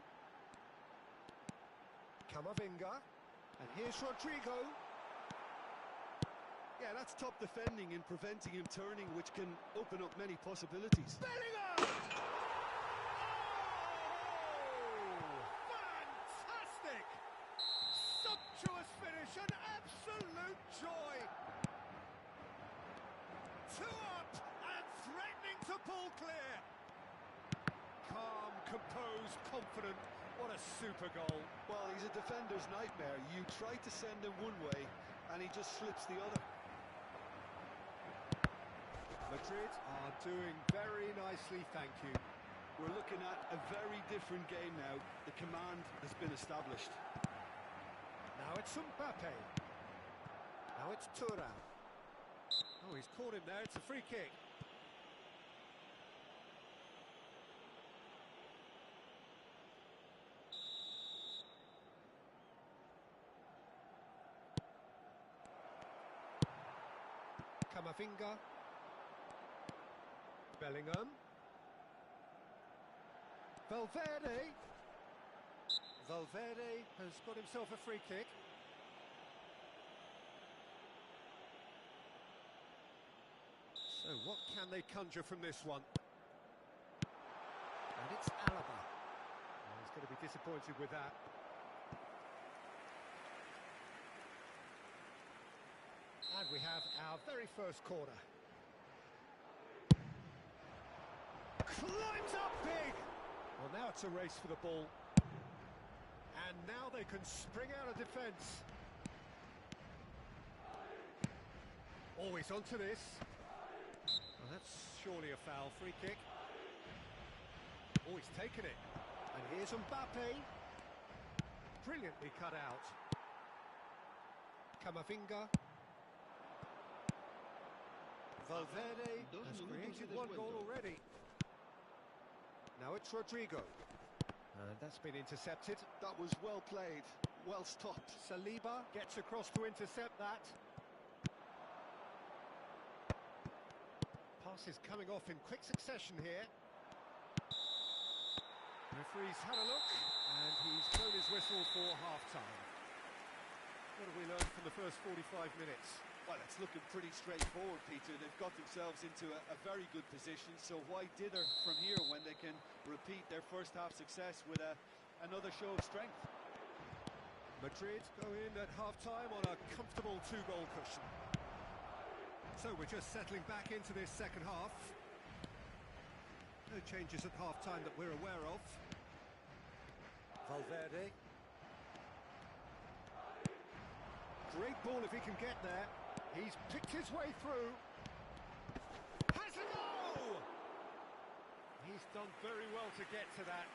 Camavinga. And here's Rodrigo. Yeah, that's top defending and preventing him turning, which can open up many possibilities. Bellingham! Oh! Fantastic! Sumptuous finish, an absolute joy! 2 up and threatening to pull clear. Calm, composed, confident. What a super goal. Well, he's a defender's nightmare. You try to send him one way, and he just slips the other. Madrid are doing very nicely, thank you. We're looking at a very different game now. The command has been established. Now it's Mbappe. Now it's Thuram. Oh, he's caught him there. It's a free kick. Camavinga. Bellingham. Valverde. Valverde has got himself a free kick. So what can they conjure from this one? And it's Alaba. Oh, he's going to be disappointed with that. And we have our very first corner. Climbs up big! Well, now it's a race for the ball. And now they can spring out of defence. Always onto this. Well, that's surely a foul. Free kick. Oh, he's taken it. And here's Mbappe. Brilliantly cut out. Camavinga. Valverde has created one goal already. Now it's Rodrigo. And that's been intercepted. That was well played, well stopped. Saliba gets across to intercept that. Passes coming off in quick succession here. Referee's had a look, and he's blown his whistle for half-time. What have we learned from the first 45 minutes? Well, it's looking pretty straightforward, Peter. They've got themselves into a very good position, so why dither from here when they can repeat their first half success with another show of strength? Madrid go in at half-time on a comfortable two-goal cushion. So we're just settling back into this second half. No changes at half-time that we're aware of. Valverde. Great ball if he can get there. He's picked his way through. Has a goal! He's done very well to get to that.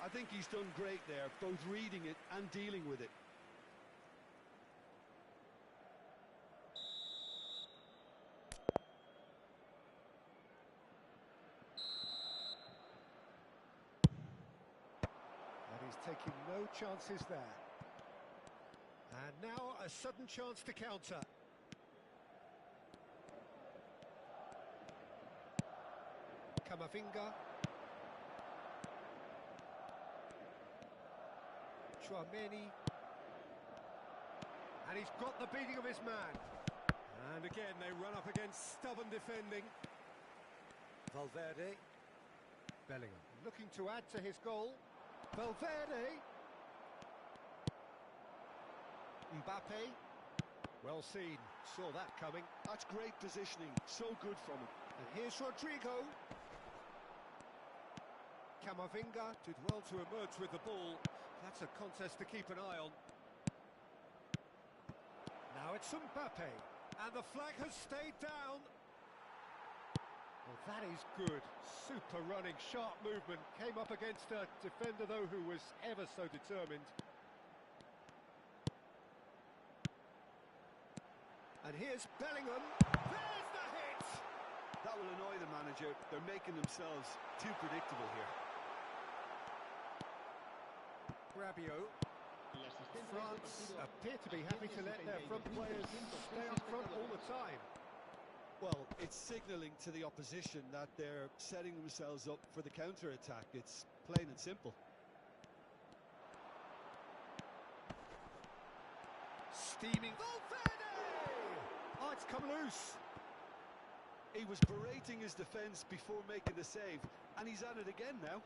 I think he's done great there, both reading it and dealing with it. And he's taking no chances there. And now a sudden chance to counter. Camavinga. Chouameni. And he's got the beating of his man. And again they run up against stubborn defending. Valverde. Bellingham looking to add to his goal. Valverde. Mbappe. Well seen, saw that coming. That's great positioning, so good from him. And here's Rodrigo. Camavinga did well to emerge with the ball. That's a contest to keep an eye on. Now it's Mbappe. And the flag has stayed down. Well, that is good. Super running, sharp movement. Came up against a defender, though, who was ever so determined. And here's Bellingham. There's the hit! That will annoy the manager. They're making themselves too predictable here. Rabiot. France appear to be happy to let their front players stay up front all the time. Well, it's signalling to the opposition that they're setting themselves up for the counter-attack. It's plain and simple. Steaming. Valverde! Oh, it's come loose. He was berating his defence before making the save, and he's at it again now.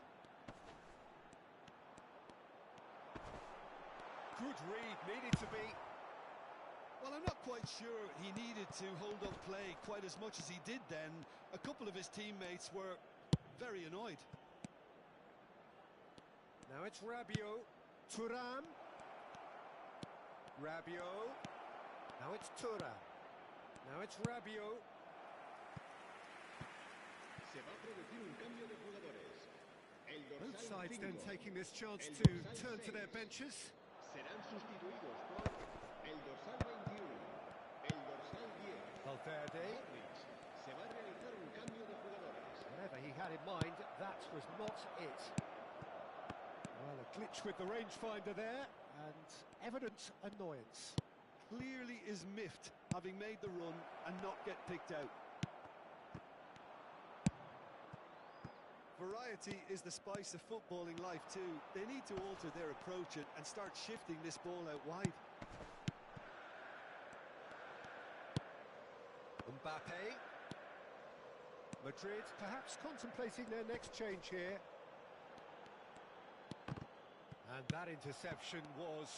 Good read, needed to be. Well, I'm not quite sure he needed to hold up play quite as much as he did then. A couple of his teammates were very annoyed. Now it's Rabiot. Thuram. Rabiot. Now it's Thuram. Now it's Rabiot. Both sides then taking this chance to turn to their benches. Serán sustituidos por el dorsal 21, el dorsal 10. Valverde. Se va a realizar un cambio de jugadores. Whatever he had in mind, that was not it. Well, a glitch with the rangefinder there, and evident annoyance. Clearly is miffed, having made the run and not get picked out. Variety is the spice of footballing life too. They need to alter their approach and start shifting this ball out wide. Mbappe. Madrid perhaps contemplating their next change here. And that interception was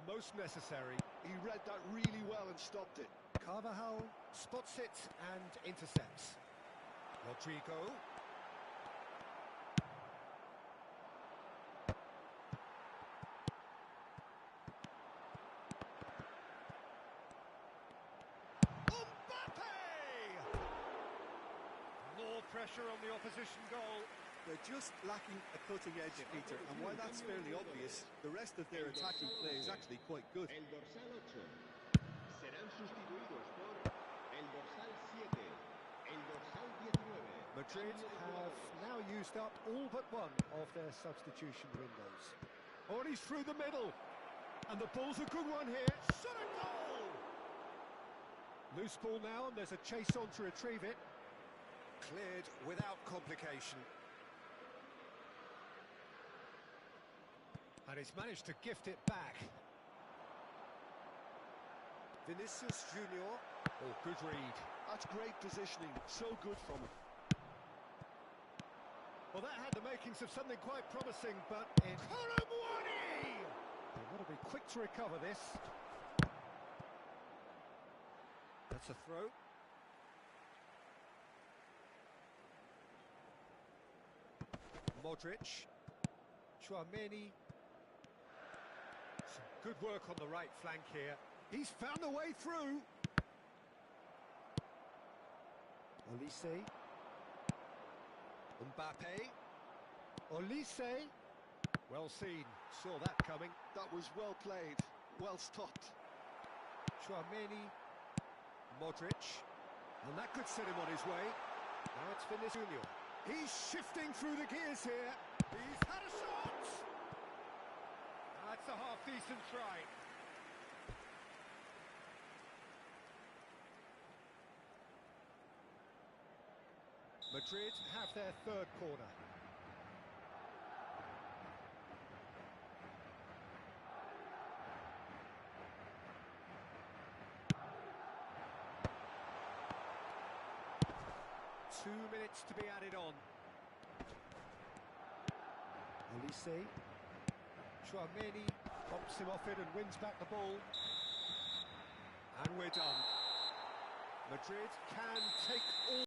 most necessary. He read that really well and stopped it. Carvajal spots it and intercepts. Rodrigo. pressure on the opposition goal. They're just lacking a cutting edge, Peter, and while that's fairly obvious, the rest of their attacking play is actually quite good. El dorsal 8 serán sustituidos por el dorsal 7, el dorsal 19. Madrid have now used up all but one of their substitution windows. Oh, and he's through the middle. And the ball's a good one here. Shot a goal! Loose ball now, and there's a chase on to retrieve it. Cleared without complication. And he's managed to gift it back. Vinicius Junior. Oh, good read. That's great positioning, so good from him. Well, that had the makings of something quite promising, but in... They've got to be quick to recover this. That's a throw. Modric. Tchouaméni. Some good work on the right flank here. He's found a way through. Olise. Mbappe. Olise. Well seen. Saw that coming. That was well played, well stopped. Tchouaméni. Modric. And that could set him on his way. Now it's Vinicius Junior. He's shifting through the gears here. He's had a shot! That's a half-decent try. Madrid have their third corner. Minutes to be added on. Olise. Tchouaméni bumps him off it and wins back the ball. And we're done. Madrid can take all